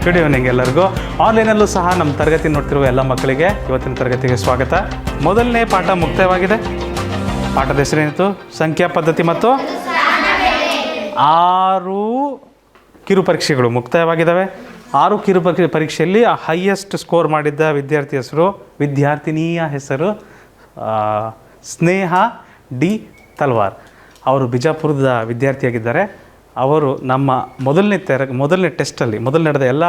Good evening ಎಲ್ಲರಿಗೂ. ಆನ್ಲೈನಲ್ಲೂ ಸಹ ನಮ್ಮ ತರಗತಿ ನೋಡ್ತಿರುವ ಎಲ್ಲ ಮಕ್ಕಳಿಗೆ ಇವತ್ತಿನ ತರಗತಿಗೆ ಸ್ವಾಗತ. ಮೊದಲನೇ ಪಾಠ ಮುಕ್ತಾಯವಾಗಿದೆ. ಪಾಠದ ಹೆಸರೇನಿತ್ತು? ಸಂಖ್ಯಾ ಪದ್ಧತಿ ಮತ್ತು 6 ಕಿರು ಪರೀಕ್ಷೆಗಳು ಮುಕ್ತಾಯವಾಗಿದ್ದಾವೆ. 6 ಕಿರು ಪರೀಕ್ಷೆಯಲ್ಲಿ ಹೈಯೆಸ್ಟ್ ಸ್ಕೋರ್ ಮಾಡಿದ್ದ ವಿದ್ಯಾರ್ಥಿನಿಯ ಹೆಸರು ಸ್ನೇಹ ಡಿ ತಲ್ವಾರ್. ಅವರು ಬಿಜಾಪುರದ ವಿದ್ಯಾರ್ಥಿಯಾಗಿದ್ದಾರೆ. ಅವರು ನಮ್ಮ ಮೊದಲನೇ ಟೆಸ್ಟಲ್ಲಿ ನಡೆದ ಎಲ್ಲ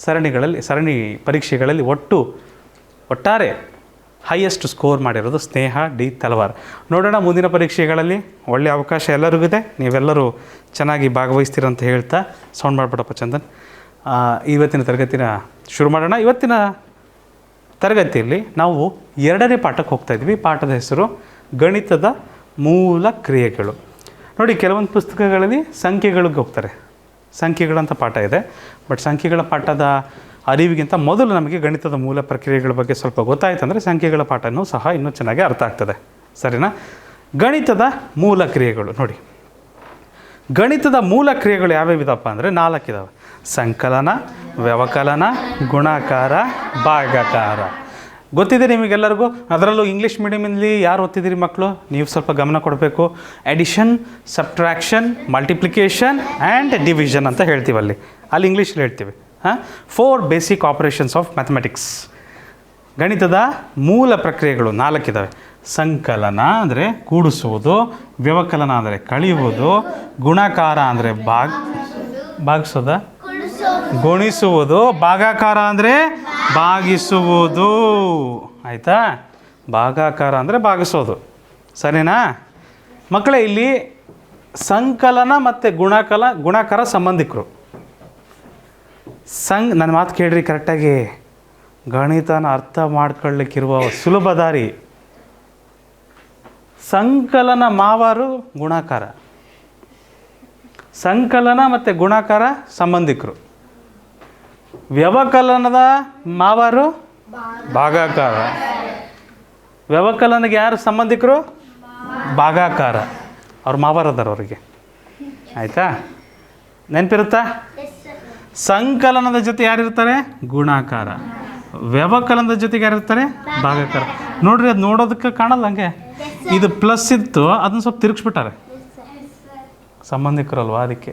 ಸರಣಿ ಪರೀಕ್ಷೆಗಳಲ್ಲಿ ಒಟ್ಟಾರೆ ಹೈಯೆಸ್ಟ್ ಸ್ಕೋರ್ ಮಾಡಿರೋದು ಸ್ನೇಹ ಡಿ ತಲ್ವಾರ್. ನೋಡೋಣ ಮುಂದಿನ ಪರೀಕ್ಷೆಗಳಲ್ಲಿ ಒಳ್ಳೆಯ ಅವಕಾಶ ಎಲ್ಲರಿಗೂ ಇದೆ. ನೀವೆಲ್ಲರೂ ಚೆನ್ನಾಗಿ ಭಾಗವಹಿಸ್ತೀರಂತ ಹೇಳ್ತಾ ಸೌಂಡ್ ಮಾಡಿಬಿಡಪ್ಪ ಚಂದನ್. ಇವತ್ತಿನ ತರಗತಿನ ಶುರು ಮಾಡೋಣ. ಇವತ್ತಿನ ತರಗತಿಯಲ್ಲಿ ನಾವು 2ನೇ ಪಾಠಕ್ಕೆ ಹೋಗ್ತಾಯಿದ್ವಿ. ಪಾಠದ ಹೆಸರು ಗಣಿತದ ಮೂಲ ಕ್ರಿಯೆಗಳು. ನೋಡಿ, ಕೆಲವೊಂದು ಪುಸ್ತಕಗಳಲ್ಲಿ ಸಂಖ್ಯೆಗಳಿಗೆ ಹೋಗ್ತಾರೆ. ಸಂಖ್ಯೆಗಳಂತ ಪಾಠ ಇದೆ. ಬಟ್ ಸಂಖ್ಯೆಗಳ ಪಾಠದ ಅರಿವಿಗಿಂತ ಮೊದಲು ನಮಗೆ ಗಣಿತದ ಮೂಲ ಪ್ರಕ್ರಿಯೆಗಳ ಬಗ್ಗೆ ಸ್ವಲ್ಪ ಗೊತ್ತಾಯ್ತು ಅಂದರೆ ಸಂಖ್ಯೆಗಳ ಪಾಠನೂ ಸಹ ಇನ್ನೂ ಚೆನ್ನಾಗಿ ಅರ್ಥ ಆಗ್ತದೆ. ಸರಿನಾ? ಗಣಿತದ ಮೂಲ ಕ್ರಿಯೆಗಳು ನೋಡಿ. ಗಣಿತದ ಮೂಲ ಕ್ರಿಯೆಗಳು ಯಾವ್ಯಾವಿದಪ್ಪ ಅಂದರೆ 4 ಇದ್ದಾವೆ. ಸಂಕಲನ, ವ್ಯವಕಲನ, ಗುಣಾಕಾರ, ಭಾಗಾಕಾರ. ಗೊತ್ತಿದೆ ನಿಮಗೆಲ್ಲರಿಗೂ. ಅದರಲ್ಲೂ ಇಂಗ್ಲೀಷ್ ಮೀಡಿಯಮಲ್ಲಿ ಯಾರು ಓದ್ತಿದ್ದೀರಿ ಮಕ್ಕಳು, ನೀವು ಸ್ವಲ್ಪ ಗಮನ ಕೊಡಬೇಕು. Addition, subtraction, multiplication and division ಅಂತ ಹೇಳ್ತೀವಿ. ಅಲ್ಲಿ ಇಂಗ್ಲೀಷಲ್ಲಿ ಹೇಳ್ತೀವಿ. 4 ಬೇಸಿಕ್ ಆಪರೇಷನ್ಸ್ ಆಫ್ ಮ್ಯಾಥಮೆಟಿಕ್ಸ್. ಗಣಿತದ ಮೂಲ ಪ್ರಕ್ರಿಯೆಗಳು 4 ಇದ್ದಾವೆ. ಸಂಕಲನ ಅಂದರೆ ಕೂಡಿಸುವುದು, ವ್ಯವಕಲನ ಅಂದರೆ ಕಳೆಯುವುದು, ಗುಣಾಕಾರ ಅಂದರೆ ಭಾಗಿಸೋದ ಗುಣಿಸುವುದು, ಭಾಗಾಕಾರ ಅಂದರೆ ಭಾಗಿಸುವುದು. ಆಯಿತಾ? ಭಾಗಾಕಾರ ಅಂದರೆ ಭಾಗಿಸೋದು. ಸರಿನಾ ಮಕ್ಕಳೇ? ಇಲ್ಲಿ ಸಂಕಲನ ಮತ್ತು ಗುಣಾಕಾರ ಸಂಬಂಧಿಕರು. ನನ್ನ ಮಾತು ಕೇಳ್ರಿ ಕರೆಕ್ಟಾಗಿ. ಗಣಿತನ ಅರ್ಥ ಮಾಡ್ಕೊಳ್ಳಿಕ್ಕಿರುವ ಸುಲಭ ದಾರಿ. ಸಂಕಲನ ಮಾವಾರು, ಗುಣಾಕಾರ. ಸಂಕಲನ ಮತ್ತು ಗುಣಾಕಾರ ಸಂಬಂಧಿಕರು. ವ್ಯವಕಲನದ ಮಾವಾರು ಭಾಗಾಕಾರ. ವ್ಯವಕಲನಿಗೆ ಯಾರು ಸಂಬಂಧಿಕರು? ಭಾಗಾಕಾರ. ಅವ್ರು ಮಾವಾರದಾರ ಅವರಿಗೆ. ಆಯಿತಾ? ನೆನಪಿರುತ್ತಾ? ಸಂಕಲನದ ಜೊತೆ ಯಾರಿರ್ತಾರೆ? ಗುಣಾಕಾರ. ವ್ಯವಕಲನದ ಜೊತೆಗೆ ಯಾರಿರ್ತಾರೆ? ಭಾಗಾಕಾರ. ನೋಡ್ರಿ, ಅದು ನೋಡೋದಕ್ಕೆ ಕಾಣಲ್ಲ. ಹಂಗೆ ಇದು ಪ್ಲಸ್ ಇತ್ತು, ಅದನ್ನು ಸ್ವಲ್ಪ ತಿರುಗಿಸ್ಬಿಟ್ಟಾರೆ. ಸಂಬಂಧಿಕರಲ್ವಾ, ಅದಕ್ಕೆ.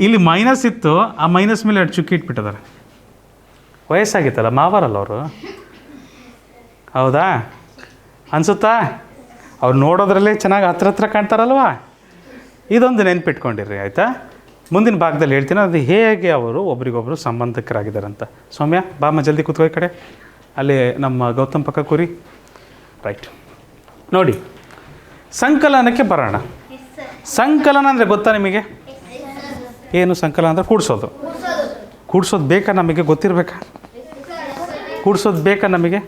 ಇಲ್ಲಿ ಮೈನಸ್ ಇತ್ತು, ಆ ಮೈನಸ್ ಮೇಲೆ 2 ಚುಕ್ಕಿ ಇಟ್ಬಿಟ್ಟಿದ್ದಾರೆ. ವಯಸ್ಸಾಗಿತ್ತಲ್ಲ, ಮಾವಾರಲ್ಲ ಅವರು. ಹೌದಾ? ಅನಿಸುತ್ತಾ? ಅವ್ರು ನೋಡೋದ್ರಲ್ಲೇ ಚೆನ್ನಾಗಿ ಹತ್ರ ಕಾಣ್ತಾರಲ್ವಾ. ಇದೊಂದು ನೆನ್ಪಿಟ್ಕೊಂಡಿರ್ರಿ. ಆಯಿತಾ? ಮುಂದಿನ ಭಾಗದಲ್ಲಿ ಹೇಳ್ತೀನಿ ಅದು ಹೇಗೆ ಅವರು ಒಬ್ರಿಗೊಬ್ಬರು ಸಂಬಂಧಿಕರಾಗಿದ್ದಾರೆ ಅಂತ. ಸೌಮ್ಯ ಬಾಮ್ಮ ಜಲ್ದಿ ಕೂತ್ಕೋ ಈ ಕಡೆ. ಅಲ್ಲಿ ನಮ್ಮ ಗೌತಮ್ ಪಕ್ಕ ಕೂರಿ. ರೈಟ್. ನೋಡಿ, ಸಂಕಲನಕ್ಕೆ ಬರೋಣ. ಸಂಕಲನ ಅಂದರೆ ಗೊತ್ತಾ ನಿಮಗೆ? ಏನು ಸಂಕಲನ ಅಂದರೆ? ಕೂಡಿಸೋದು ಬೇಕಾ ನಮಗೆ? ಗೊತ್ತಿರಬೇಕಾ? ಕೂಡಿಸೋದು ಬೇಕಾ ನಮಗೆ?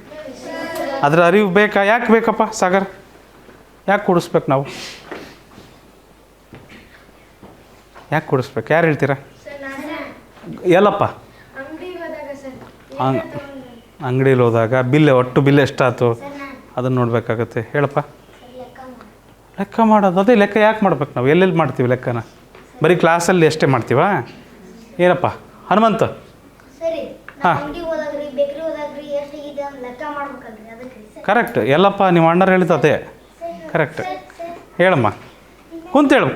ಅದರ ಅರಿವು ಬೇಕಾ? ಯಾಕೆ ಬೇಕಪ್ಪ ಸಾಗರ್? ಯಾಕೆ ಕೂಡಿಸ್ಬೇಕು ನಾವು? ಯಾಕೆ ಕೂಡಿಸ್ಬೇಕು? ಯಾರು ಹೇಳ್ತೀರಾ? ಎಲ್ಲಪ್ಪ? ಅಂಗಡಿಲಿ ಹೋದಾಗ ಒಟ್ಟು ಬಿಲ್ ಎಷ್ಟಾಯ್ತು ಅದನ್ನು ನೋಡಬೇಕಾಗತ್ತೆ. ಹೇಳಪ್ಪ. ಲೆಕ್ಕ ಮಾಡೋದು. ಅದೇ ಲೆಕ್ಕ ಯಾಕೆ ಮಾಡ್ಬೇಕು ನಾವು? ಎಲ್ಲೆಲ್ಲಿ ಮಾಡ್ತೀವಿ ಲೆಕ್ಕನ? ಬರೀ ಕ್ಲಾಸಲ್ಲಿ ಅಷ್ಟೇ ಮಾಡ್ತೀವಾ? ಏನಪ್ಪ ಹನುಮಂತ? ಹಾಂ, ಕರೆಕ್ಟ್. ಎಲ್ಲಪ್ಪ ನಿಮ್ಮ ಅಣ್ಣರು ಹೇಳಿದ್ದು ಅದೇ ಕರೆಕ್ಟ್. ಹೇಳಮ್ಮ.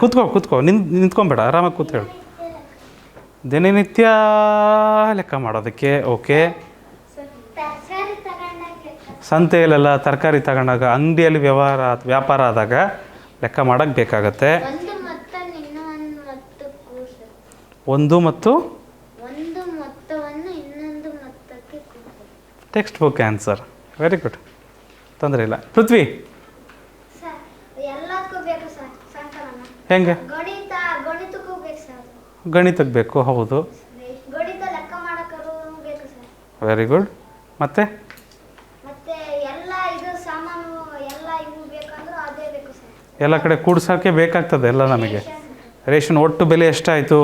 ಕೂತ್ಕೋ. ನಿಂತ್ಕೊಂಬೇಡ, ಆರಾಮಾಗಿ ಕೂತ್ ಹೇಳು. ದಿನನಿತ್ಯ ಲೆಕ್ಕ ಮಾಡೋದಕ್ಕೆ. ಓಕೆ. ಸಂತೆಯಲ್ಲೆಲ್ಲ ತರಕಾರಿ ತಗೊಂಡಾಗ, ಅಂಗಡಿಯಲ್ಲಿ ವ್ಯಾಪಾರ ಆದಾಗ ಲೆಕ್ಕ ಮಾಡೋಕ್ಕೆ ಬೇಕಾಗತ್ತೆ. Text book answer. Very good, ತೊಂದರೆ ಇಲ್ಲ. ಪೃಥ್ವಿ ಹೆಂಗೆ? ಗಣಿತಕ್ಕೆ ಬೇಕು. ಹೌದು, ವೆರಿ ಗುಡ್. ಮತ್ತೆ ಎಲ್ಲ ಕಡೆ ಕೂಡ್ಸೋಕ್ಕೆ ಬೇಕಾಗ್ತದೆ ಎಲ್ಲ ನಮಗೆ. ರೇಷನ್ ಒಟ್ಟು ಬೆಲೆ ಎಷ್ಟಾಯಿತು?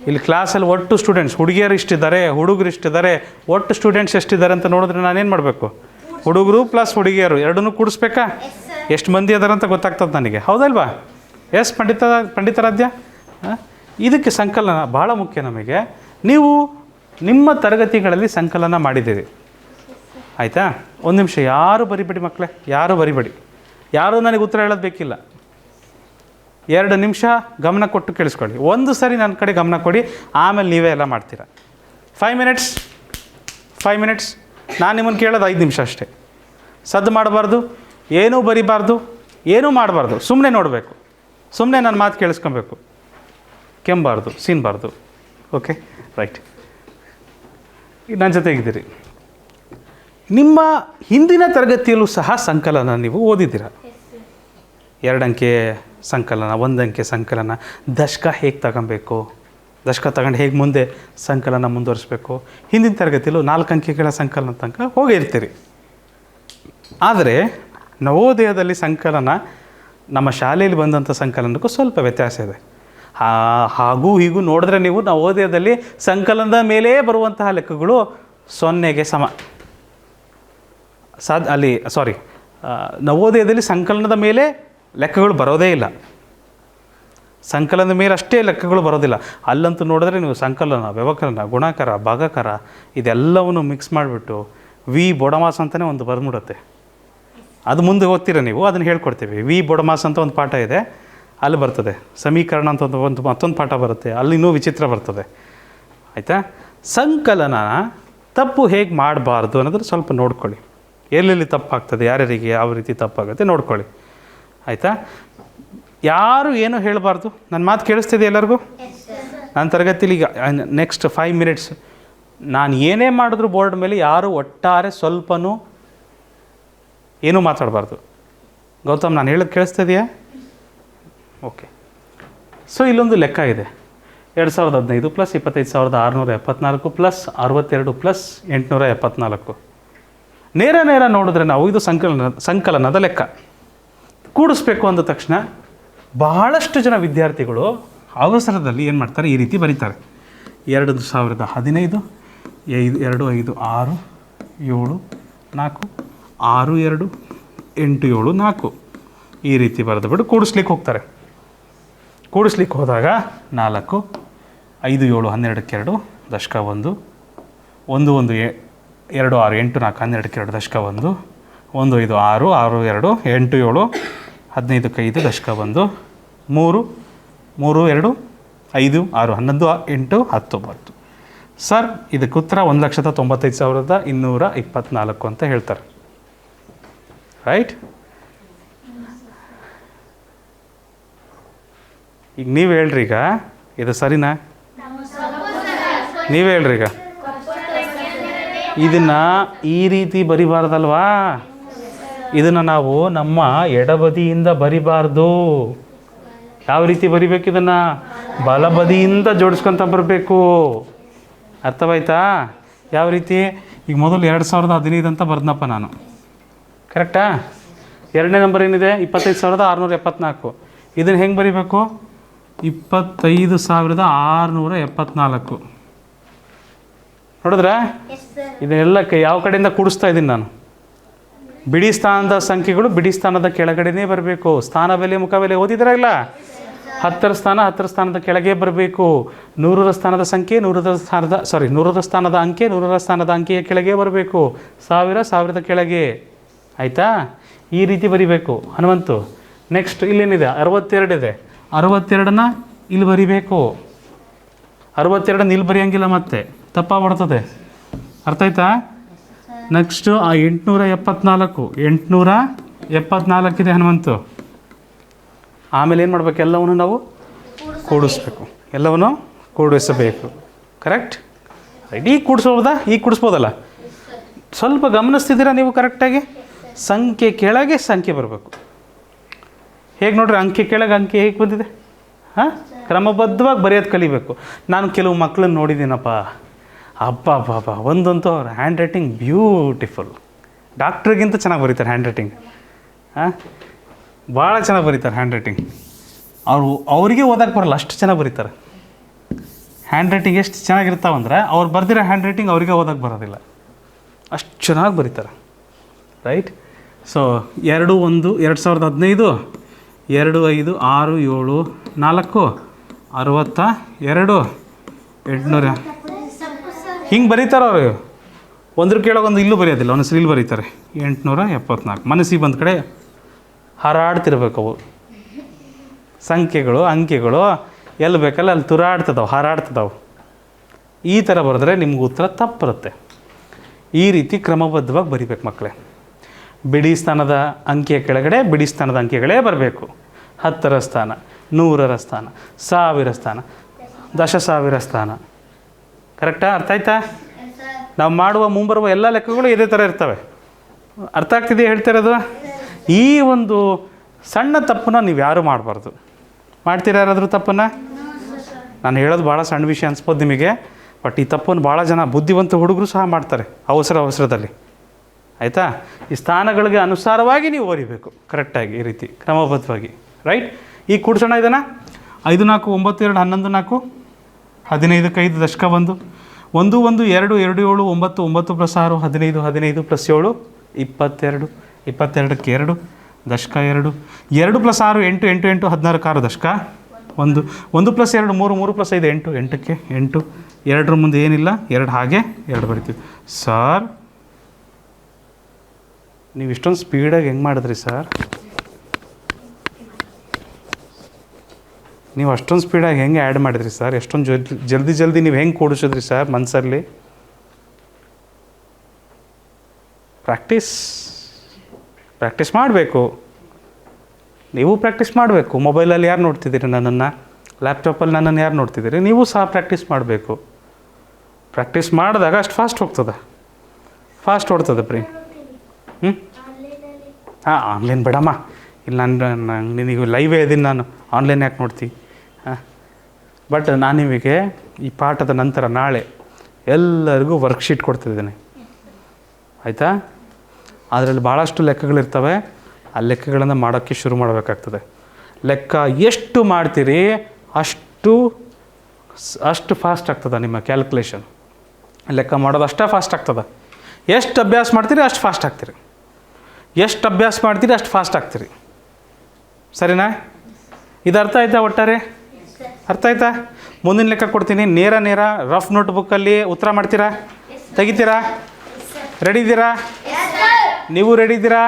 ಇಲ್ಲಿ ಕ್ಲಾಸಲ್ಲಿ ಒಟ್ಟು ಸ್ಟೂಡೆಂಟ್ಸ್, ಹುಡುಗಿಯರು ಇಷ್ಟಿದ್ದಾರೆ, ಹುಡುಗರು ಇಷ್ಟಿದ್ದಾರೆ, ಒಟ್ಟು ಸ್ಟೂಡೆಂಟ್ಸ್ ಎಷ್ಟಿದ್ದಾರೆ ಅಂತ ನೋಡಿದ್ರೆ ನಾನೇನು ಮಾಡಬೇಕು? ಹುಡುಗರು ಪ್ಲಸ್ ಹುಡುಗಿಯರು ಎರಡನ್ನೂ ಕೂಡಿಸ್ಬೇಕಾ? ಎಷ್ಟು ಮಂದಿ ಅದಾರ ಅಂತ ಗೊತ್ತಾಗ್ತದೆ ನನಗೆ. ಹೌದಲ್ವಾ? ಎಸ್ ಪಂಡಿತಾರಾಧ್ಯ? ಇದಕ್ಕೆ ಸಂಕಲನ ಭಾಳ ಮುಖ್ಯ ನಮಗೆ. ನೀವು ನಿಮ್ಮ ತರಗತಿಗಳಲ್ಲಿ ಸಂಕಲನ ಮಾಡಿದ್ದೀರಿ, ಆಯಿತಾ? ಒಂದು ನಿಮಿಷ, ಯಾರು ಬರಿಬೇಡಿ ಮಕ್ಕಳೇ, ಯಾರು ಬರಿಬೇಡಿ, ಯಾರೂ ನನಗೆ ಉತ್ತರ ಹೇಳೋದು ಬೇಕಿಲ್ಲ. 2 ನಿಮಿಷ ಗಮನ ಕೊಟ್ಟು ಕೇಳಿಸ್ಕೊಳ್ಳಿ. ಒಂದು ಸರಿ ನನ್ನ ಕಡೆ ಗಮನ ಕೊಡಿ, ಆಮೇಲೆ ನೀವೇ ಎಲ್ಲ ಮಾಡ್ತೀರಾ. 5 ಮಿನಿಟ್ಸ್ ನಾನು ನಿಮ್ಮನ್ನು ಕೇಳೋದು 5 ನಿಮಿಷ ಅಷ್ಟೇ. ಸದ್ದು ಮಾಡಬಾರ್ದು, ಏನೂ ಬರಿಬಾರ್ದು, ಏನೂ ಮಾಡಬಾರ್ದು, ಸುಮ್ಮನೆ ನೋಡಬೇಕು, ಸುಮ್ಮನೆ ನನ್ನ ಮಾತು ಕೇಳಿಸ್ಕೊಬೇಕು, ಕೆಮ್ಮಬಾರ್ದು, ಸೀನ್ಬಾರ್ದು. Okay, right. ನನ್ನ ಜೊತೆಗಿದ್ದೀರಿ. ನಿಮ್ಮ ಹಿಂದಿನ ತರಗತಿಯಲ್ಲೂ ಸಹ ಸಂಕಲನ ನೀವು ಓದಿದ್ದೀರ. 2 ಅಂಕೆ ಸಂಕಲನ, 1 ಅಂಕೆ ಸಂಕಲನ, ದಶಕ ಹೇಗೆ ತಗೊಬೇಕು, ದಶಕ ತಗೊಂಡು ಹೇಗೆ ಮುಂದೆ ಸಂಕಲನ ಮುಂದುವರಿಸ್ಬೇಕು. ಹಿಂದಿನ ತರಗತಿಯಲ್ಲೂ 4 ಅಂಕೆಗಳ ಸಂಕಲನ ತನಕ ಹೋಗಿರ್ತೀರಿ. ಆದರೆ ನವೋದಯದಲ್ಲಿ ಸಂಕಲನ ನಮ್ಮ ಶಾಲೆಯಲ್ಲಿ ಬಂದಂಥ ಸಂಕಲನಕ್ಕೂ ಸ್ವಲ್ಪ ವ್ಯತ್ಯಾಸ ಇದೆ. ಹಾಗೂ ಹೀಗೂ ನೋಡಿದ್ರೆ ನೀವು ನವೋದಯದಲ್ಲಿ ಸಂಕಲನದ ಮೇಲೇ ಬರುವಂತಹ ಲೆಕ್ಕಗಳು 0ಗೆ ಸಮ. ನವೋದಯದಲ್ಲಿ ಸಂಕಲನದ ಮೇಲೆ ಲೆಕ್ಕಗಳು ಬರೋದೇ ಇಲ್ಲ, ಸಂಕಲನದ ಮೇಲೆ ಅಷ್ಟೇ ಲೆಕ್ಕಗಳು ಬರೋದಿಲ್ಲ. ಅಲ್ಲಂತೂ ನೋಡಿದ್ರೆ ನೀವು ಸಂಕಲನ, ವ್ಯವಕಲನ, ಗುಣಾಕಾರ, ಭಾಗಾಕಾರ ಇದೆಲ್ಲವನ್ನು ಮಿಕ್ಸ್ ಮಾಡಿಬಿಟ್ಟು ಬೊಡಮಾಸ್ ಅಂತಲೇ ಒಂದು ಬರ್ಬಿಡುತ್ತೆ. ಅದು ಮುಂದೆ ಓದ್ತೀರ ನೀವು, ಅದನ್ನು ಹೇಳ್ಕೊಡ್ತೀವಿ. ಬೊಡಮಾಸ್ ಅಂತ ಒಂದು ಪಾಠ ಇದೆ, ಅಲ್ಲಿ ಬರ್ತದೆ. ಸಮೀಕರಣ ಅಂತ ಒಂದು ಮತ್ತೊಂದು ಪಾಠ ಬರುತ್ತೆ, ಅಲ್ಲಿ ಇನ್ನೂ ವಿಚಿತ್ರ ಬರ್ತದೆ, ಆಯಿತಾ? ಸಂಕಲನ ತಪ್ಪು ಹೇಗೆ ಮಾಡಬಾರ್ದು ಅನ್ನೋದನ್ನು ಸ್ವಲ್ಪ ನೋಡ್ಕೊಳ್ಳಿ. ಎಲ್ಲೆಲ್ಲಿ ತಪ್ಪಾಗ್ತದೆ, ಯಾರ್ಯಾರಿಗೆ ಯಾವ ರೀತಿ ತಪ್ಪಾಗುತ್ತೆ ನೋಡ್ಕೊಳ್ಳಿ, ಆಯಿತಾ? ಯಾರು ಏನೂ ಹೇಳಬಾರ್ದು. ನನ್ನ ಮಾತು ಕೇಳಿಸ್ತಿದೆ ಎಲ್ಲರಿಗೂ? ನನ್ನ ತರಗತಿಲಿ ಈಗ ನೆಕ್ಸ್ಟ್ 5 ಮಿನಿಟ್ಸ್ ನಾನು ಏನೇ ಮಾಡಿದ್ರು ಬೋರ್ಡ್ ಮೇಲೆ ಯಾರು ಒಟ್ಟಾರೆ ಸ್ವಲ್ಪನೂ ಏನೂ ಮಾತಾಡಬಾರ್ದು. ಗೌತಮ್, ನಾನು ಹೇಳೋದು ಕೇಳಿಸ್ತಿದೆಯಾ? ಓಕೆ. ಸೊ ಇಲ್ಲೊಂದು ಲೆಕ್ಕ ಇದೆ. 2015 ಪ್ಲಸ್ 25,674 ಪ್ಲಸ್ 62 ಪ್ಲಸ್ 874. ನೇರ ನೋಡಿದ್ರೆ ನಾವು ಇದು ಸಂಕಲನದ ಲೆಕ್ಕ. ಕೂಡಿಸ್ಬೇಕು ಅಂದ ತಕ್ಷಣ ಬಹಳಷ್ಟು ಜನ ವಿದ್ಯಾರ್ಥಿಗಳು ಅವಸರದಲ್ಲಿ ಏನು ಮಾಡ್ತಾರೆ, ಈ ರೀತಿ ಬರೀತಾರೆ. 2015 2 5 6 7 4 6 2 8 7 4 ಈ ರೀತಿ ಬರೆದು ಬಿಟ್ಟು ಕೂಡಿಸ್ಲಿಕ್ಕೆ ಹೋಗ್ತಾರೆ. ಕೂಡಿಸ್ಲಿಕ್ಕೆ ಹೋದಾಗ 4 5 7 12ಕ್ಕೆ 2 ದಶಕ 1 1 1 2 6 8 4 12ಕ್ಕೆ 2 ದಶಕ 1 1 5 6 6 2 8 7 15ಕ್ಕೆ 5 ದಶಕ 1 3 3 2 5 6 11 8 19. ಸರ್, ಇದಕ್ಕೆ ಉತ್ತರ 1,95,224 ಅಂತ ಹೇಳ್ತಾರೆ, ರೈಟ್? ಈಗ ನೀವು ಹೇಳ್ರಿ, ಈಗ ಇದು ಸರಿನಾ? ನೀವು ಹೇಳ್ರಿ, ಈಗ ಇದನ್ನು ಈ ರೀತಿ ಬರಿಬಾರ್ದಲ್ವಾ? ಇದನ್ನು ನಾವು ನಮ್ಮ ಎಡಬದಿಯಿಂದ ಬರಿಬಾರ್ದು. ಯಾವ ರೀತಿ ಬರಿಬೇಕು? ಇದನ್ನು ಬಲಬದಿಯಿಂದ ಜೋಡಿಸ್ಕೊತ ಬರಬೇಕು. ಅರ್ಥವಾಯ್ತಾ? ಯಾವ ರೀತಿ? ಈಗ ಮೊದಲು 2015 ಅಂತ ಬರ್ದನಪ್ಪ ನಾನು, ಕರೆಕ್ಟಾ? 2ನೇ ನಂಬರ್ ಏನಿದೆ? 25,674. ಇದನ್ನು ಹೆಂಗೆ ಬರಿಬೇಕು? 25,674. ನೋಡಿದ್ರೆ ಇದನ್ನೆಲ್ಲಕ್ಕೆ ಯಾವ ಕಡೆಯಿಂದ ಕೂಡಿಸ್ತಾ ಇದ್ದೀನಿ ನಾನು? ಬಿಡಿ ಸ್ಥಾನದ ಸಂಖ್ಯೆಗಳು ಬಿಡಿ ಸ್ಥಾನದ ಕೆಳಗಡೆನೇ ಬರಬೇಕು. ಸ್ಥಾನ ಬೆಲೆ ಮುಖ ಬೆಲೆ ಓದಿದ್ರಾಗಲ್ಲ, 10ರ ಸ್ಥಾನ 10ರ ಸ್ಥಾನದ ಕೆಳಗೆ ಬರಬೇಕು. 100ರ ಸ್ಥಾನದ ಸಂಖ್ಯೆ 100ರ ಸ್ಥಾನದ ಅಂಕೆ 100ರ ಸ್ಥಾನದ ಅಂಕೆಯ ಕೆಳಗೆ ಬರಬೇಕು. 1000ದ ಕೆಳಗೆ, ಆಯಿತಾ? ಈ ರೀತಿ ಬರಿಬೇಕು ಹನುಮಂತು. ನೆಕ್ಸ್ಟ್ ಇಲ್ಲೇನಿದೆ? 62 ಇದೆ. 62ನ್ನ ಇಲ್ಲಿ ಬರಿಬೇಕು. 62ನ್ನ ಇಲ್ಲಿ ಬರೆಯೋಂಗಿಲ್ಲ, ಮತ್ತೆ ತಪ್ಪಾಗ್ಬಿಡ್ತದೆ. ಅರ್ಥ ಆಯ್ತಾ? ನೆಕ್ಸ್ಟು 874 ಇದೆ ಹನುಮಂತು. ಆಮೇಲೆ ಏನು ಮಾಡಬೇಕು? ಎಲ್ಲವನ್ನು ನಾವು ಕೂಡಿಸ್ಬೇಕು, ಎಲ್ಲವನ್ನು ಕೂಡಿಸಬೇಕು. ಕರೆಕ್ಟ್? ಈಗ ಕೂಡಿಸ್ಬೋದಾ? ಈಗ ಕೂಡಿಸ್ಬೋದಲ್ಲ? ಸ್ವಲ್ಪ ಗಮನಿಸ್ತಿದ್ದೀರಾ ನೀವು ಕರೆಕ್ಟಾಗಿ? ಸಂಖ್ಯೆ ಕೆಳಗೆ ಸಂಖ್ಯೆ ಬರಬೇಕು. ಹೇಗೆ ನೋಡ್ರಿ, ಅಂಕೆ ಕೆಳಗೆ ಅಂಕೆ ಹೇಗೆ ಬಂದಿದೆ? ಹಾಂ, ಕ್ರಮಬದ್ಧವಾಗಿ ಬರೆಯೋದು ಕಲಿಬೇಕು. ನಾನು ಕೆಲವು ಮಕ್ಕಳನ್ನ ನೋಡಿದ್ದೀನಪ್ಪ, ಅಬ್ಬಾ ಒಂದಂತೂ ಅವ್ರ ಹ್ಯಾಂಡ್ ರೈಟಿಂಗ್ ಬ್ಯೂಟಿಫುಲ್, ಡಾಕ್ಟ್ರಿಗಿಂತ ಚೆನ್ನಾಗಿ ಬರೀತಾರೆ ಹ್ಯಾಂಡ್ ರೈಟಿಂಗ್. ಹಾಂ, ಭಾಳ ಚೆನ್ನಾಗಿ ಬರೀತಾರೆ ಹ್ಯಾಂಡ್ ರೈಟಿಂಗ್. ಅವರಿಗೆ ಓದಕ್ಕೆ ಬರಲ್ಲ, ಅಷ್ಟು ಚೆನ್ನಾಗಿ ಬರೀತಾರೆ. ಹ್ಯಾಂಡ್ ರೈಟಿಂಗ್ ಎಷ್ಟು ಚೆನ್ನಾಗಿರ್ತಾವಂದ್ರೆ ಅವ್ರು ಬರ್ದಿರೋ ಹ್ಯಾಂಡ್ ರೈಟಿಂಗ್ ಅವರಿಗೆ ಓದಕ್ಕೆ ಬರೋದಿಲ್ಲ, ಅಷ್ಟು ಚೆನ್ನಾಗಿ ಬರೀತಾರೆ, ರೈಟ್? ಸೊ 2 1 2015 2 5 6 7 4 62 800 ಹಿಂಗೆ ಬರೀತಾರೆ ಅವರು ಕೇಳೋಕೆ ಒಂದು ಇಲ್ಲೂ ಬರೆಯೋದಿಲ್ಲ ಒಂದೊಂದು ಇಲ್ಲಿ ಬರೀತಾರೆ 874 ಮನಸ್ಸಿಗೆ ಬಂದ ಕಡೆ ಹಾರಾಡ್ತಿರ್ಬೇಕು ಅವು ಸಂಖ್ಯೆಗಳು ಅಂಕೆಗಳು ಎಲ್ಲಿ ಬೇಕಲ್ಲ ಅಲ್ಲಿ ತುರಾಡ್ತದವು ಹಾರಾಡ್ತದವು ಈ ಥರ ಬರೆದ್ರೆ ನಿಮ್ಗೆ ಉತ್ತರ ತಪ್ಪು ಬರುತ್ತೆ ಈ ರೀತಿ ಕ್ರಮಬದ್ಧವಾಗಿ ಬರಿಬೇಕು ಮಕ್ಕಳೇ ಬಿಡಿ ಸ್ಥಾನದ ಅಂಕೆಯ ಕೆಳಗಡೆ ಬಿಡಿ ಸ್ಥಾನದ ಅಂಕೆಗಳೇ ಬರಬೇಕು 10ರ ಸ್ಥಾನ 100ರ ಸ್ಥಾನ 1000 ಸ್ಥಾನ 10,000 ಸ್ಥಾನ ಕರೆಕ್ಟಾ ಅರ್ಥ ಆಯ್ತಾ ನಾವು ಮಾಡುವ ಮುಂಬರುವ ಎಲ್ಲ ಲೆಕ್ಕಗಳು ಇದೇ ಥರ ಇರ್ತವೆ ಅರ್ಥ ಆಗ್ತಿದೆಯಾ ಹೇಳ್ತಾ ಇರೋದು ಈ ಒಂದು ಸಣ್ಣ ತಪ್ಪನ್ನ ನೀವು ಯಾರೂ ಮಾಡಬಾರ್ದು ಮಾಡ್ತೀರಾ ಯಾರಾದರೂ ತಪ್ಪನ್ನು ನಾನು ಹೇಳೋದು ಭಾಳ ಸಣ್ಣ ವಿಷಯ ಅನ್ಸ್ಬೋದು ನಿಮಗೆ ಬಟ್ ಈ ತಪ್ಪನ್ನು ಭಾಳ ಜನ ಬುದ್ಧಿವಂತ ಹುಡುಗರು ಸಹ ಮಾಡ್ತಾರೆ ಅವಸರದಲ್ಲಿ ಆಯಿತಾ ಈ ಸ್ಥಾನಗಳಿಗೆ ಅನುಸಾರವಾಗಿ ನೀವು ಬರೀಬೇಕು ಕರೆಕ್ಟಾಗಿ ಈ ರೀತಿ ಕ್ರಮಬದ್ಧವಾಗಿ ರೈಟ್ ಈಗ ಕೂಡ್ಸೋಣ ಇದನ್ನು 5 4 9 2 11 4 15ಕ್ಕೆ 5 ದಶಕ 1 1 1 2 2 7 9 9 ಪ್ಲಸ್ 6 15 15 ಪ್ಲಸ್ 7 22 22ಕ್ಕೆ 2 ದಶಕ 2 2 ಪ್ಲಸ್ 6 8 8 8 16ಕ್ಕೆ 6 ದಶಕ 1 1 ಪ್ಲಸ್ 2 3 3 ಪ್ಲಸ್ 5 8 8ಕ್ಕೆ 8 2ರ ಮುಂದೆ ಏನಿಲ್ಲ 2 ಹಾಗೆ 2 ಬರಿತೀವಿ ಸರ್ ನೀವು ಇಷ್ಟೊಂದು ಸ್ಪೀಡಾಗಿ ಹೆಂಗೆ ಮಾಡಿದ್ರಿ ಸರ್ ನೀವು ಅಷ್ಟೊಂದು ಸ್ಪೀಡಾಗಿ ಹೆಂಗೆ ಆ್ಯಡ್ ಮಾಡಿದ್ರಿ ಸರ್ ಎಷ್ಟೊಂದು ಜಲ್ದಿ ನೀವು ಹೆಂಗೆ ಕೂಡಿಸಿದ್ರಿ ಸರ್ ಮನಸ್ಸಲ್ಲಿ ಪ್ರಾಕ್ಟೀಸ್ ಮಾಡಬೇಕು ನೀವು ಪ್ರಾಕ್ಟೀಸ್ ಮಾಡಬೇಕು ಮೊಬೈಲಲ್ಲಿ ಯಾರು ನೋಡ್ತಿದ್ದೀರಿ ನನ್ನನ್ನು ಲ್ಯಾಪ್ಟಾಪಲ್ಲಿ ನನ್ನನ್ನು ಯಾರು ನೋಡ್ತಿದ್ದೀರಿ ನೀವು ಸಹ ಪ್ರಾಕ್ಟೀಸ್ ಮಾಡಬೇಕು ಪ್ರಾಕ್ಟೀಸ್ ಮಾಡಿದಾಗ ಅಷ್ಟು ಫಾಸ್ಟ್ ಓಡ್ತದೆ ಪ್ರೀ ಹಾಂ ಆನ್ಲೈನ್ ಬೇಡಮ್ಮ ಇಲ್ಲ ನಾನು ನಿನಗೆ ಲೈವೇ ಇದ್ದೀನಿ ನಾನು ಆನ್ಲೈನ್ ಯಾಕೆ ನೋಡ್ತೀನಿ ಹಾಂ ಬಟ್ ನಾನು ನಿಮಗೆ ಈ ಪಾಠದ ನಂತರ ನಾಳೆ ಎಲ್ಲರಿಗೂ ವರ್ಕ್ಶೀಟ್ ಕೊಡ್ತಿದ್ದೇನೆ ಆಯಿತಾ ಅದರಲ್ಲಿ ಭಾಳಷ್ಟು ಲೆಕ್ಕಗಳಿರ್ತವೆ ಆ ಲೆಕ್ಕಗಳನ್ನು ಮಾಡೋಕ್ಕೆ ಶುರು ಮಾಡಬೇಕಾಗ್ತದೆ ಲೆಕ್ಕ ಎಷ್ಟು ಮಾಡ್ತೀರಿ ಅಷ್ಟು ಫಾಸ್ಟ್ ಆಗ್ತದೆ ನಿಮ್ಮ ಕ್ಯಾಲ್ಕುಲೇಷನ್ ಲೆಕ್ಕ ಮಾಡೋದು ಅಷ್ಟೇ ಫಾಸ್ಟ್ ಆಗ್ತದೆ ಎಷ್ಟು ಅಭ್ಯಾಸ ಮಾಡ್ತೀರಿ ಅಷ್ಟು ಫಾಸ್ಟ್ ಆಗ್ತೀರಿ ಎಷ್ಟು ಅಭ್ಯಾಸ ಮಾಡ್ತೀರಿ ಅಷ್ಟು ಫಾಸ್ಟ್ ಆಗ್ತೀರಿ ಸರಿನಾ ಇದು ಅರ್ಥ ಆಯ್ತಾ ಒಟ್ಟಾರೆ ಅರ್ಥ ಆಯ್ತಾ ಮುಂದಿನ ಲೆಕ್ಕ ಕೊಡ್ತೀನಿ ನೇರ ರಫ್ ನೋಟ್ಬುಕ್ಕಲ್ಲಿ ಉತ್ತರ ಮಾಡ್ತೀರಾ ತೆಗಿತೀರಾ ರೆಡಿ ಇದ್ದೀರಾ ನೀವು ರೆಡಿ ಇದ್ದೀರಾ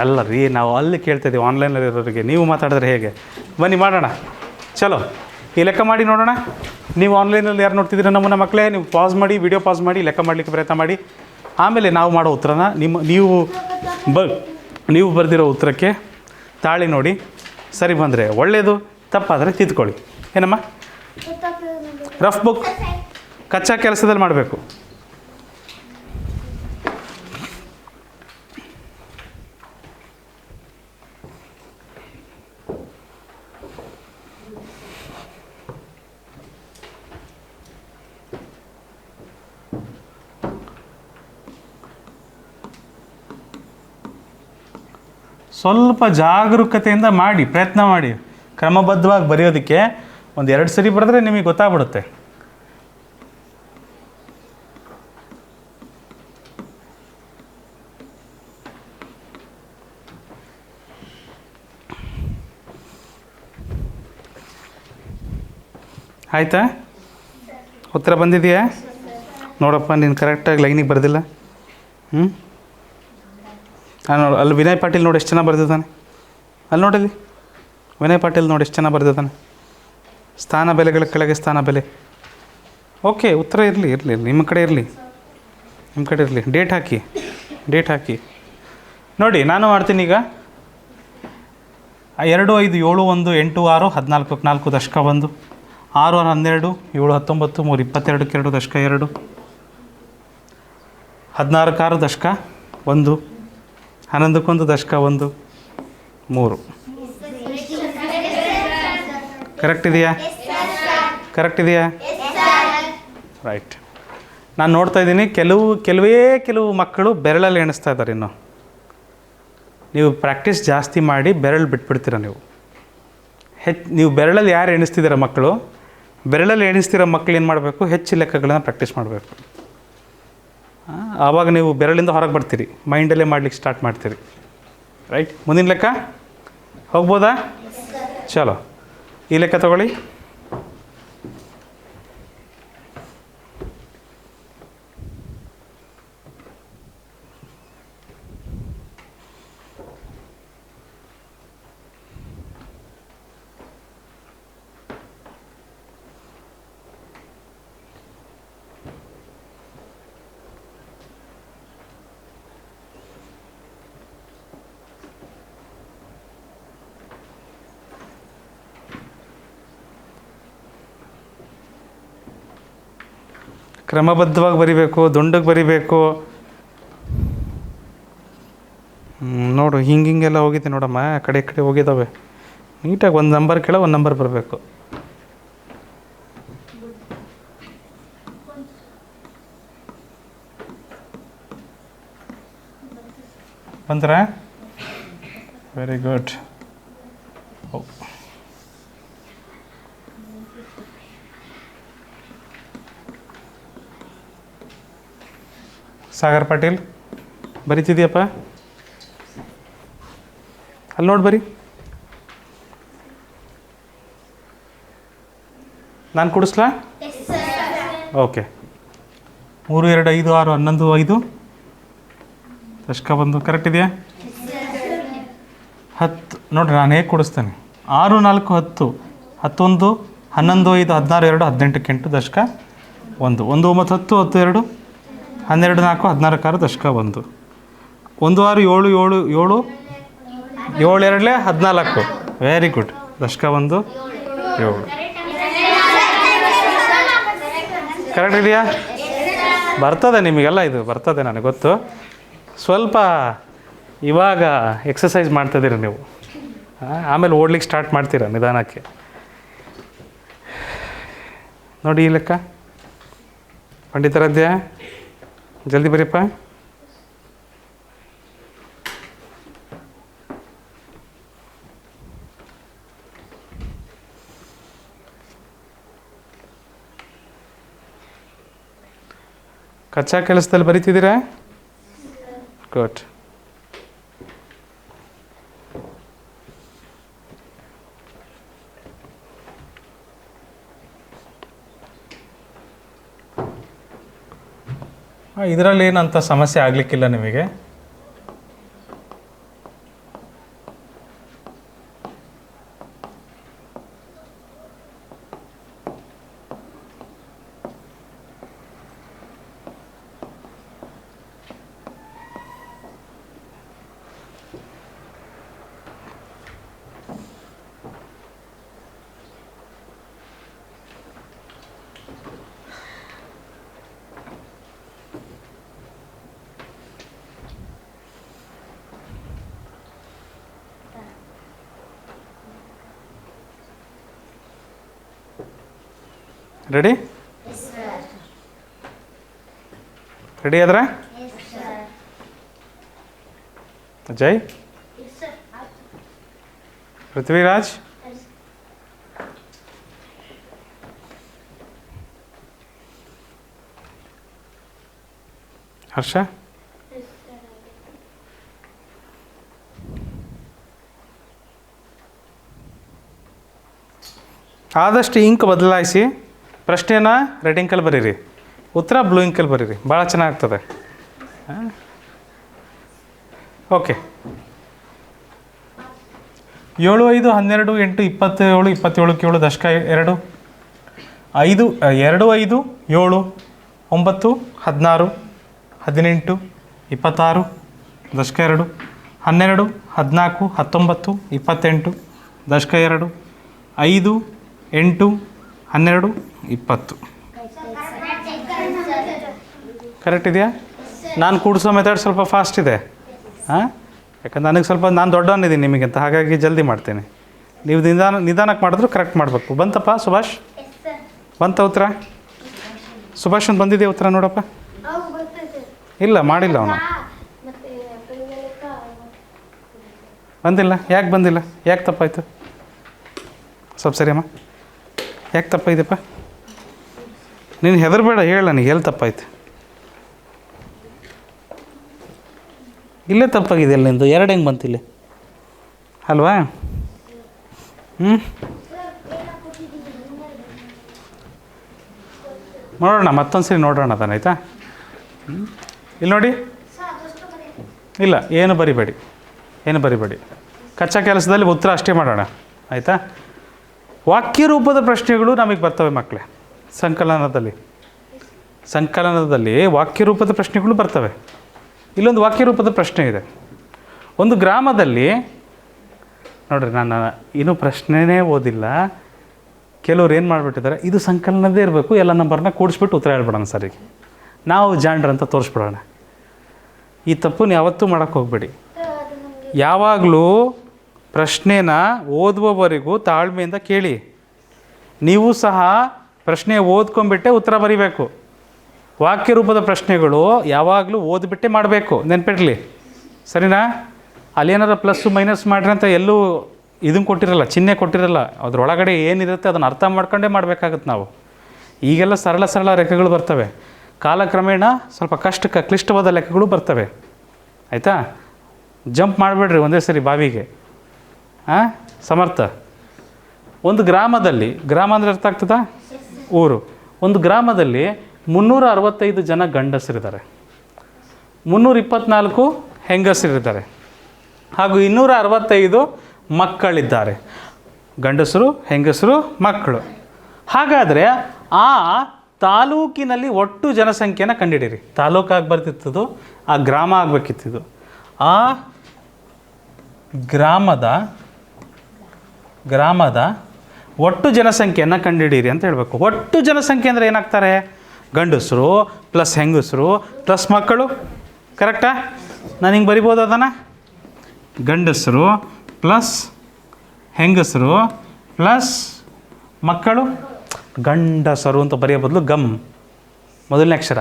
ಅಲ್ಲ ರೀ ನಾವು ಅಲ್ಲಿ ಕೇಳ್ತಾಯಿದ್ದೀವಿ ಆನ್ಲೈನಲ್ಲಿರೋರಿಗೆ ನೀವು ಮಾತಾಡಿದ್ರೆ ಹೇಗೆ ಬನ್ನಿ ಮಾಡೋಣ ಚಲೋ ಈ ಲೆಕ್ಕ ಮಾಡಿ ನೋಡೋಣ ನೀವು ಆನ್ಲೈನಲ್ಲಿ ಯಾರು ನೋಡ್ತಿದ್ದೀರ ನಮ್ಮನ್ನ ಮಕ್ಕಳೇ ನೀವು ಪಾಸ್ ಮಾಡಿ ವಿಡಿಯೋ ಪಾಸ್ ಮಾಡಿ ಲೆಕ್ಕ ಮಾಡಲಿಕ್ಕೆ ಪ್ರಯತ್ನ ಮಾಡಿ ಆಮೇಲೆ ನಾವು ಮಾಡೋ ಉತ್ತರನ ನೀವು ಬರೆದಿರೋ ಉತ್ತರಕ್ಕೆ ತಾಳಿ ನೋಡಿ ಸರಿ ಬಂದರೆ ಒಳ್ಳೆಯದು ತಪ್ಪಾದರೆ ತಿದ್ಕೊಳ್ಳಿ ಏನಮ್ಮ ರಫ್ ಬುಕ್ ಕಚ್ಚಾ ಕೆಲಸದಲ್ಲಿ ಮಾಡಬೇಕು ಸ್ವಲ್ಪ ಜಾಗರೂಕತೆಯಿಂದ ಮಾಡಿ ಪ್ರಯತ್ನ ಮಾಡಿ ಕ್ರಮಬದ್ಧವಾಗಿ ಬರೆಯೋದಕ್ಕೆ ಒಂದು 2 ಸರಿ ಬರೆದ್ರೆ ನಿಮಗೆ ಗೊತ್ತಾಗ್ಬಿಡುತ್ತೆ ಆಯಿತಾ ಉತ್ತರ ಬಂದಿದೆಯಾ ನೋಡಪ್ಪ ನೀನು ಕರೆಕ್ಟಾಗಿ ಲೈನಿಗೆ ಬರೆದಿಲ್ಲ ನಾನು ಅಲ್ಲಿ ವಿನಯ್ ಪಾಟೀಲ್ ನೋಡಿ ಎಷ್ಟು ಚೆನ್ನಾಗಿ ಬರೆದಿದ್ದಾನೆ ಅಲ್ಲಿ ನೋಡಲಿ ವಿನಯ್ ಪಾಟೀಲ್ ನೋಡಿ ಎಷ್ಟು ಚೆನ್ನಾಗಿ ಬರೆದಿದ್ದಾನೆ ಸ್ಥಾನ ಬೆಲೆಗಳ ಕೆಳಗೆ ಸ್ಥಾನ ಬೆಲೆ ಓಕೆ ಉತ್ತರ ಇರಲಿ ನಿಮ್ಮ ಕಡೆ ಇರಲಿ ಡೇಟ್ ಹಾಕಿ ನೋಡಿ ನಾನು ಮಾಡ್ತೀನಿ ಈಗ 2 5 7 1 8 6 14 4 ದಶಕ 1 6 12 7 19 3 22ಕ್ಕೆ 2 ದಶಕ 2 16ಕ್ಕೆ 6 ದಶಕ 1 11ಕ್ಕೆ 1 ದಶಕ 1 3 ಕರೆಕ್ಟ್ ಇದೆಯಾ ರೈಟ್ ನಾನು ನೋಡ್ತಾ ಇದ್ದೀನಿ ಕೆಲವು ಮಕ್ಕಳು ಬೆರಳಲ್ಲಿ ಎಣಿಸ್ತಾ ಇದ್ದಾರೆ ಇನ್ನು ನೀವು ಪ್ರಾಕ್ಟೀಸ್ ಜಾಸ್ತಿ ಮಾಡಿ ಬೆರಳು ಬಿಟ್ಬಿಡ್ತೀರ ನೀವು ಬೆರಳಲ್ಲಿ ಯಾರು ಎಣಿಸ್ತಿದ್ದೀರ ಮಕ್ಕಳು ಬೆರಳಲ್ಲಿ ಎಣಿಸ್ತಿರೋ ಮಕ್ಕಳು ಏನು ಮಾಡಬೇಕು ಹೆಚ್ಚು ಲೆಕ್ಕಗಳನ್ನು ಪ್ರಾಕ್ಟೀಸ್ ಮಾಡಬೇಕು ಆವಾಗ ನೀವು ಬೆರಳಿಂದ ಹೊರಗೆ ಬರ್ತೀರಿ ಮೈಂಡಲ್ಲೇ ಮಾಡ್ಲಿಕ್ಕೆ ಸ್ಟಾರ್ಟ್ ಮಾಡ್ತೀರಿ ರೈಟ್ ಮುಂದಿನ ಲೆಕ್ಕ ಹೋಗ್ಬೋದಾ ಚಲೋ ಈ ಲೆಕ್ಕ ತಗೊಳ್ಳಿ. ಕ್ರಮಬದ್ಧವಾಗಿ ಬರಿಬೇಕು, ದುಂಡಗೆ ಬರಿಬೇಕು. ನೋಡು ಹಿಂಗೆಲ್ಲ ಹೋಗಿದೆ ನೋಡಮ್ಮ, ಆ ಕಡೆ ಹೋಗಿದ್ದಾವೆ. ನೀಟಾಗಿ ಒಂದು ನಂಬರ್ ಕೇಳ ಒಂದು ನಂಬರ್ ಬರಬೇಕು. ಬಂದ್ರ? Very good. ಸಾಗರ್ ಪಾಟೀಲ್ ಬರಿತಿದ್ಯಪ್ಪ? ಅಲ್ಲಿ ನೋಡಿ ಬರಿ. ನಾನು ಕೊಡಿಸ್ಲಾ? ಓಕೆ. 3, 2, 5, 6, 11, 5 ದಶಕ ಬಂದು ಕರೆಕ್ಟ್ ಇದೆಯಾ? 10 ನೋಡಿರಿ, ನಾನು ಹೇಗೆ ಕೊಡಿಸ್ತೇನೆ. 6, 4, 10, 11, 11, 5, 16, 2, 18, 8 ದಶಕ 1, 1, 9, 10, 10, 2, 12, 4, 16, 6 ದಶಕ 1, 1, 6, 7, 7, 7, 7, 2, 14. Very good. ದಶಕ 1, 7 ಕರೆಕ್ಟ್ ಇದೆಯಾ? ಬರ್ತದೆ ನಿಮಗೆಲ್ಲ, ಇದು ಬರ್ತದೆ ನನಗೆ ಗೊತ್ತು. ಸ್ವಲ್ಪ ಇವಾಗ ಎಕ್ಸಸೈಸ್ ಮಾಡ್ತಿದ್ದೀರಿ ನೀವು, ಆಮೇಲೆ ಓಡ್ಲಿಕ್ಕೆ ಸ್ಟಾರ್ಟ್ ಮಾಡ್ತೀರ ನಿಧಾನಕ್ಕೆ. ನೋಡಿ ಈ ಲೆಕ್ಕ ಪಂಡಿತರಾಧ್ಯ, ಜಲ್ದಿ ಬರೀಪ್ಪ. ಕಚ್ಚಾ ಕೆಲಸದಲ್ಲಿ ಬರೀತಿದ್ದೀರಾ? ಗುಡ್. ಇದರಲ್ಲಿ ಏನಂತ ಸಮಸ್ಯೆ ಆಗಲಿಕ್ಕಿಲ್ಲ ನಿಮಗೆ. ರೆಡಿ? ರೆಡಿ ಆದ್ರೆ ಅಜಯ್, ಪೃಥ್ವಿರಾಜ್, ಹರ್ಷ, ಆದಷ್ಟು ಇಂಕ್ ಬದಲಾಯಿಸಿ. ಪ್ರಶ್ನೆನ ರೆಡ್ ಇಂಕಲ್ಲಿ ಬರೀರಿ, ಉತ್ತರ ಬ್ಲೂ ಇಂಕಲ್ಲಿ ಬರೀರಿ, ಭಾಳ ಚೆನ್ನಾಗ್ತದೆ. ಓಕೆ. 7, 5, 12, 8, 27, 27, 7 ದಶಕ 2, 5, 2, 5, 7, 9, 16, 18, 26 ದಶಕ 2, 12, 14, 19, 28 ದಶಕ 2, 5, 8, 12, 20 ಕರೆಕ್ಟ್ ಇದೆಯಾ? ನಾನು ಕೂಡಿಸೋ ಮೆಥಡ್ ಸ್ವಲ್ಪ ಫಾಸ್ಟ್ ಇದೆ. ಯಾಕಂದ್ರೆ ನನಗೆ ಸ್ವಲ್ಪ, ನಾನು ದೊಡ್ಡವನಿದ್ದೀನಿ ನಿಮಗಿಂತ, ಹಾಗಾಗಿ ಜಲ್ದಿ ಮಾಡ್ತೀನಿ. ನೀವು ನಿಧಾನಕ್ಕೆ ಮಾಡಿದ್ರು ಕರೆಕ್ಟ್ ಮಾಡಬೇಕು. ಬಂತಪ್ಪ ಸುಭಾಷ್? ಬಂತ ಉತ್ತರ? ಸುಭಾಷ್ ಒಂದು ಬಂದಿದೆ ಉತ್ತರ ನೋಡಪ್ಪ. ಇಲ್ಲ ಮಾಡಿಲ್ಲ ಅವನು, ಬಂದಿಲ್ಲ. ಯಾಕೆ ಬಂದಿಲ್ಲ? ಯಾಕೆ ತಪ್ಪಾಯಿತು? ಸ್ವಲ್ಪ ಸರಿಯಮ್ಮ, ಯಾಕೆ ತಪ್ಪಾಯ್ತಪ್ಪ? ನೀನು ಹೆದರಬೇಡ, ಹೇಳ ನನಗೆ ಎಲ್ಲಿ ತಪ್ಪಾಯ್ತು. ಇಲ್ಲೇ ತಪ್ಪಾಗಿದೆಯಲ್ಲ ನಿಂದು, 2 ಹೆಂಗೆ ಬಂತಿಲ್ಲ ಅಲ್ವಾ? ನೋಡೋಣ, ಮತ್ತೊಂದು ಸರಿ ನೋಡೋಣ ಅದನ್ನು, ಆಯಿತಾ? ಇಲ್ಲಿ ನೋಡಿ, ಇಲ್ಲ ಏನು ಬರಿಬೇಡಿ, ಏನು ಬರಿಬೇಡಿ. ಕಚ್ಚಾ ಕೆಲಸದಲ್ಲಿ ಉತ್ತರ ಅಷ್ಟೇ ಮಾಡೋಣ, ಆಯಿತಾ? ವಾಕ್ಯ ರೂಪದ ಪ್ರಶ್ನೆಗಳು ನಮಗೆ ಬರ್ತವೆ ಮಕ್ಕಳೇ. ಸಂಕಲನದಲ್ಲಿ ವಾಕ್ಯ ರೂಪದ ಪ್ರಶ್ನೆಗಳು ಬರ್ತವೆ. ಇಲ್ಲೊಂದು ವಾಕ್ಯ ರೂಪದ ಪ್ರಶ್ನೆ ಇದೆ. ಒಂದು ಗ್ರಾಮದಲ್ಲಿ ನೋಡಿರಿ, ನಾನು ಇನ್ನೂ ಪ್ರಶ್ನೆನೇ ಓದಿಲ್ಲ. ಕೆಲವ್ರು ಏನು ಮಾಡಿಬಿಟ್ಟಿದ್ದಾರೆ, ಇದು ಸಂಕಲನದೇ ಇರಬೇಕು, ಎಲ್ಲ ನಂಬರ್ನ ಕೂಡಿಸ್ಬಿಟ್ಟು ಉತ್ತರ ಹೇಳ್ಬಿಡೋಣ ಸರಿಗೆ, ನಾವು ಜಾಣ್ರ ಅಂತ ತೋರಿಸ್ಬಿಡೋಣ. ಈ ತಪ್ಪನ್ನು ಯಾವತ್ತೂ ಮಾಡೋಕ್ಕೆ ಹೋಗಬೇಡಿ. ಯಾವಾಗಲೂ ಪ್ರಶ್ನೆನ ಓದುವವರೆಗೂ ತಾಳ್ಮೆಯಿಂದ ಕೇಳಿ. ನೀವು ಸಹ ಪ್ರಶ್ನೆ ಓದ್ಕೊಂಡ್ಬಿಟ್ಟೆ ಉತ್ತರ ಬರೀಬೇಕು. ವಾಕ್ಯ ರೂಪದ ಪ್ರಶ್ನೆಗಳು ಯಾವಾಗಲೂ ಓದ್ಬಿಟ್ಟೆ ಮಾಡಬೇಕು, ನೆನ್ಪಿಡಲಿ, ಸರಿನಾ? ಅಲ್ಲೇನಾರ ಪ್ಲಸ್ಸು ಮೈನಸ್ ಮಾಡ್ರಿ ಅಂತ ಎಲ್ಲೂ ಇದನ್ನು ಕೊಟ್ಟಿರಲ್ಲ, ಚಿಹ್ನೆ ಕೊಟ್ಟಿರಲ್ಲ. ಅದರೊಳಗಡೆ ಏನಿರುತ್ತೆ ಅದನ್ನು ಅರ್ಥ ಮಾಡ್ಕೊಂಡೇ ಮಾಡಬೇಕಾಗತ್ತೆ ನಾವು. ಈಗೆಲ್ಲ ಸರಳ ಸರಳ ಲೆಕ್ಕಗಳು ಬರ್ತವೆ, ಕಾಲಕ್ರಮೇಣ ಸ್ವಲ್ಪ ಕ್ಲಿಷ್ಟವಾದ ಲೆಕ್ಕಗಳು ಬರ್ತವೆ, ಆಯಿತಾ? ಜಂಪ್ ಮಾಡಿಬಿಡ್ರಿ ಒಂದೇ ಸರಿ ಬಾವಿಗೆ. ಸಮರ್ಥ. ಒಂದು ಗ್ರಾಮದಲ್ಲಿ, ಗ್ರಾಮ ಅಂದರೆ ಅರ್ಥ ಆಗ್ತದಾ? ಊರು. ಒಂದು ಗ್ರಾಮದಲ್ಲಿ 365 ಜನ ಗಂಡಸರಿದ್ದಾರೆ, 324 ಹೆಂಗಸರಿದ್ದಾರೆ, ಹಾಗೂ 265 ಮಕ್ಕಳಿದ್ದಾರೆ. ಗಂಡಸರು, ಹೆಂಗಸರು, ಮಕ್ಕಳು. ಹಾಗಾದರೆ ಆ ತಾಲೂಕಿನಲ್ಲಿ ಒಟ್ಟು ಜನಸಂಖ್ಯೆನ ಕಂಡುಹಿಡೀರಿ. ತಾಲೂಕಾಗಿ ಬರ್ತಿತ್ತದು, ಆ ಗ್ರಾಮ ಆಗಬೇಕಿತ್ತು. ಆ ಗ್ರಾಮದ ಒಟ್ಟು ಜನಸಂಖ್ಯೆಯನ್ನು ಕಂಡುಹಿಡೀರಿ ಅಂತ ಹೇಳಬೇಕು. ಒಟ್ಟು ಜನಸಂಖ್ಯೆ ಅಂದರೆ ಏನಾಗ್ತಾರೆ? ಗಂಡಸರು ಪ್ಲಸ್ ಹೆಂಗಸರು ಪ್ಲಸ್ ಮಕ್ಕಳು. ಕರೆಕ್ಟಾ? ನಾನು ಹಿಂಗೆ ಬರಿಬೋದು ಅದನ್ನು? ಗಂಡಸರು ಪ್ಲಸ್ ಹೆಂಗಸರು ಪ್ಲಸ್ ಮಕ್ಕಳು. ಗಂಡಸರು ಅಂತ ಬರೆಯೋ ಬದಲು ಗಮ್ ಮೊದಲನೇ ಅಕ್ಷರ,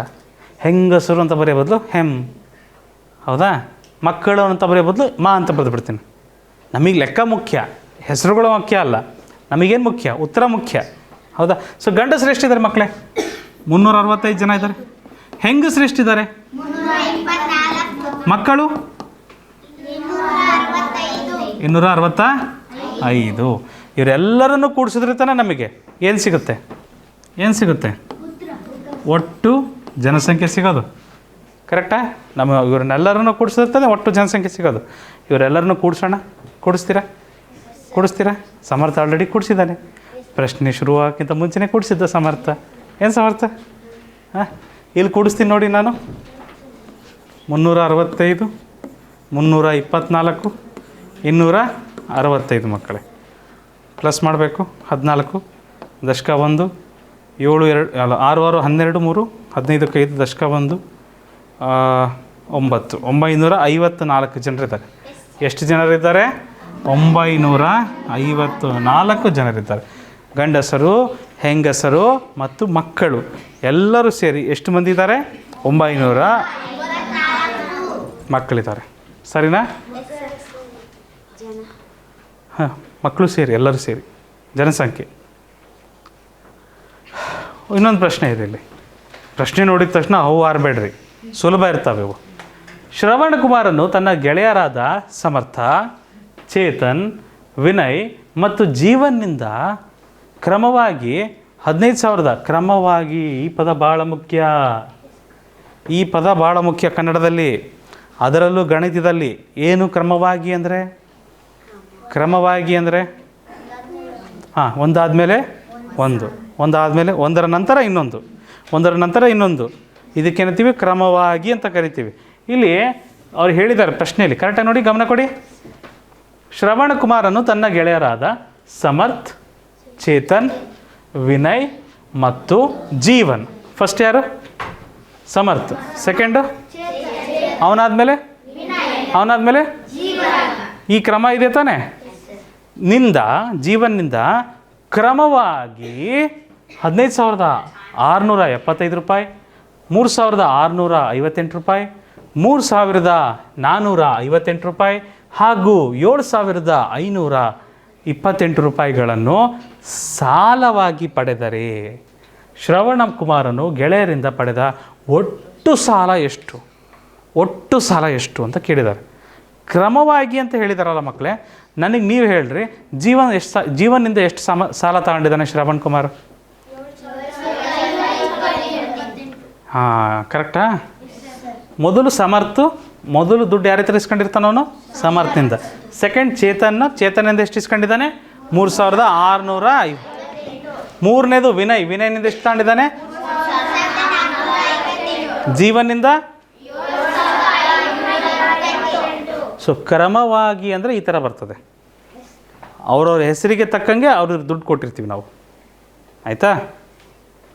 ಹೆಂಗಸರು ಅಂತ ಬರೆಯೋ ಬದಲು ಹೆಮ್, ಹೌದಾ? ಮಕ್ಕಳು ಅಂತ ಬರೆಯೋ ಬದಲು ಮಾ ಅಂತ ಬರೆದುಬಿಡ್ತೀನಿ. ನಮಗೆ ಲೆಕ್ಕ ಮುಖ್ಯ, ಹೆಸರುಗಳು ಮುಖ್ಯ ಅಲ್ಲ. ನಮಗೇನು ಮುಖ್ಯ? ಉತ್ತರ ಮುಖ್ಯ, ಹೌದಾ? ಸೊ ಗಂಡಸರು ಎಷ್ಟಿದ್ದಾರೆ ಮಕ್ಕಳೇ? 365 ಜನ ಇದ್ದಾರೆ. ಹೆಂಗಸರು ಎಷ್ಟಿದ್ದಾರೆ? ಮಕ್ಕಳು 265. ಇವರೆಲ್ಲರನ್ನು ಕೂಡಿಸಿದ್ರೆ ತಾನೇ ನಮಗೆ ಏನು ಸಿಗುತ್ತೆ? ಒಟ್ಟು ಜನಸಂಖ್ಯೆ ಸಿಗೋದು. ಕರೆಕ್ಟಾ? ಇವ್ರನ್ನೆಲ್ಲರನ್ನು ಕೂಡಿಸಿದ್ರೆ ತಾನೇ ಒಟ್ಟು ಜನಸಂಖ್ಯೆ ಸಿಗೋದು. ಇವರೆಲ್ಲರನ್ನು ಕೂಡಿಸ್ತೀರಾ? ಸಮರ್ಥ ಆಲ್ರೆಡಿ ಕೂಡಿಸಿದ್ದಾನೆ. ಪ್ರಶ್ನೆ ಶುರುವಾಗಕ್ಕಿಂತ ಮುಂಚೆನೇ ಕೂಡಿಸಿದ್ದ ಸಮರ್ಥ. ಏನು ಸಮರ್ಥ? ಇಲ್ಲಿ ಕೂಡಿಸ್ತೀನಿ ನೋಡಿ ನಾನು. 365, 324, 265 ಮಕ್ಕಳೇ. ಪ್ಲಸ್ ಮಾಡಬೇಕು 14, ದಶಕ 1, 7 2 ಅಲ್ಲ 6 6 12 3, 15 5, ದಶಕ 1, 9 954 ಜನರಿದ್ದಾರೆ. ಎಷ್ಟು ಜನರಿದ್ದಾರೆ? 954 ಜನರಿದ್ದಾರೆ. ಗಂಡಸರು, ಹೆಂಗಸರು ಮತ್ತು ಮಕ್ಕಳು ಎಲ್ಲರೂ ಸೇರಿ ಎಷ್ಟು ಮಂದಿ ಇದ್ದಾರೆ? 900 ಮಕ್ಕಳಿದ್ದಾರೆ. ಸರಿನಾ? ಹಾಂ, ಮಕ್ಕಳು ಸೇರಿ, ಎಲ್ಲರೂ ಸೇರಿ ಜನಸಂಖ್ಯೆ. ಇನ್ನೊಂದು ಪ್ರಶ್ನೆ ಇದೆ ಇಲ್ಲಿ. ಪ್ರಶ್ನೆ ನೋಡಿದ ತಕ್ಷಣ ಅವು ಆರಬೇಡ್ರಿ, ಸುಲಭ ಇರ್ತವೆ ಇವು. ಶ್ರವಣ್ ಕುಮಾರನು ತನ್ನ ಗೆಳೆಯರಾದ ಸಮರ್ಥ, ಚೇತನ್, ವಿನಯ್ ಮತ್ತು ಜೀವನ್ನಿಂದ ಕ್ರಮವಾಗಿ 15,000 ಕ್ರಮವಾಗಿ. ಈ ಪದ ಭಾಳ ಮುಖ್ಯ ಕನ್ನಡದಲ್ಲಿ, ಅದರಲ್ಲೂ ಗಣಿತದಲ್ಲಿ. ಏನು ಕ್ರಮವಾಗಿ ಅಂದರೆ? ಹಾಂ, ಒಂದಾದಮೇಲೆ ಒಂದರ ನಂತರ ಇನ್ನೊಂದು, ಇದಕ್ಕೇನಂತೀವಿ? ಕ್ರಮವಾಗಿ ಅಂತ ಕರಿತೀವಿ. ಇಲ್ಲಿ ಅವ್ರು ಹೇಳಿದ್ದಾರೆ ಪ್ರಶ್ನೆಯಲ್ಲಿ, ಕರೆಕ್ಟಾಗಿ ನೋಡಿ, ಗಮನ ಕೊಡಿ. ಶ್ರವಣ್ ಕುಮಾರನು ತನ್ನ ಗೆಳೆಯರಾದ ಸಮರ್ಥ್, ಚೇತನ್, ವಿನಯ್ ಮತ್ತು ಜೀವನ್. ಫಸ್ಟ್ ಯಾರು? ಸಮರ್ಥ್. ಸೆಕೆಂಡು ಅವನಾದಮೇಲೆ ಈ ಕ್ರಮ ಇದೆ ತಾನೆ? ಜೀವನ್ನಿಂದ ಕ್ರಮವಾಗಿ 15,675 ರೂಪಾಯಿ, 3,658 ರೂಪಾಯಿ, 3,458 ರೂಪಾಯಿ ಹಾಗೂ 7,528 ರೂಪಾಯಿಗಳನ್ನು ಸಾಲವಾಗಿ ಪಡೆದರೆ ಶ್ರವಣ ಕುಮಾರನು ಗೆಳೆಯರಿಂದ ಪಡೆದ ಒಟ್ಟು ಸಾಲ ಎಷ್ಟು ಅಂತ ಕೇಳಿದ್ದಾರೆ. ಕ್ರಮವಾಗಿ ಅಂತ ಹೇಳಿದಾರಲ್ಲ ಮಕ್ಕಳೇ, ನನಗೆ ನೀವು ಹೇಳ್ರಿ, ಜೀವನ್ನಿಂದ ಎಷ್ಟು ಸಾಲ ತಗೊಂಡಿದ್ದಾನೆ ಶ್ರವಣ್ ಕುಮಾರ್? ಹಾಂ ಕರೆಕ್ಟಾ? ಮೊದಲು ಸಮರ್ಥ್, ಮೊದಲು ದುಡ್ಡು ಯಾರ ಹತ್ರ ಇಸ್ಕೊಂಡಿರ್ತಾನವನು? ಸಮರ್ಥ್ನಿಂದ. ಸೆಕೆಂಡ್ ಚೇತನಿಂದ ಎಷ್ಟು ಇಸ್ಕೊಂಡಿದ್ದಾನೆ? 3650. ಮೂರನೇದು ವಿನಯ್ನಿಂದ ಎಷ್ಟು ತಗೊಂಡಿದ್ದಾನೆ? ಜೀವನಿಂದ. ಸೊ ಕ್ರಮವಾಗಿ ಅಂದರೆ ಈ ಥರ ಬರ್ತದೆ. ಅವ್ರವ್ರ ಹೆಸರಿಗೆ ತಕ್ಕಂಗೆ ಅವ್ರಿಗೆ ದುಡ್ಡು ಕೊಟ್ಟಿರ್ತೀವಿ ನಾವು, ಆಯಿತಾ?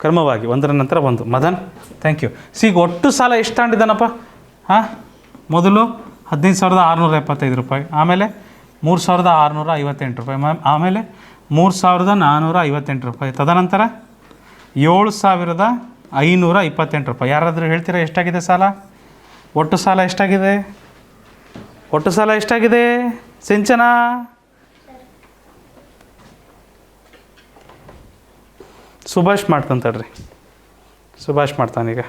ಕ್ರಮವಾಗಿ ಒಂದರ ನಂತರ ಒಂದು. Madan, thank you. ಈಗ ಒಟ್ಟು ಸಾಲ ಎಷ್ಟು ತಗೊಂಡಿದ್ದಾನಪ್ಪ? ಹಾಂ, ಮೊದಲು 15,675 ರೂಪಾಯಿ, ಆಮೇಲೆ 3,658 ರೂಪಾಯಿ, ಆಮೇಲೆ 3,458 ರೂಪಾಯಿ, ತದನಂತರ 7,528 ರೂಪಾಯಿ. ಯಾರಾದರೂ ಹೇಳ್ತೀರಾ ಎಷ್ಟಾಗಿದೆ ಸಾಲ? ಒಟ್ಟು ಸಾಲ ಎಷ್ಟಾಗಿದೆ? ಒಟ್ಟು ಸಾಲ ಎಷ್ಟಾಗಿದೆ ಸಿಂಚನ? ಸುಭಾಷ್ ಮಾಡ್ತಂತಡ್ರಿ, ಸುಭಾಷ್ ಮಾಡ್ತಾನೀಗ.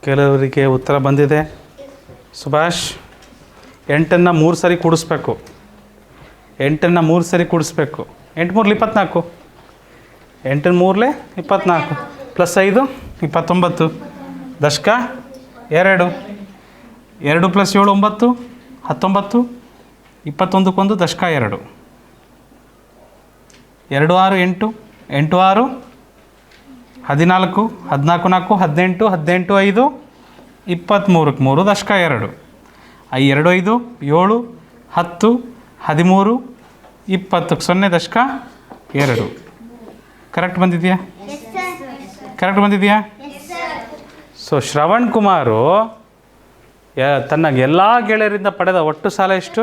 ಕೆಲವರಿಗೆ ಉತ್ತರ ಬಂದಿದೆ. ಸುಭಾಷ್, 8ನ್ನು 3 ಸರಿ ಕೂಡಿಸ್ಬೇಕು. 8ನ್ನು 3 ಸರಿ ಕೂಡಿಸ್ಬೇಕು. 8 3 24, 8 3 24 ಪ್ಲಸ್ 5 29, ದಶಕ 2, 2 + 7 9, 19, 21 ದಶಕ 2, 2 6 8, 8 6 14, 14 4 18, 18 5 23, 3 ದಶಕ 2, 2 5 7 10 13 20, 0 ದಶಕ 2. ಕರೆಕ್ಟ್ ಬಂದಿದೆಯಾ? ಕರೆಕ್ಟ್ ಬಂದಿದೆಯಾ? ಸೊ ಶ್ರವಣ್ ಕುಮಾರು ತನ್ನ ಎಲ್ಲ ಗೆಳೆಯರಿಂದ ಪಡೆದ ಒಟ್ಟು ಸಾಲ ಎಷ್ಟು?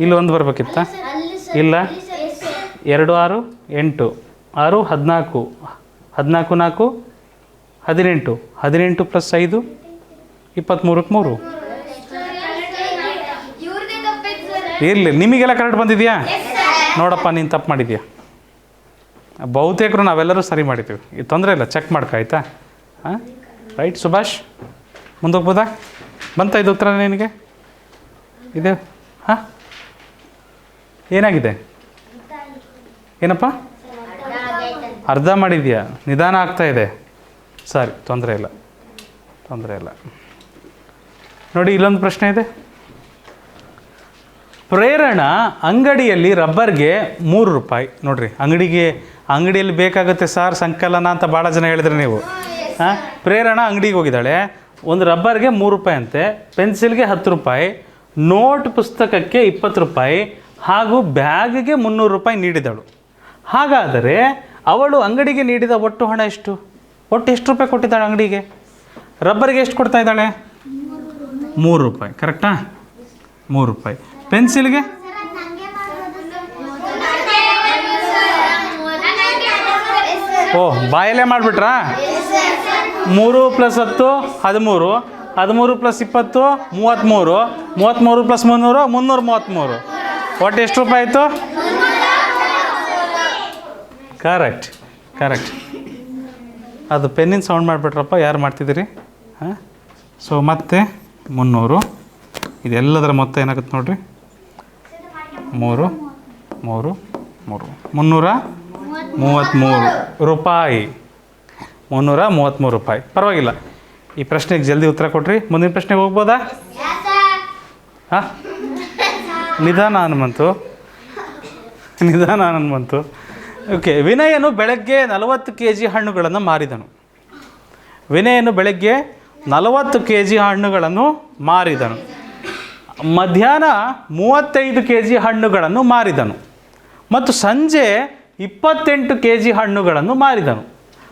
ಇಲ್ಲಿ ಒಂದು ಬರಬೇಕಿತ್ತ? ಇಲ್ಲ, 2 6 8 6 14, 14 4 18, 18 + 5 23, 3. ಇರಲಿ, ನಿಮಗೆಲ್ಲ ಕರೆಕ್ಟ್ ಬಂದಿದೆಯಾ? ನೋಡಪ್ಪ, ನೀನು ತಪ್ಪು ಮಾಡಿದ್ಯಾ. ಬಹುತೇಕರು ನಾವೆಲ್ಲರೂ ಸರಿ ಮಾಡಿದ್ದೀವಿ, ಇದು ತೊಂದರೆ ಇಲ್ಲ, ಚೆಕ್ ಮಾಡ್ಕ, ಆಯಿತಾ? ಹಾಂ, ರೈಟ್. ಸುಭಾಷ್, ಮುಂದೋಗ್ಬೋದಾ? ಬಂತ ಇದು ಉತ್ತರ ನಿನಗೆ? ಇದೆ? ಹಾಂ, ಏನಾಗಿದೆ? ಏನಪ್ಪ? ಅರ್ಧ ಮಾಡಿದ್ಯಾ? ನಿಧಾನ ಆಗ್ತಾಯಿದೆ. ಸರಿ, ತೊಂದರೆ ಇಲ್ಲ, ತೊಂದರೆ ಇಲ್ಲ. ನೋಡಿ, ಇಲ್ಲೊಂದು ಪ್ರಶ್ನೆ ಇದೆ. ಪ್ರೇರಣ ಅಂಗಡಿಯಲ್ಲಿ ರಬ್ಬರ್ಗೆ 3 ರೂಪಾಯಿ. ನೋಡಿರಿ, ಅಂಗಡಿಯಲ್ಲಿ ಬೇಕಾಗುತ್ತೆ ಸಾರ್ ಸಂಕಲನ ಅಂತ ಭಾಳ ಜನ ಹೇಳಿದ್ರೆ ನೀವು. ಹಾಂ, ಪ್ರೇರಣ ಅಂಗಡಿಗೆ ಹೋಗಿದ್ದಾಳೆ, ಒಂದು ರಬ್ಬರ್ಗೆ 3 ರೂಪಾಯಿ ಅಂತೆ, ಪೆನ್ಸಿಲ್ಗೆ 10 ರೂಪಾಯಿ, ನೋಟ್ ಪುಸ್ತಕಕ್ಕೆ 20 ರೂಪಾಯಿ ಹಾಗೂ ಬ್ಯಾಗ್ಗೆ 300 ರೂಪಾಯಿ ನೀಡಿದಳು. ಹಾಗಾದರೆ ಅವಳು ಅಂಗಡಿಗೆ ನೀಡಿದ ಒಟ್ಟು ಹಣ ಎಷ್ಟು? ಒಟ್ಟು ಎಷ್ಟು ರೂಪಾಯಿ ಕೊಟ್ಟಿದ್ದಾಳೆ ಅಂಗಡಿಗೆ? ರಬ್ಬರ್ಗೆ ಎಷ್ಟು ಕೊಡ್ತಾ ಇದ್ದಾಳೆ? 3 ರೂಪಾಯಿ. ಕರೆಕ್ಟಾ? 3 ರೂಪಾಯಿ. ಪೆನ್ಸಿಲ್ಗೆ? ಓಹ್, ಬಾಯಲ್ಲೇ ಮಾಡಿಬಿಟ್ರಾ? 3 + 10 13, 13 + 20 33, 33 + 300 333. ಒಟ್ಟು ಎಷ್ಟು ರೂಪಾಯಿ ಆಯಿತು? Correct, correct. ಅದು ಪೆನ್ನಿನ ಸೌಂಡ್ ಮಾಡಿಬಿಟ್ರಪ್ಪ, ಯಾರು ಮಾಡ್ತಿದ್ದೀರಿ? ಹಾಂ, ಸೊ ಮತ್ತೆ 300, ಇದೆಲ್ಲದರ ಮೊತ್ತ ಏನಾಗುತ್ತೆ ನೋಡಿರಿ? 3 3 3 333 ರೂಪಾಯಿ. 333 ರೂಪಾಯಿ. ಪರವಾಗಿಲ್ಲ, ಈ ಪ್ರಶ್ನೆಗೆ ಜಲ್ದಿ ಉತ್ತರ ಕೊಟ್ರಿ. ಮುಂದಿನ ಪ್ರಶ್ನೆಗೆ ಹೋಗ್ಬೋದಾ? ಹಾಂ, ನಿಧಾನ ಹನುಮಂತು. ಓಕೆ. ವಿನಯನು ಬೆಳಗ್ಗೆ 40 kg ಹಣ್ಣುಗಳನ್ನು ಮಾರಿದನು. ವಿನಯನು ಬೆಳಗ್ಗೆ 40 kg ಹಣ್ಣುಗಳನ್ನು ಮಾರಿದನು. ಮಧ್ಯಾಹ್ನ 35 kg ಹಣ್ಣುಗಳನ್ನು ಮಾರಿದನು ಮತ್ತು ಸಂಜೆ 28 kg ಹಣ್ಣುಗಳನ್ನು ಮಾರಿದನು.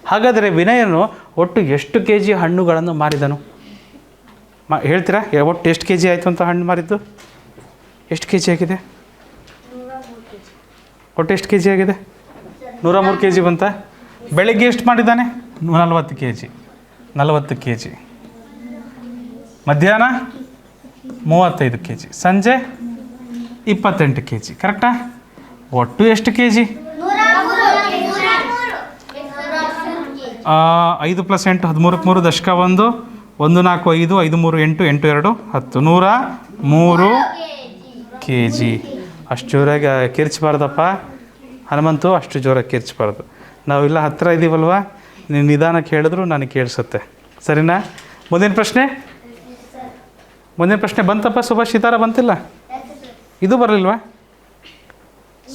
ಹಾಗಾದರೆ ವಿನಯನು ಒಟ್ಟು ಎಷ್ಟು kg ಹಣ್ಣುಗಳನ್ನು ಮಾರಿದನು? ಹೇಳ್ತೀರಾ? ಒಟ್ಟು ಎಷ್ಟು kg ಆಯಿತು ಅಂತ ಹಣ್ಣು ಮಾರಿದ್ದು? ಎಷ್ಟು kg ಆಗಿದೆ? ಒಟ್ಟು ಎಷ್ಟು kg ಆಗಿದೆ? 103 kg ಬಂತ. ಬೆಳಗ್ಗೆ ಎಷ್ಟು ಮಾಡಿದ್ದಾನೆ? 40 kg. 40 kg. ಮಧ್ಯಾಹ್ನ 35 kg, ಸಂಜೆ 28 kg. ಕರೆಕ್ಟಾ? ಒಟ್ಟು ಎಷ್ಟು kg? 5 + 8 13 3 ದಶಕ 1 1 4 5 5 3 8 8 2 10 103 kg. ಅಷ್ಟು ಜೋರಾಗಿ ಕಿರ್ಚಬಾರ್ದಪ್ಪ ಹನುಮಂತು, ಅಷ್ಟು ಜೋರಾಗಿ ಕಿರ್ಚಬಾರ್ದು. ನಾವೆಲ್ಲ ಹತ್ತಿರ ಇದ್ದೀವಲ್ವ, ನೀನು ನಿಧಾನಕ್ಕೆ ಹೇಳಿದ್ರು ನನಗೆ ಕೇಳಿಸುತ್ತೆ. ಸರಿನಾ? ಮುಂದಿನ ಪ್ರಶ್ನೆ ಬಂತಪ್ಪ ಸುಭಾಷ್? ಈ ಥರ ಬಂತಿಲ್ಲ? ಇದು ಬರಲಿಲ್ವಾ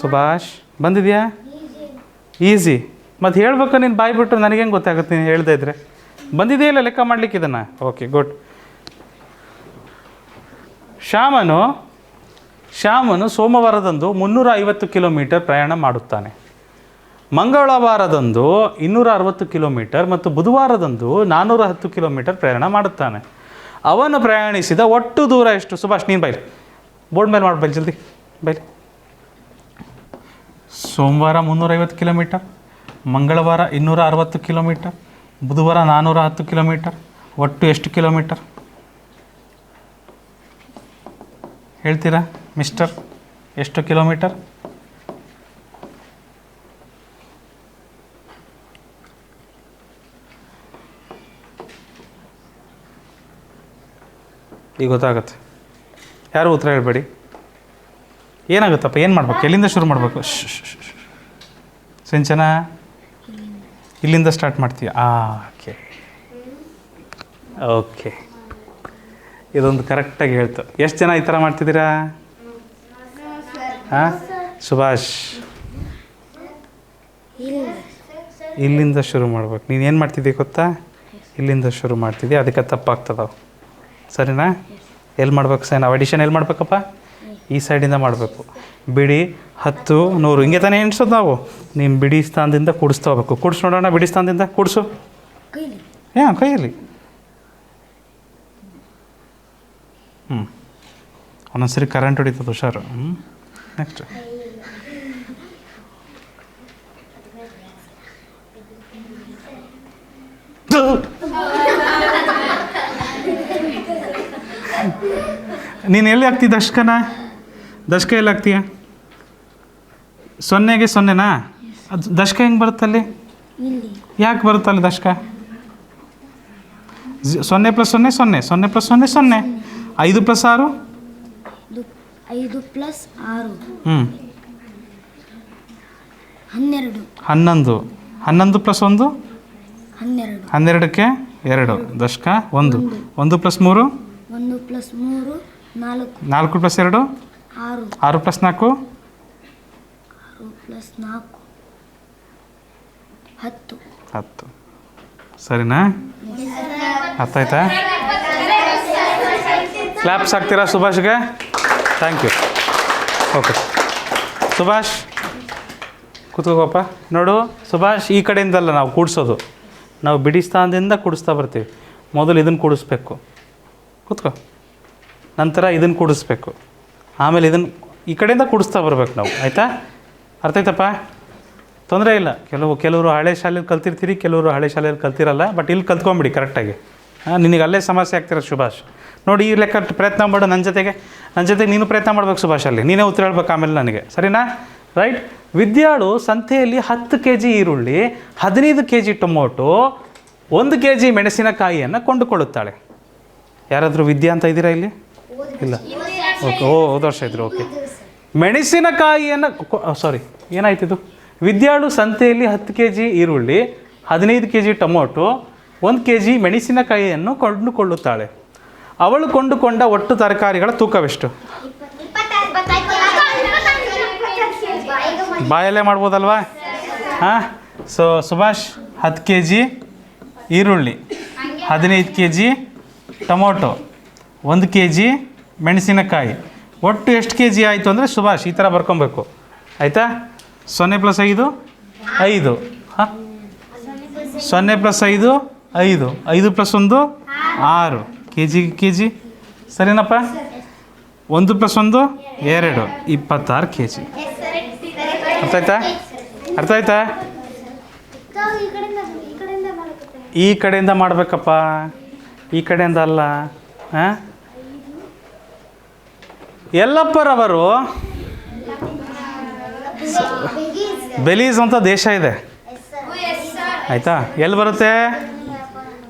ಸುಭಾಷ್? ಬಂದಿದೆಯಾ? ಈಸಿ. ಮತ್ತು ಹೇಳ್ಬೇಕು, ನೀನು ಬಾಯಿ ಬಿಟ್ಟು ನನಗೇನು ಗೊತ್ತಾಗುತ್ತೆ ನೀನು ಹೇಳ್ತಾ ಇದ್ರೆ? ಬಂದಿದೆಯಲ್ಲ ಲೆಕ್ಕ ಮಾಡಲಿಕ್ಕೆ ಇದನ್ನು? Okay, good. ಶ್ಯಾಮನು ಸೋಮವಾರದಂದು 350 ಕಿಲೋಮೀಟರ್ ಪ್ರಯಾಣ ಮಾಡುತ್ತಾನೆ. ಮಂಗಳವಾರದಂದು 260 ಕಿಲೋಮೀಟರ್ ಮತ್ತು ಬುಧವಾರದಂದು 410 ಕಿಲೋಮೀಟರ್ ಪ್ರಯಾಣ ಮಾಡುತ್ತಾನೆ. ಅವನು ಪ್ರಯಾಣಿಸಿದ ಒಟ್ಟು ದೂರ ಎಷ್ಟು? ಸುಭಾಷ್ ನೀನು ಬೈಲಿ, ಬೋರ್ಡ್ ಮೇಲೆ ಮಾಡಿ ಬೈಲಿ, ಜಲ್ದಿ ಬೈಲಿ. ಸೋಮವಾರ 350 ಕಿಲೋಮೀಟರ್, ಮಂಗಳವಾರ 260 ಕಿಲೋಮೀಟರ್, ಬುಧವಾರ 410 ಕಿಲೋಮೀಟರ್, ಒಟ್ಟು ಎಷ್ಟು ಕಿಲೋಮೀಟರ್ ಹೇಳ್ತೀರಾ ಮಿಸ್ಟರ್? ಎಷ್ಟು ಕಿಲೋಮೀಟರ್? ಈಗ ಗೊತ್ತಾಗತ್ತೆ. ಯಾರು ಉತ್ತರ ಹೇಳ್ಬೇಡಿ. ಏನಾಗುತ್ತಪ್ಪ? ಏನು ಮಾಡ್ಬೇಕು? ಎಲ್ಲಿಂದ ಶುರು ಮಾಡಬೇಕು? ಸಿಂಚನ, ಇಲ್ಲಿಂದ ಸ್ಟಾರ್ಟ್ ಮಾಡ್ತೀಯ? ಓಕೆ ಓಕೆ, ಇದೊಂದು ಕರೆಕ್ಟಾಗಿ ಹೇಳ್ತು. ಎಷ್ಟು ಜನ ಈ ಥರ ಮಾಡ್ತಿದ್ದೀರಾ? ಹಾಂ ಸುಭಾಷ್, ಇಲ್ಲಿಂದ ಶುರು ಮಾಡ್ಬೇಕು. ನೀನು ಏನು ಮಾಡ್ತಿದ್ದೀಯ ಗೊತ್ತಾ? ಇಲ್ಲಿಂದ ಶುರು ಮಾಡ್ತಿದ್ದೀಯ, ಅದಕ್ಕೆ ತಪ್ಪಾಗ್ತದವು. ಸರಿನಾ? ಎಲ್ಲಿ ಮಾಡ್ಬೇಕು ಸರ್? ನಾವು ಅಡಿಷನ್ ಎಲ್ಲಿ ಮಾಡ್ಬೇಕಪ್ಪ? ಈ ಸೈಡಿಂದ ಮಾಡಬೇಕು. ಬಿಡಿ 10 100 ಹಿಂಗೆ ತಾನೇ ಎಣಿಸೋದು ನಾವು. ನೀನು ಬಿಡಿ ಸ್ಥಾನದಿಂದ ಕೂಡಿಸ್ತಾ ಹೋಗ್ಬೇಕು. ಕೂಡಿಸ್ ನೋಡೋಣ, ಬಿಡಿ ಸ್ಥಾನದಿಂದ ಕೂಡಿಸು. ಕೈಯಲ್ಲಿ. ಒಂದೊಂದ್ಸರಿ ಕರೆಂಟ್ ಹೊಡಿತದೆ, ಹುಷಾರು. ನೆಕ್ಸ್ಟ್ ನೀನು ಎಲ್ಲಿ ಹಾಕ್ತೀಯ ದಶಕನ? ದಶಕ ಎಲ್ಲಿ ಹಾಕ್ತೀಯ? 0ಗೆ 0ನಾ? ಅದು ದಶಕ ಹೆಂಗೆ ಬರುತ್ತಲ್ಲಿ? ಯಾಕೆ ಬರುತ್ತಲ್ಲಿ ದಶಕ? 0 + 0 0, 0 + 0 0, 5 + 6 5 + 6 11, 11 + 1 12, 12ಕ್ಕೆ 2 ದಶಕ 1, 1 + 3 1 + 3 4, 4 + 2 6, 6 + 4 6 + 4 10. 10. ಸರಿನಾ? ಅರ್ಥ ಆಯ್ತಾ? ಕ್ಲಾಪ್ಸ್ ಹಾಕ್ತೀರಾ ಸುಭಾಷ್ಗೆ? Thank you. ಓಕೆ ಸುಭಾಷ್ ಕೂತ್ಕೋಪ್ಪ. ನೋಡು ಸುಭಾಷ್, ಈ ಕಡೆಯಿಂದಲ್ಲ ನಾವು ಕೂಡಿಸೋದು, ನಾವು ಬಿಡಿ ಸ್ಥಾನದಿಂದ ಕೂಡಿಸ್ತಾ ಬರ್ತೀವಿ. ಮೊದಲು ಇದನ್ನು ಕೂಡಿಸ್ಬೇಕು, ಕೂತ್ಕೋ. ನಂತರ ಇದನ್ನು ಕೂಡಿಸ್ಬೇಕು, ಆಮೇಲೆ ಇದನ್ನು ಈ ಕಡೆಯಿಂದ ಕೂಡಿಸ್ತಾ ಬರ್ಬೇಕು ನಾವು. ಆಯಿತಾ? ಅರ್ಥ ಆಯ್ತಪ್ಪ? ತೊಂದರೆ ಇಲ್ಲ. ಕೆಲವರು ಹಳೆ ಶಾಲೆಯಲ್ಲಿ ಕಲ್ತಿರ್ತೀರಿ, ಕೆಲವರು ಹಳೆ ಶಾಲೆಯಲ್ಲಿ ಕಲ್ತಿರಲ್ಲ. ಬಟ್ ಇಲ್ಲಿ ಕಲ್ತ್ಕೊಂಬಿಡಿ ಕರೆಕ್ಟಾಗಿ. ನಿನಗೆ ಅಲ್ಲೇ ಸಮಸ್ಯೆ ಆಗ್ತಿರೋ ಸುಭಾಷ್. ನೋಡಿ, ಈ ಲೆಕ್ಕ ಪ್ರಯತ್ನ ಮಾಡು. ನನ್ನ ಜೊತೆಗೆ ನೀನು ಪ್ರಯತ್ನ ಮಾಡ್ಬೇಕು ಸುಭಾಷ್. ಅಲ್ಲಿ ನೀನೇ ಉತ್ತರ ಹೇಳ್ಬೇಕು ಆಮೇಲೆ ನನಗೆ. ಸರಿನಾ? ರೈಟ್. ವಿದ್ಯಾಳು ಸಂತೆಯಲ್ಲಿ 10 kg ಈರುಳ್ಳಿ, 15 kg ಟೊಮೊಟೊ, 1 kg ಮೆಣಸಿನಕಾಯಿಯನ್ನು ಕೊಂಡುಕೊಳ್ಳುತ್ತಾಳೆ. ಯಾರಾದರೂ ವಿದ್ಯಾ ಅಂತ ಇದ್ದೀರಾ ಇಲ್ಲಿ? ಇಲ್ಲ. ಓಕೆ, ಹೋದ ವರ್ಷ ಇದ್ರು. ಓಕೆ. ಮೆಣಸಿನಕಾಯಿಯನ್ನು ಏನಾಯ್ತಿದು? ವಿದ್ಯಾಳು ಸಂತೆಯಲ್ಲಿ 10 kg ಈರುಳ್ಳಿ, 15 kg ಟೊಮೊಟೊ, 1 kg ಮೆಣಸಿನಕಾಯಿಯನ್ನು ಕೊಂಡುಕೊಳ್ಳುತ್ತಾಳೆ. ಅವಳು ಕೊಂಡುಕೊಂಡ ಒಟ್ಟು ತರಕಾರಿಗಳ ತೂಕವೆಷ್ಟು? ಬಾಯಲ್ಲೇ ಮಾಡ್ಬೋದಲ್ವಾ? ಹಾಂ. ಸುಭಾಷ್ 10 kg ಈರುಳ್ಳಿ, 15 kg ಟೊಮೊಟೊ, 1 kg ಮೆಣಸಿನಕಾಯಿ, ಒಟ್ಟು ಎಷ್ಟು kg ಆಯಿತು ಅಂದರೆ ಸುಭಾಷ್ ಈ ಥರ ಬರ್ಕೊಬೇಕು. ಆಯಿತಾ? 0 + 5 5. ಹಾಂ, 0 + 5 5, 5 + 1 6 kg. ಸರಿನಪ್ಪ? 1 + 1 2, 26 kg. ಅರ್ಥ ಆಯ್ತಾ? ಈ ಕಡೆಯಿಂದ ಮಾಡಬೇಕಪ್ಪ, ಈ ಕಡೆಯಿಂದ ಅಲ್ಲ. ಹಾಂ, ಯಲ್ಲಪ್ಪರವರು ಬೆಲೀಸ್ ಅಂತ ದೇಶ ಇದೆ ಆಯಿತಾ. ಎಲ್ಲಿ ಬರುತ್ತೆ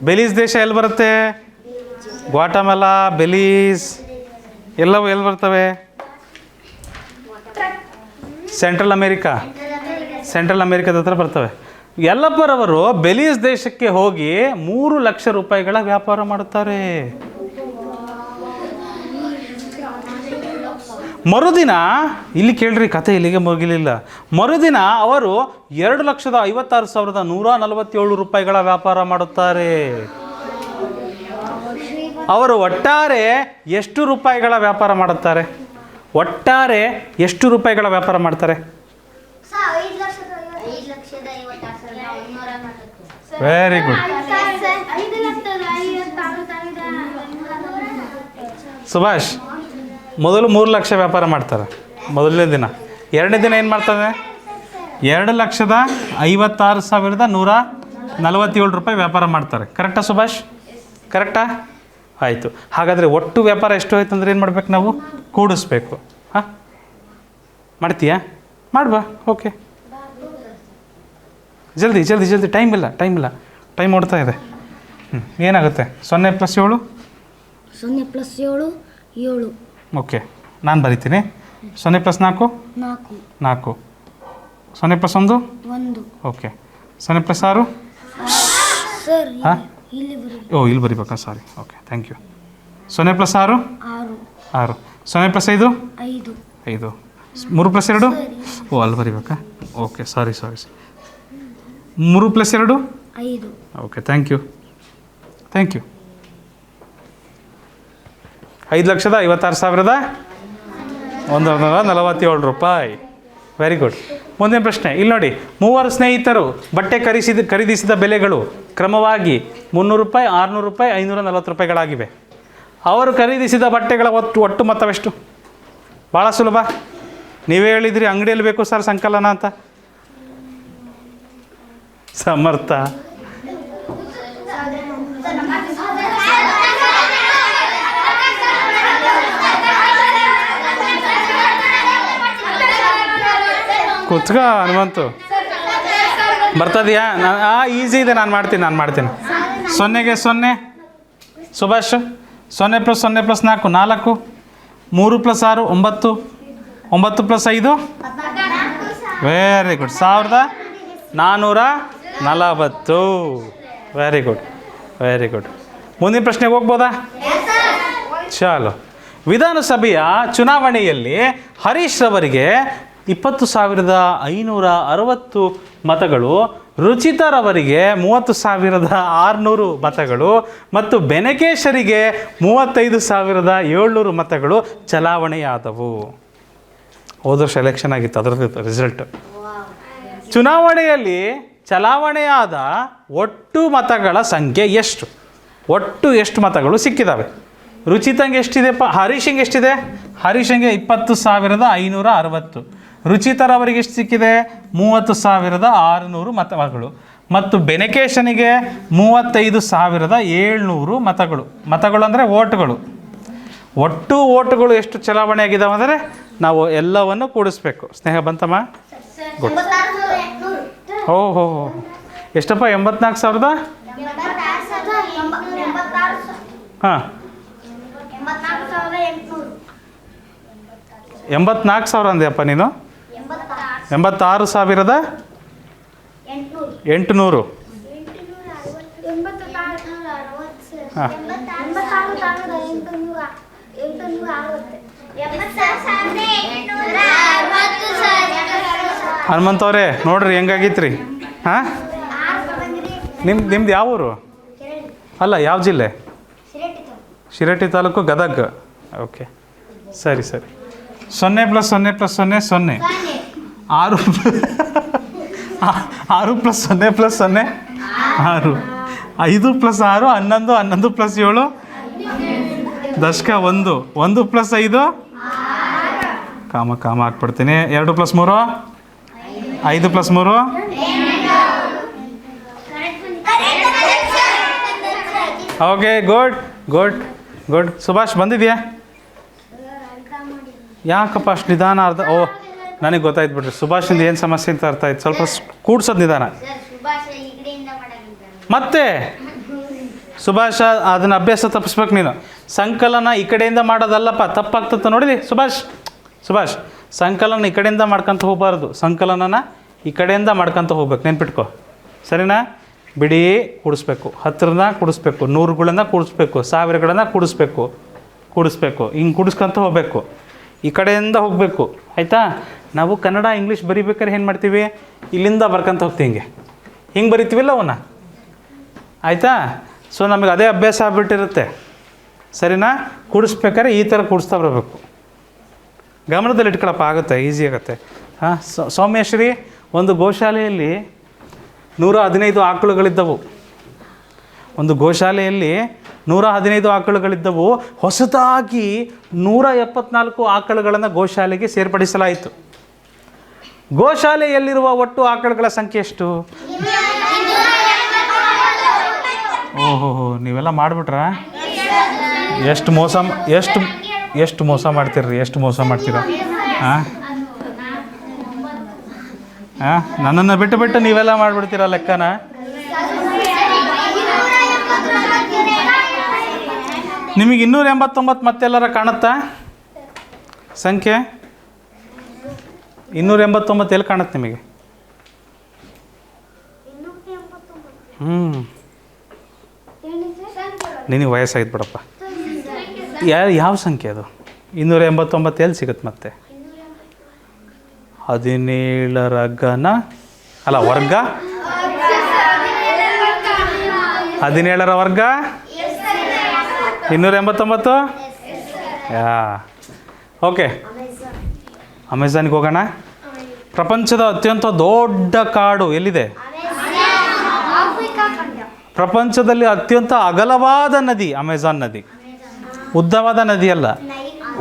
ಬೆಲೀಸ್ ದೇಶ? ಎಲ್ಲಿ ಬರುತ್ತೆ? ಗ್ವಾಟಮೆಲಾ, ಬೆಲೀಸ್ ಎಲ್ಲವೂ ಎಲ್ಲಿ ಬರ್ತವೆ? ಸೆಂಟ್ರಲ್ ಅಮೇರಿಕಾದ ಹತ್ರ ಬರ್ತವೆ. ಯಲ್ಲಪ್ಪರವರು ಬೆಲೀಸ್ ದೇಶಕ್ಕೆ ಹೋಗಿ 3 ಲಕ್ಷ ರೂಪಾಯಿಗಳ ವ್ಯಾಪಾರ ಮಾಡುತ್ತಾರೆ. ಮರುದಿನ ಇಲ್ಲಿ ಕೇಳ್ರಿ, ಕತೆ ಇಲ್ಲಿಗೆ ಮುಗಿಲಿಲ್ಲ. ಮರುದಿನ ಅವರು 2,56,147 ರೂಪಾಯಿಗಳ ವ್ಯಾಪಾರ ಮಾಡುತ್ತಾರೆ. ಅವರು ಒಟ್ಟಾರೆ ಎಷ್ಟು ರೂಪಾಯಿಗಳ ವ್ಯಾಪಾರ ಮಾಡುತ್ತಾರೆ? ಒಟ್ಟಾರೆ ಎಷ್ಟು ರೂಪಾಯಿಗಳ ವ್ಯಾಪಾರ ಮಾಡ್ತಾರೆ? Very good. ಸುಭಾಷ್, ಮೊದಲು 3 ಲಕ್ಷ ವ್ಯಾಪಾರ ಮಾಡ್ತಾರೆ ಮೊದಲನೇ ದಿನ. ಎರಡನೇ ದಿನ ಏನು ಮಾಡ್ತಾರೆ? 2,56,147 ರೂಪಾಯಿ ವ್ಯಾಪಾರ ಮಾಡ್ತಾರೆ. ಕರೆಕ್ಟಾ ಸುಭಾಷ್? ಕರೆಕ್ಟಾ? ಆಯಿತು. ಹಾಗಾದರೆ ಒಟ್ಟು ವ್ಯಾಪಾರ ಎಷ್ಟು ಆಯ್ತು ಅಂದರೆ ಏನು ಮಾಡ್ಬೇಕು ನಾವು? ಕೂಡಿಸ್ಬೇಕು. ಹಾಂ, ಮಾಡ್ತೀಯಾ? ಮಾಡ್ಬಾ. ಓಕೆ, ಜಲ್ದಿ ಜಲ್ದಿ ಜಲ್ದಿ, ಟೈಮ್ ಇಲ್ಲ, ಟೈಮ್ ಓಡ್ತಾ ಇದೆ. ಏನಾಗುತ್ತೆ? 0 + 7 0 + 7 7. ಓಕೆ, ನಾನು ಬರಿತೀನಿ. 0 + 4 4. 0 + 1 1. ಓಕೆ. 0 + 6 ಸರ್ ಹಾಂ, ಇಲ್ಲಿ ಬರಿ. ಇಲ್ಲಿ ಬರಿಬೇಕಾ? ಸಾರಿ. Okay, thank you. 0 + 6 6. 0 + 5 5. 5. 3 + 2 ಅಲ್ಲಿ ಬರಿಬೇಕಾ? Okay, sorry. 3 + 2 5. Okay, thank you. 5,56,147 ರೂಪಾಯಿ. Very good. ಮುಂದಿನ ಪ್ರಶ್ನೆ ಇಲ್ಲಿ ನೋಡಿ. 3 ಸ್ನೇಹಿತರು ಬಟ್ಟೆ ಖರೀದಿಸಿದ ಬೆಲೆಗಳು ಕ್ರಮವಾಗಿ 300 ರೂಪಾಯಿ, 600 ರೂಪಾಯಿ, 540 ರೂಪಾಯಿಗಳಾಗಿವೆ. ಅವರು ಖರೀದಿಸಿದ ಬಟ್ಟೆಗಳ ಒಟ್ಟು ಮೊತ್ತವೆಷ್ಟು? ಭಾಳ ಸುಲಭ. ನೀವೇ ಹೇಳಿದ್ರಿ ಅಂಗಡಿಯಲ್ಲಿ ಬೇಕು ಸರ್ ಸಂಕಲನ ಅಂತ. ಸಮರ್ಥ. ಕುತ್ಕ ಹನುಮಂತು, ಬರ್ತದೆಯಾ? ಈಸಿ ಇದೆ, ನಾನು ಮಾಡ್ತೀನಿ. 0ಗೆ 0 Subhash. 0 + 0 + 4 4. 3 + 6 9. 9 + 5 very good, 1,440. Very good. ಮುಂದಿನ ಪ್ರಶ್ನೆಗೆ ಹೋಗ್ಬೋದಾ? ಚಾಲು. ವಿಧಾನಸಭೆಯ ಚುನಾವಣೆಯಲ್ಲಿ ಹರೀಶ್ ರವರಿಗೆ 20,560 ಮತಗಳು, ರುಚಿತರವರಿಗೆ 30,600 ಮತಗಳು ಮತ್ತು ಬೆನಕೇಶರಿಗೆ 35,700 ಮತಗಳು ಚಲಾವಣೆಯಾದವು. ಹೋದ ವರ್ಷ ಎಲೆಕ್ಷನ್ ಆಗಿತ್ತು, ಅದರದ್ದು ರಿಸಲ್ಟ್. ಚುನಾವಣೆಯಲ್ಲಿ ಚಲಾವಣೆಯಾದ ಒಟ್ಟು ಮತಗಳ ಸಂಖ್ಯೆ ಎಷ್ಟು? ಒಟ್ಟು ಎಷ್ಟು ಮತಗಳು ಸಿಕ್ಕಿದ್ದಾವೆ? ರುಚಿತಂಗೆ ಎಷ್ಟಿದೆಪ್ಪ? ಹರೀಶಂಗೆ ಎಷ್ಟಿದೆ? ಹರೀಶಂಗೆ 20,560. ರುಚಿತರವರಿಗೆ ಎಷ್ಟು ಸಿಕ್ಕಿದೆ? 30,600 ಮತಗಳು. ಮತ್ತು ಬೆನಕೇಶನಿಗೆ 35,700 ಮತಗಳು ಅಂದರೆ ಓಟ್ಗಳು. ಒಟ್ಟು ಓಟುಗಳು ಎಷ್ಟು ಚಲಾವಣೆ ಆಗಿದ್ದಾವೆ ಅಂದರೆ ನಾವು ಎಲ್ಲವನ್ನು ಕೂಡಿಸ್ಬೇಕು. ಸ್ನೇಹ ಬಂತಮ್ಮ? ಗುಡ್. ಓಹೋ, ಎಷ್ಟಪ್ಪ? 84,000? ಹಾಂ, 84,000 ಅಂದೆಯಪ್ಪ ನೀನು? 86,800. ಹಾಂ, ಹನುಮಂತವ್ರೆ ನೋಡ್ರಿ ಹೆಂಗಾಗಿತ್ರಿ. ಹಾಂ, ನಿಮ್ದು ಯಾವ ಊರು? ಅಲ್ಲ, ಯಾವ ಜಿಲ್ಲೆ? ಶಿರಟ್ಟಿ ತಾಲೂಕು, ಗದಗ. ಓಕೆ, ಸರಿ. 0 + 0 + 0 0. 6 + 0 + 0 6. 5 + 6 11. 11 + 7 ದಶಕ 1. 1 + 5 ಕಾಮ ಹಾಕ್ಬಿಡ್ತೀನಿ. 2 + 3 5 + 3 ಓಕೆ, ಗುಡ್. ಗುಡ್. ಸುಭಾಷ್ ಬಂದಿದೆಯಾ? ಯಾಕಪ್ಪ ಅಷ್ಟು ನಿಧಾನ ಅರ್ಧ? ಓ, ನನಗೆ ಗೊತ್ತಾಯ್ತು ಬಿಡ್ರಿ, ಸುಭಾಷಿಂದ ಏನು ಸಮಸ್ಯೆ ಅಂತ ಅರ್ಥ ಆಯ್ತು. ಸ್ವಲ್ಪ ಕೂಡ್ಸೋದು ನಿಧಾನ. ಮತ್ತೆ ಸುಭಾಷ ಅದನ್ನು ಅಭ್ಯಾಸ ತಪ್ಪಿಸ್ಬೇಕು ನೀನು. ಸಂಕಲನ ಈ ಕಡೆಯಿಂದ ಮಾಡೋದಲ್ಲಪ್ಪ, ತಪ್ಪಾಗ್ತದೆ ನೋಡಿರಿ ಸುಭಾಷ್. ಸಂಕಲನ ಈ ಕಡೆಯಿಂದ ಮಾಡ್ಕೊತ ಹೋಗಬಾರ್ದು, ಸಂಕಲನನ ಈ ಕಡೆಯಿಂದ ಮಾಡ್ಕೊತ ಹೋಗ್ಬೇಕು, ನೆನ್ಪಿಟ್ಕೋ, ಸರಿನಾ? ಬಿಡಿ ಕೂಡಿಸ್ಬೇಕು, 10ನ ಕೂಡಿಸ್ಬೇಕು, 100ಗಳನ್ನ ಕೂಡಿಸ್ಬೇಕು, 1000ಗಳನ್ನ ಕೂಡಿಸ್ಬೇಕು, ಹಿಂಗೆ ಕೂಡಿಸ್ಕೊಂತ ಹೋಗಬೇಕು, ಈ ಕಡೆಯಿಂದ ಹೋಗಬೇಕು, ಆಯಿತಾ? ನಾವು ಕನ್ನಡ ಇಂಗ್ಲೀಷ್ ಬರಿಬೇಕಾದ್ರೆ ಏನು ಮಾಡ್ತೀವಿ? ಇಲ್ಲಿಂದ ಬರ್ಕೊಂತ ಹೋಗ್ತೀವಿ, ಹಿಂಗೆ ಬರಿತೀವಿಲ್ಲ ಅವನ್ನ, ಆಯಿತಾ? ಸೊ ನಮಗೆ ಅದೇ ಅಭ್ಯಾಸ ಆಗ್ಬಿಟ್ಟಿರುತ್ತೆ, ಸರಿನಾ? ಕೂಡಿಸ್ಬೇಕಾದ್ರೆ ಈ ಥರ ಕೂಡಿಸ್ತಾ ಬರಬೇಕು. ಗಮನದಲ್ಲಿ ಇಟ್ಕೊಳಪ್ಪ, ಆಗುತ್ತೆ, ಈಸಿ ಆಗುತ್ತೆ. ಹಾಂ, ಸೌಮ್ಯಶ್ರೀ, ಒಂದು ಗೋಶಾಲೆಯಲ್ಲಿ 115 ಆಕಳುಗಳಿದ್ದವು. ಒಂದು ಗೋಶಾಲೆಯಲ್ಲಿ 115 ಆಕಳುಗಳಿದ್ದವು. ಹೊಸದಾಗಿ 174 ಆಕಳುಗಳನ್ನು ಗೋಶಾಲೆಗೆ ಸೇರ್ಪಡಿಸಲಾಯಿತು. ಗೋಶಾಲೆಯಲ್ಲಿರುವ ಒಟ್ಟು ಆಕಳುಗಳ ಸಂಖ್ಯೆ ಎಷ್ಟು? ಓಹೋ, ನೀವೆಲ್ಲ ಮಾಡಿಬಿಟ್ರಾ? ಎಷ್ಟು ಮೋಸ ಮಾಡ್ತೀರ್ರಿ, ಎಷ್ಟು ಮೋಸ ಮಾಡ್ತೀರಾ? ಹಾಂ, ನನ್ನನ್ನು ಬಿಟ್ಟು ನೀವೆಲ್ಲ ಮಾಡಿಬಿಡ್ತೀರ ಲೆಕ್ಕನ. ನಿಮಗೆ 289 ಮತ್ತೆಲ್ಲರ ಕಾಣುತ್ತಾ ಸಂಖ್ಯೆ? 289 ಎಲ್ಲಿ ಕಾಣುತ್ತೆ ನಿಮಗೆ? ನಿನಗೆ ವಯಸ್ಸಾಗಿತ್ತು ಬಿಡಪ್ಪ. ಯಾವ ಸಂಖ್ಯೆ ಅದು? 289 ಎಲ್ಲಿ ಸಿಗುತ್ತೆ ಮತ್ತೆ? 17ರ ಘನ ಅಲ್ಲ, ವರ್ಗ, 17ರ ವರ್ಗ 289. ಓಕೆ, ಅಮೆಝಾನ್ಗೆ ಹೋಗೋಣ. ಪ್ರಪಂಚದ ಅತ್ಯಂತ ದೊಡ್ಡ ಕಾಡು ಎಲ್ಲಿದೆ? ಪ್ರಪಂಚದಲ್ಲಿ ಅತ್ಯಂತ ಅಗಲವಾದ ನದಿ ಅಮೆಝಾನ್ ನದಿ. ಉದ್ದವಾದ ನದಿ ಅಲ್ಲ,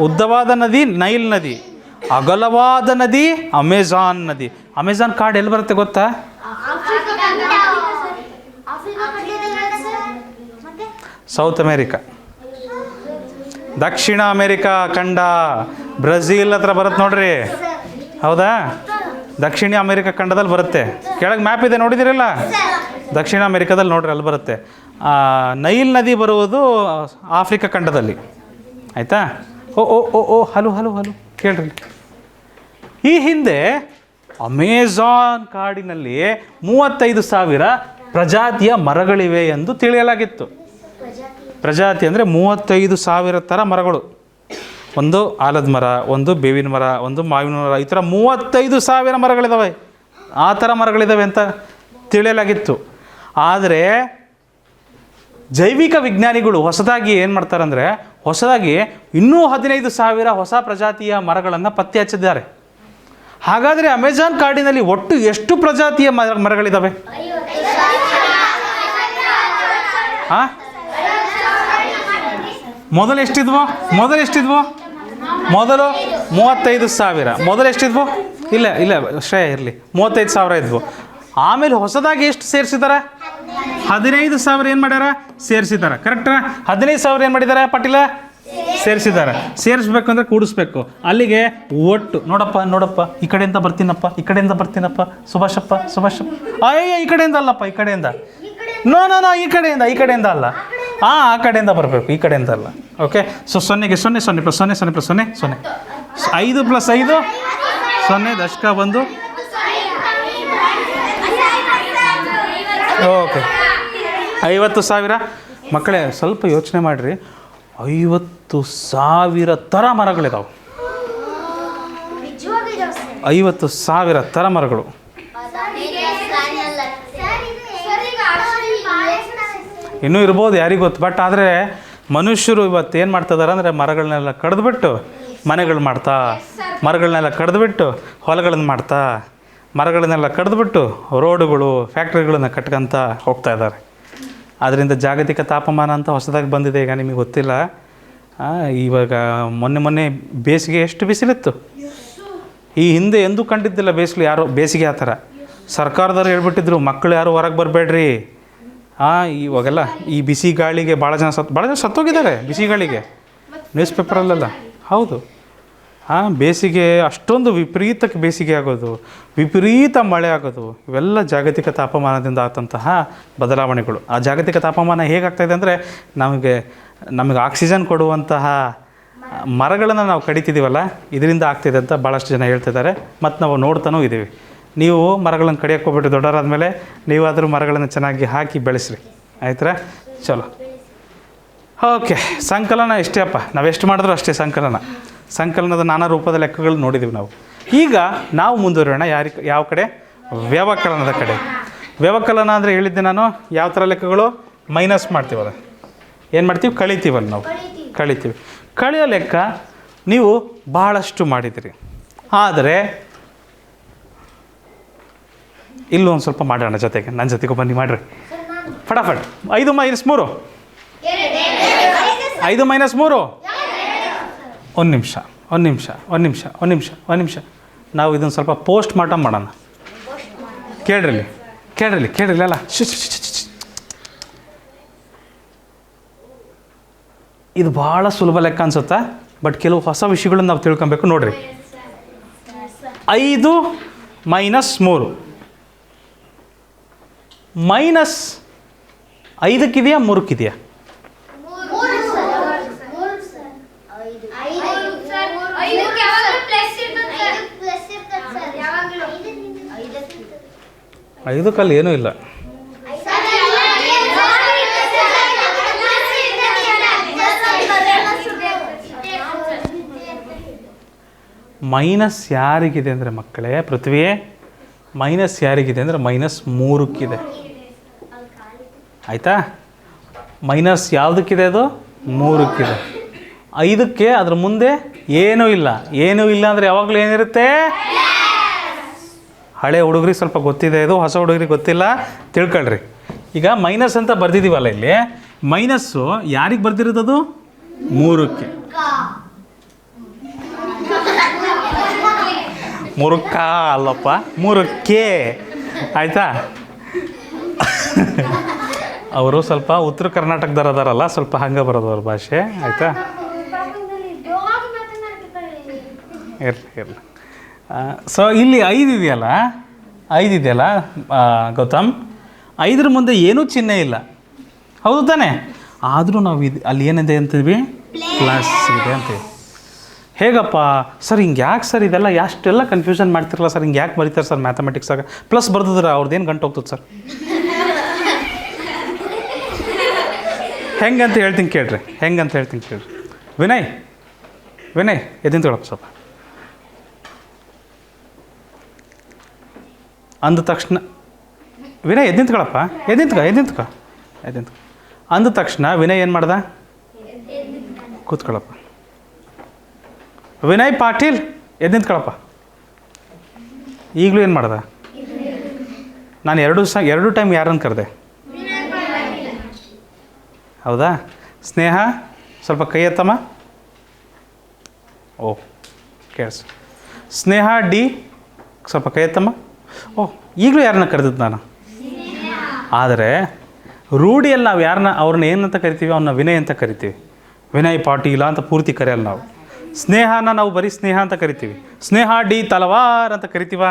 ಉದ್ದವಾದ ನದಿ ನೈಲ್ ನದಿ, ಅಗಲವಾದ ನದಿ ಅಮೆಝಾನ್ ನದಿ. ಅಮೆಝಾನ್ ಕಾಡು ಎಲ್ಲಿ ಬರುತ್ತೆ ಗೊತ್ತಾ? ಸೌತ್ ಅಮೇರಿಕಾ, ದಕ್ಷಿಣ ಅಮೇರಿಕಾ ಖಂಡ, ಬ್ರೆಜಿಲ್ ಹತ್ರ ಬರುತ್ತೆ ನೋಡ್ರಿ. ಹೌದಾ? ದಕ್ಷಿಣ ಅಮೇರಿಕಾ ಖಂಡದಲ್ಲಿ ಬರುತ್ತೆ. ಕೆಳಗೆ ಮ್ಯಾಪ್ ಇದೆ ನೋಡಿದಿರಲ್ಲ, ದಕ್ಷಿಣ ಅಮೇರಿಕಾದಲ್ಲಿ ನೋಡ್ರಿ, ಅಲ್ಲಿ ಬರುತ್ತೆ. ನೈಲ್ ನದಿ ಬರುವುದು ಆಫ್ರಿಕಾ ಖಂಡದಲ್ಲಿ, ಆಯಿತಾ? ಓ ಹಲೋ ಕೇಳ್ರಿ. ಈ ಹಿಂದೆ ಅಮೆಝಾನ್ ಕಾಡಿನಲ್ಲಿ 35,000 ಪ್ರಜಾತಿಯ ಮರಗಳಿವೆ ಎಂದು ತಿಳಿಯಲಾಗಿತ್ತು. ಪ್ರಜಾತಿ ಅಂದರೆ 35,000 ಥರ ಮರಗಳು. ಒಂದು ಆಲದ ಮರ, ಒಂದು ಬೇವಿನ ಮರ, ಒಂದು ಮಾವಿನ ಮರ, ಈ ಥರ 35,000 ಮರಗಳಿದ್ದಾವೆ. ಆ ಥರ ಮರಗಳಿದ್ದಾವೆ ಅಂತ ತಿಳಿಯಲಾಗಿತ್ತು. ಆದರೆ ಜೈವಿಕ ವಿಜ್ಞಾನಿಗಳು ಹೊಸದಾಗಿ ಏನು ಮಾಡ್ತಾರೆ ಹೊಸದಾಗಿ ಇನ್ನೂ 15,000 ಹೊಸ ಪ್ರಜಾತಿಯ ಮರಗಳನ್ನು ಪತ್ತೆ ಹಚ್ಚಿದ್ದಾರೆ. ಹಾಗಾದರೆ ಅಮೆಝಾನ್ ಕಾಡಿನಲ್ಲಿ ಒಟ್ಟು ಎಷ್ಟು ಪ್ರಜಾತಿಯ ಮರಗಳಿದ್ದಾವೆ? ಹಾಂ, ಮೊದಲು ಎಷ್ಟಿದ್ವು? ಮೊದಲು 35,000. ಮೊದಲು ಎಷ್ಟಿದ್ವು? ಇಲ್ಲ ಶ್ರೇಯ ಇರಲಿ, 35,000 ಇದ್ವು. ಆಮೇಲೆ ಹೊಸದಾಗಿ ಎಷ್ಟು ಸೇರಿಸಿದ್ದಾರೆ? 15,000 ಏನು ಮಾಡ್ಯಾರ? ಸೇರಿಸಿದ್ದಾರೆ. ಕರೆಕ್ಟಾ? 15,000 ಏನು ಮಾಡಿದ್ದಾರೆ ಪಾಟೀಲ? ಸೇರಿಸಿದ್ದಾರೆ. ಸೇರಿಸ್ಬೇಕಂದ್ರೆ ಕೂಡಿಸ್ಬೇಕು. ಅಲ್ಲಿಗೆ ಒಟ್ಟು ನೋಡಪ್ಪ, ಈ ಕಡೆಯಿಂದ ಬರ್ತೀನಪ್ಪ, ಸುಭಾಷಪ್ಪ. ಅಯ್ಯ, ಈ ಕಡೆಯಿಂದ ಅಲ್ಲಪ್ಪ, ಈ ಕಡೆಯಿಂದ. ನೋ, ಈ ಕಡೆಯಿಂದ ಅಲ್ಲ, ಆ ಕಡೆಯಿಂದ ಬರಬೇಕು, ಈ ಕಡೆಯಿಂದ ಅಲ್ಲ. ಓಕೆ, ಸೊ 0ಗೆ 0, 0 + 0, 0 + 0, 0. 5 + 5 0, ದಶಕ 1. ಓಕೆ, 50,000. ಮಕ್ಕಳೇ ಸ್ವಲ್ಪ ಯೋಚನೆ ಮಾಡಿರಿ, 50,000 ಥರ ಮರಗಳಿದಾವೆ. 50,000 ಥರ ಮರಗಳು. ಇನ್ನೂ ಇರ್ಬೋದು, ಯಾರಿಗೆ ಗೊತ್ತು. ಬಟ್ ಆದರೆ ಮನುಷ್ಯರು ಇವತ್ತು ಏನು ಮಾಡ್ತಿದ್ದಾರೆ ಅಂದರೆ ಮರಗಳನ್ನೆಲ್ಲ ಕಡಿದ್ಬಿಟ್ಟು ಮನೆಗಳು ಮಾಡ್ತಾ, ಮರಗಳನ್ನೆಲ್ಲ ಕಡಿದ್ಬಿಟ್ಟು ಹೊಲಗಳನ್ನು ಮಾಡ್ತಾ, ಮರಗಳನ್ನೆಲ್ಲ ಕಡಿದ್ಬಿಟ್ಟು ರೋಡುಗಳು, ಫ್ಯಾಕ್ಟ್ರಿಗಳನ್ನು ಕಟ್ಕೊಂತ ಹೋಗ್ತಾ ಇದ್ದಾರೆ. ಅದರಿಂದ ಜಾಗತಿಕ ತಾಪಮಾನ ಅಂತ ಹೊಸದಾಗಿ ಬಂದಿದೆ. ಈಗ ನಿಮಗೆ ಗೊತ್ತಿಲ್ಲ, ಇವಾಗ ಮೊನ್ನೆ ಬೇಸಿಗೆ ಎಷ್ಟು ಬಿಸಿಲಿತ್ತು. ಈ ಹಿಂದೆ ಎಂದೂ ಕಂಡಿದ್ದಿಲ್ಲ ಬೇಸಿಗೆ ಆ ಥರ. ಸರ್ಕಾರದವ್ರು ಹೇಳ್ಬಿಟ್ಟಿದ್ರು, ಮಕ್ಕಳು ಯಾರು ಹೊರಗೆ ಬರಬೇಡ್ರಿ, ಇವಾಗೆಲ್ಲ ಈ ಬಿಸಿ ಗಾಳಿಗೆ ಭಾಳ ಜನ ಸತ್ತೋಗಿದ್ದಾರೆ ಬಿಸಿ ಗಾಳಿಗೆ, ನ್ಯೂಸ್ ಪೇಪರಲ್ಲೆಲ್ಲ. ಹೌದು. ಬೇಸಿಗೆ ಅಷ್ಟೊಂದು ವಿಪರೀತಕ್ಕೆ ಬೇಸಿಗೆ ಆಗೋದು, ವಿಪರೀತ ಮಳೆ ಆಗೋದು, ಇವೆಲ್ಲ ಜಾಗತಿಕ ತಾಪಮಾನದಿಂದ ಆದಂತಹ ಬದಲಾವಣೆಗಳು. ಆ ಜಾಗತಿಕ ತಾಪಮಾನ ಹೇಗಾಗ್ತಾಯಿದೆ ಅಂದರೆ ನಮಗೆ ಆಕ್ಸಿಜನ್ ಕೊಡುವಂತಹ ಮರಗಳನ್ನು ನಾವು ಕಡಿತಿದ್ದೀವಲ್ಲ, ಇದರಿಂದ ಆಗ್ತಿದೆ ಅಂತ ಭಾಳಷ್ಟು ಜನ ಹೇಳ್ತಿದ್ದಾರೆ. ಮತ್ತು ನಾವು ನೋಡ್ತಾನೂ ಇದ್ದೀವಿ. ನೀವು ಮರಗಳನ್ನು ಕಡಿಯೋಕ್ಕೆ ಹೋಗ್ಬಿಟ್ಟು ದೊಡ್ಡವರಾದ್ಮೇಲೆ ನೀವಾದರೂ ಮರಗಳನ್ನು ಚೆನ್ನಾಗಿ ಹಾಕಿ ಬೆಳೆಸ್ರಿ, ಆಯ್ತಾ? ಚಲೋ, ಓಕೆ. ಸಂಕಲನ ಎಷ್ಟೇ ಅಪ್ಪ, ನಾವೆಷ್ಟು ಮಾಡಿದ್ರೂ ಅಷ್ಟೇ ಸಂಕಲನದ ನಾನಾ ರೂಪದ ಲೆಕ್ಕಗಳು ನೋಡಿದ್ದೀವಿ ನಾವು. ಈಗ ನಾವು ಮುಂದುವರೋಣ ಯಾವ ಕಡೆ? ವ್ಯವಕಲನದ ಕಡೆ. ವ್ಯವಕಲನ ಅಂದರೆ ಹೇಳಿದ್ದೆ ನಾನು, ಯಾವ ಥರ ಲೆಕ್ಕಗಳು? ಮೈನಸ್ ಮಾಡ್ತೀವಲ್ಲ, ಏನು ಮಾಡ್ತೀವಿ? ಕಳಿತೀವಲ್ಲ ನಾವು, ಕಳಿತೀವಿ. ಕಳೆಯೋ ಲೆಕ್ಕ ನೀವು ಭಾಳಷ್ಟು ಮಾಡಿದಿರಿ. ಆದರೆ ಇಲ್ಲೂ ಒಂದು ಸ್ವಲ್ಪ ಮಾಡೋಣ ಜೊತೆಗೆ, ನನ್ನ ಜೊತೆಗೆ ಬನ್ನಿ ಮಾಡಿರಿ ಫಟಾಫಟ್. 5 - 3 5 - 3 ಒಂದು ನಿಮಿಷ. ನಾವು ಇದನ್ನು ಸ್ವಲ್ಪ ಪೋಸ್ಟ್ ಮಾರ್ಟಮ್ ಮಾಡೋಣ. ಕೇಳ್ರಿ ಅಲ್ಲ, ಇದು ಭಾಳ ಸುಲಭ ಲೆಕ್ಕ ಅನ್ಸುತ್ತಾ? ಬಟ್ ಕೆಲವು ಹೊಸ ವಿಷಯಗಳನ್ನು ನಾವು ತಿಳ್ಕೊಬೇಕು. ನೋಡಿರಿ, 5 - 3 ಮೈನಸ್ 5ಕ್ಕಿದೆಯಾ 3ಕ್ಕಿದೆಯಾ? ಐದಕ್ಕಲ್ಲಿ ಏನೂ ಇಲ್ಲ. ಮೈನಸ್ ಯಾರಿಗಿದೆ ಅಂದರೆ ಮಕ್ಕಳೇ, ಪೃಥ್ವಿಯೇ, ಮೈನಸ್ ಯಾರಿಗಿದೆ ಅಂದರೆ -3ಕ್ಕಿದೆ. ಆಯಿತಾ? ಮೈನಸ್ ಯಾವುದಕ್ಕಿದೆ? ಅದು 3ಕ್ಕಿದೆ. 5ಕ್ಕೆ ಅದ್ರ ಮುಂದೆ ಏನೂ ಇಲ್ಲ ಅಂದರೆ ಯಾವಾಗಲೂ ಏನಿರುತ್ತೆ? ಹಳೆ ಹುಡುಗರಿಗೆ ಸ್ವಲ್ಪ ಗೊತ್ತಿದೆ, ಇದು ಹೊಸ ಹುಡುಗರಿಗೆ ಗೊತ್ತಿಲ್ಲ, ತಿಳ್ಕೊಳ್ರಿ. ಈಗ ಮೈನಸ್ ಅಂತ ಬರ್ದಿದ್ದೀವಲ್ಲ, ಇಲ್ಲಿ ಮೈನಸ್ಸು ಯಾರಿಗೆ ಬರ್ದಿರೋದು? 3ಕ್ಕೆ. 3ಕ್ಕ ಅಲ್ಲಪ್ಪ, 3ಕ್ಕೆ. ಆಯಿತಾ? ಅವರು ಸ್ವಲ್ಪ ಉತ್ತರ ಕರ್ನಾಟಕದವ್ರು ಅದಾರಲ್ಲ, ಸ್ವಲ್ಪ ಹಂಗೆ ಬರೋದು ಅವ್ರ ಭಾಷೆ. ಆಯಿತಾ? ಇರಲಿ. ಸೊ ಇಲ್ಲಿ 5 ಇದೆಯಲ್ಲ ಗೌತಮ್, 5ರ ಮುಂದೆ ಏನೂ ಚಿಹ್ನೆ ಇಲ್ಲ, ಹೌದು ತಾನೆ? ಆದರೂ ನಾವು ಅಲ್ಲಿ ಏನಿದೆ ಅಂತೀವಿ? ಪ್ಲಸ್ ಇದೆ ಅಂತೀವಿ. ಹೇಗಪ್ಪ ಸರ್, ಹಿಂಗೆ ಯಾಕೆ ಸರ್ ಇದೆಲ್ಲ ಅಷ್ಟೆಲ್ಲ ಕನ್ಫ್ಯೂಷನ್ ಮಾಡ್ತಿರಲ್ಲ ಸರ್, ಹಿಂಗೆ ಯಾಕೆ ಬರೀತಾರೆ ಸರ್ ಮ್ಯಾಥಮೆಟಿಕ್ಸಾಗ? ಪ್ಲಸ್ ಬರ್ದಿದ್ರೆ ಅವ್ರದ್ದೇನು ಗಂಟು ಹೋಗ್ತದೆ ಸರ್? ಹೆಂಗಂತ ಹೇಳ್ತೀನಿ ಕೇಳ್ರಿ. ವಿನಯ್ ಎದ್ದಿನ ತೊಗೊಳಪ್ಪ ಸ್ವಲ್ಪ. ಅಂದ ತಕ್ಷಣ ವಿನಯ್ ಎದ್ದಿನ ತೊಗೊಳಪ್ಪ, ಎದ್ದಿನ ಅಂದ ತಕ್ಷಣ ವಿನಯ್ ಏನು ಮಾಡ್ದ? ಕೂತ್ಕೊಳ್ಳಪ್ಪ. ವಿನಯ್ ಪಾಟೀಲ್ ಎದ್ದು ನಿಂತ್ಕೊಳ್ಳಪ್ಪ. ಈಗಲೂ ಏನು ಮಾಡ್ದ? ನಾನು ಎರಡು ಟೈಮ್ ಯಾರನ್ನು ಕರೆದೆ? ಹೌದಾ? ಸ್ನೇಹ ಸ್ವಲ್ಪ ಕೈ ಎತ್ತಮ್ಮ. ಓ ಕೇಳಿಸು. ಸ್ನೇಹ ಡಿ ಸ್ವಲ್ಪ ಕೈ ಎತ್ತಮ್ಮ. ಈಗಲೂ ಯಾರನ್ನ ಕರೆದಿದ್ದು ನಾನು? ಆದರೆ ರೂಢಿಯಲ್ಲಿ ನಾವು ಅವ್ರನ್ನ ಏನಂತ ಕರಿತೀವಿ? ಅವನ್ನ ವಿನಯ್ ಅಂತ ಕರಿತೀವಿ. ವಿನಯ್ ಪಾಟೀಲ ಅಂತ ಪೂರ್ತಿ ಕರೆಯಲ್ಲ ನಾವು. ಸ್ನೇಹನ ನಾವು ಬರೀ ಸ್ನೇಹ ಅಂತ ಕರಿತೀವಿ. ಸ್ನೇಹ ಡಿ ತಲವಾರ್ ಅಂತ ಕರಿತೀವ?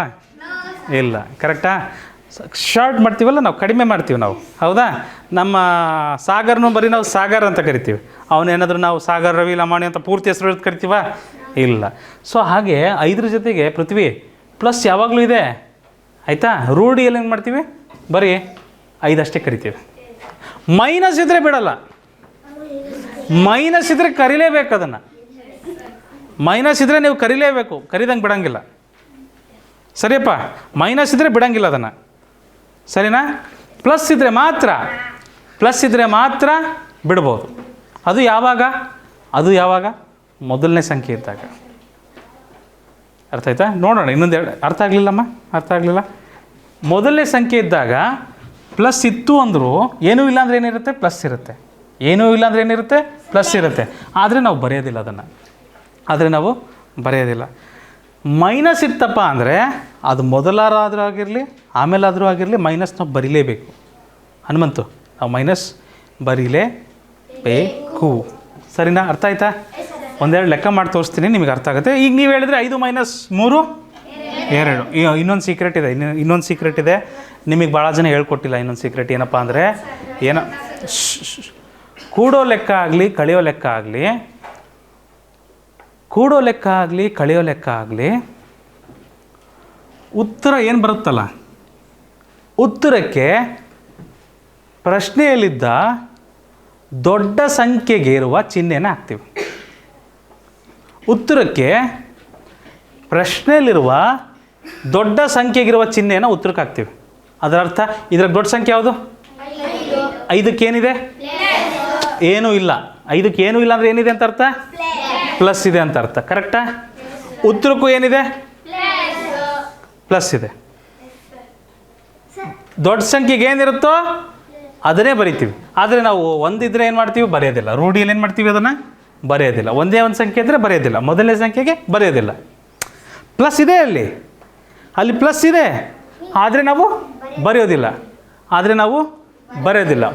ಇಲ್ಲ. ಕರೆಕ್ಟಾ? ಶಾರ್ಟ್ ಮಾಡ್ತೀವಲ್ಲ, ನಾವು ಕಡಿಮೆ ಮಾಡ್ತೀವಿ ನಾವು, ಹೌದಾ? ನಮ್ಮ ಸಾಗರ್ನೂ ಬರೀ ನಾವು ಸಾಗರ್ ಅಂತ ಕರಿತೀವಿ. ಅವನೇನಾದರೂ ನಾವು ಸಾಗರ್ ರವಿ ಲಮಾಣಿ ಅಂತ ಪೂರ್ತಿ ಹೆಸರು ಕರಿತೀವ? ಇಲ್ಲ. ಸೊ ಹಾಗೆ 5ರ ಜೊತೆಗೆ ಪೃಥ್ವಿ ಪ್ಲಸ್ ಯಾವಾಗಲೂ ಇದೆ, ಆಯಿತಾ? ರೂಢಿಯಲ್ಲಿ ಏನು ಮಾಡ್ತೀವಿ? ಬರೀ 5 ಅಷ್ಟೇ ಕರಿತೀವಿ. ಮೈನಸ್ ಇದ್ದರೆ ಬಿಡಲ್ಲ, ಮೈನಸ್ ಇದ್ದರೆ ಕರಿಲೇಬೇಕು. ಅದನ್ನು ಮೈನಸ್ ಇದ್ದರೆ ನೀವು ಕರಿಲೇಬೇಕು, ಕರಿದಂಗೆ ಬಿಡೋಂಗಿಲ್ಲ. ಸರಿಯಪ್ಪ? ಮೈನಸ್ ಇದ್ದರೆ ಬಿಡೋಂಗಿಲ್ಲ ಅದನ್ನು, ಸರಿನಾ? ಪ್ಲಸ್ ಇದ್ದರೆ ಮಾತ್ರ ಬಿಡ್ಬೋದು. ಅದು ಯಾವಾಗ? ಮೊದಲನೇ ಸಂಖ್ಯೆ ಇದ್ದಾಗ. ಅರ್ಥ ಆಯ್ತಾ? ನೋಡೋಣ. ಇನ್ನೊಂದು ಅರ್ಥ ಆಗಲಿಲ್ಲ. ಮೊದಲನೇ ಸಂಖ್ಯೆ ಇದ್ದಾಗ ಪ್ಲಸ್ ಇತ್ತು ಅಂದರೂ ಏನೂ ಇಲ್ಲ ಅಂದರೆ ಏನಿರುತ್ತೆ? ಪ್ಲಸ್ ಇರುತ್ತೆ. ಏನೂ ಇಲ್ಲ ಅಂದರೆ ಏನಿರುತ್ತೆ? ಪ್ಲಸ್ ಇರುತ್ತೆ. ಆದರೆ ನಾವು ಬರೆಯೋದಿಲ್ಲ. ಮೈನಸ್ ಇತ್ತಪ್ಪ ಅಂದರೆ ಅದು ಮೊದಲಾದ್ರೂ ಆಗಿರಲಿ ಆಮೇಲಾದರೂ ಆಗಿರಲಿ ಮೈನಸ್ ನಾವು ಬರೀಲೇಬೇಕು. ಹನುಮಂತು ಆ ಮೈನಸ್ ಬರೀಲೇಬೇಕು. ಸರಿನಾ? ಅರ್ಥ ಆಯ್ತಾ? ಒಂದೆರಡು ಲೆಕ್ಕ ಮಾಡಿ ತೋರಿಸ್ತೀನಿ, ನಿಮಗೆ ಅರ್ಥ ಆಗುತ್ತೆ. ಈಗ ನೀವು ಹೇಳಿದ್ರೆ 5 - 3 2. ಇನ್ನೊಂದು ಸೀಕ್ರೆಟ್ ಇದೆ, ಇನ್ನೊಂದು ಸೀಕ್ರೆಟ್ ಇದೆ, ನಿಮಗೆ ಭಾಳ ಜನ ಹೇಳ್ಕೊಟ್ಟಿಲ್ಲ. ಇನ್ನೊಂದು ಸೀಕ್ರೆಟ್ ಏನಪ್ಪ ಅಂದರೆ, ಕೂಡೋ ಲೆಕ್ಕ ಆಗಲಿ ಕಳೆಯೋ ಲೆಕ್ಕ ಆಗಲಿ, ಕೂಡೋ ಲೆಕ್ಕ ಆಗಲಿ ಕಳೆಯೋ ಲೆಕ್ಕ ಆಗಲಿ, ಉತ್ತರ ಏನು ಬರುತ್ತಲ್ಲ, ಉತ್ತರಕ್ಕೆ ಪ್ರಶ್ನೆಯಲ್ಲಿದ್ದ ದೊಡ್ಡ ಸಂಖ್ಯೆಗೆ ಇರುವ ಚಿಹ್ನೆನ ಹಾಕ್ತೀವಿ. ಉತ್ತರಕ್ಕೆ ಪ್ರಶ್ನೆಯಲ್ಲಿರುವ ದೊಡ್ಡ ಸಂಖ್ಯೆಗಿರುವ ಚಿಹ್ನೆಯನ್ನು ಉತ್ತರಕ್ಕೆ ಹಾಕ್ತೀವಿ. ಅದರ ಅರ್ಥ, ಇದರ ದೊಡ್ಡ ಸಂಖ್ಯೆ ಯಾವುದು? 5ಕ್ಕೆ ಏನಿದೆ? ಏನೂ ಇಲ್ಲ. 5ಕ್ಕೆ ಏನೂ ಇಲ್ಲ ಅಂದರೆ ಏನಿದೆ ಅಂತ ಅರ್ಥ? ಪ್ಲಸ್ ಇದೆ ಅಂತ ಅರ್ಥ. ಕರೆಕ್ಟಾ? ಉತ್ತರಕ್ಕೂ ಏನಿದೆ? ಪ್ಲಸ್ ಇದೆ. ದೊಡ್ಡ ಸಂಖ್ಯೆಗೆ ಏನಿರುತ್ತೋ ಅದನ್ನೇ ಬರಿತೀವಿ. ಆದರೆ ನಾವು ಒಂದಿದ್ರೆ ಏನು ಮಾಡ್ತೀವಿ? ಬರೆಯೋದಿಲ್ಲ. ರೂಢಿಯಲ್ಲಿ ಏನು ಮಾಡ್ತೀವಿ? ಅದನ್ನು ಬರೆಯೋದಿಲ್ಲ. ಒಂದೇ ಒಂದು ಸಂಖ್ಯೆ ಇದ್ದರೆ ಬರೆಯೋದಿಲ್ಲ, ಮೊದಲನೇ ಸಂಖ್ಯೆಗೆ ಬರೆಯೋದಿಲ್ಲ. ಪ್ಲಸ್ ಇದೆ, ಅಲ್ಲಿ ಪ್ಲಸ್ ಇದೆ, ಆದರೆ ನಾವು ಬರೆಯೋದಿಲ್ಲ,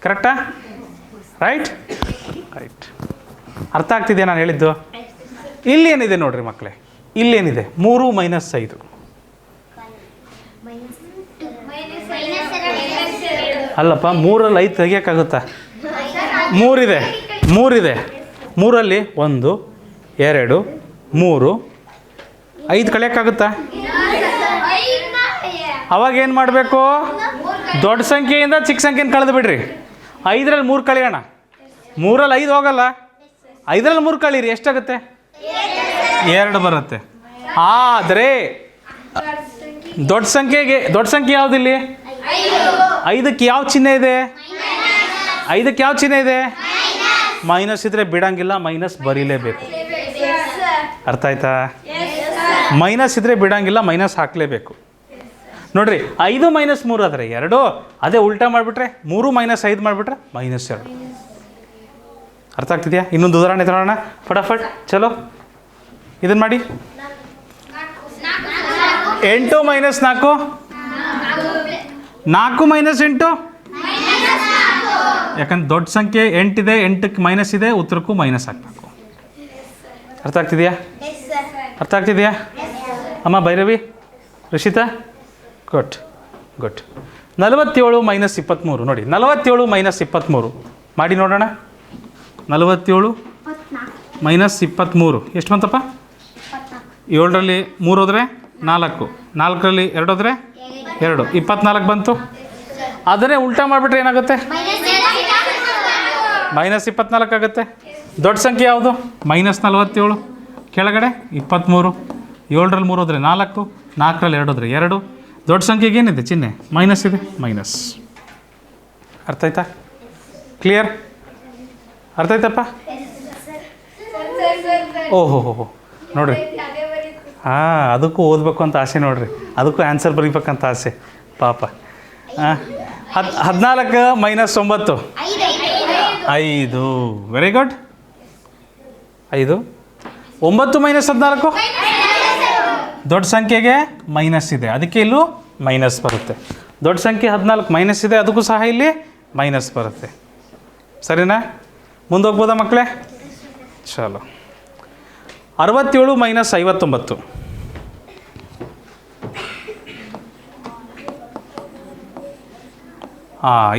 ಕರೆಕ್ಟಾ? ರೈಟ್. ಅರ್ಥ ಆಗ್ತಿದೆಯಾ ನಾನು ಹೇಳಿದ್ದು? ಇಲ್ಲಿ ಏನಿದೆ ನೋಡ್ರಿ ಮಕ್ಕಳೇ, ಇಲ್ಲೇನಿದೆ? 3 - 5. ಅಲ್ಲಪ್ಪ, 3ರಲ್ಲಿ 5 ತೆಗಿಯೋಕ್ಕಾಗುತ್ತಾ? 3 ಇದೆ. 3ರಲ್ಲಿ 1 2 3 5 ಕಳೆಯೋಕ್ಕಾಗುತ್ತಾ? ಅವಾಗ ಏನು ಮಾಡಬೇಕು? ದೊಡ್ಡ ಸಂಖ್ಯೆಯಿಂದ ಚಿಕ್ಕ ಸಂಖ್ಯೆನ ಕಳೆದು ಬಿಡ್ರಿ. 5ರಲ್ಲಿ 3 ಕಳೆಯೋಣ. 3ರಲ್ಲಿ 5 ಹೋಗಲ್ಲ, 5ರಲ್ಲಿ 3 ಕಳೀರಿ, ಎಷ್ಟಾಗುತ್ತೆ? 2 ಬರುತ್ತೆ. ಆದರೆ ದೊಡ್ಡ ಸಂಖ್ಯೆ ಯಾವುದಿಲ್ಲಿ? 5ಕ್ಕೆ ಯಾವ ಚಿಹ್ನೆ ಇದೆ? ಮೈನಸ್ ಇದ್ರೆ ಬಿಡಂಗಿಲ್ಲ, ಮೈನಸ್ ಬರೀಲೇಬೇಕು. ಅರ್ಥ ಆಯ್ತಾ? ಮೈನಸ್ ಇದ್ರೆ ಬಿಡಂಗಿಲ್ಲ, ಮೈನಸ್ ಹಾಕಲೇಬೇಕು. ನೋಡ್ರಿ, 5 - 3 ಆದರೆ 2. ಅದೇ ಉಲ್ಟಾ ಮಾಡಿಬಿಟ್ರೆ 3 - 5 ಮಾಡಿಬಿಟ್ರೆ -2. ಅರ್ಥ ಆಗ್ತಿದೆಯಾ? ಇನ್ನೊಂದು ಉದಾಹರಣೆ ತಗೊಳ್ಳೋಣ ಫಟಾಫಟ್. ಚಲೋ, ಇದನ್ನು ಮಾಡಿ. 8 - 4 4 - 8. ಯಾಕಂದ್ರೆ ದೊಡ್ಡ ಸಂಖ್ಯೆ 8 ಇದೆ, 8ಕ್ಕೆ ಮೈನಸ್ ಇದೆ, ಉತ್ತರಕ್ಕೂ ಮೈನಸ್ ಹಾಕಬೇಕು. ಅರ್ಥ ಆಗ್ತಿದೆಯಾ? ಅಮ್ಮ ಭೈರವಿ, ಋಷಿತಾ, ಗುಡ್. 47 - 23 ನೋಡಿ. 47 - 23 ಮಾಡಿ ನೋಡೋಣ. 47 - 23 ಎಷ್ಟು ಬಂತಪ್ಪ? 7ರಲ್ಲಿ 3 ಹೋದರೆ 4, 4ರಲ್ಲಿ 2 ಹೋದರೆ 2, 24 ಬಂತು. ಅದನ್ನೇ ಉಲ್ಟಾ ಮಾಡಿಬಿಟ್ರೆ ಏನಾಗುತ್ತೆ? -24 ಆಗುತ್ತೆ. ದೊಡ್ಡ ಸಂಖ್ಯೆ ಯಾವುದು? -47. ಕೆಳಗಡೆ 23, 7ರಲ್ಲಿ 3 ಹೋದರೆ 4, 4ರಲ್ಲಿ 2 ಹೋದರೆ 2. ದೊಡ್ಡ ಸಂಖ್ಯೆಗೆ ಏನಿದೆ? ಚಿಹ್ನೆ ಮೈನಸ್ ಇದೆ, ಮೈನಸ್. ಅರ್ಥ ಆಯ್ತಾ? ಕ್ಲಿಯರ್? ಅರ್ಥ ಆಯ್ತಪ್ಪ? ಓಹೋ ನೋಡ್ರಿ, ಅದಕ್ಕೂ ಓದಬೇಕು ಅಂತ ಆಸೆ ನೋಡ್ರಿ, ಅದಕ್ಕೂ ಆನ್ಸರ್ ಬರೀಬೇಕಂತ ಆಸೆ ಪಾಪ. 14 - 9 5. Very good. 5. 9 - 14 ದೊಡ್ಡ ಸಂಖ್ಯೆಗೆ ಮೈನಸ್ ಇದೆ, ಅದಕ್ಕೆ ಇಲ್ಲೂ ಮೈನಸ್ ಬರುತ್ತೆ. ದೊಡ್ಡ ಸಂಖ್ಯೆ 14 ಮೈನಸ್ ಇದೆ, ಅದಕ್ಕೂ ಸಹ ಇಲ್ಲಿ ಮೈನಸ್ ಬರುತ್ತೆ. ಸರಿನಾ? ಮುಂದೆ ಹೋಗ್ಬೋದಾ ಮಕ್ಕಳೇ? ಚಲೋ. 67 - 59.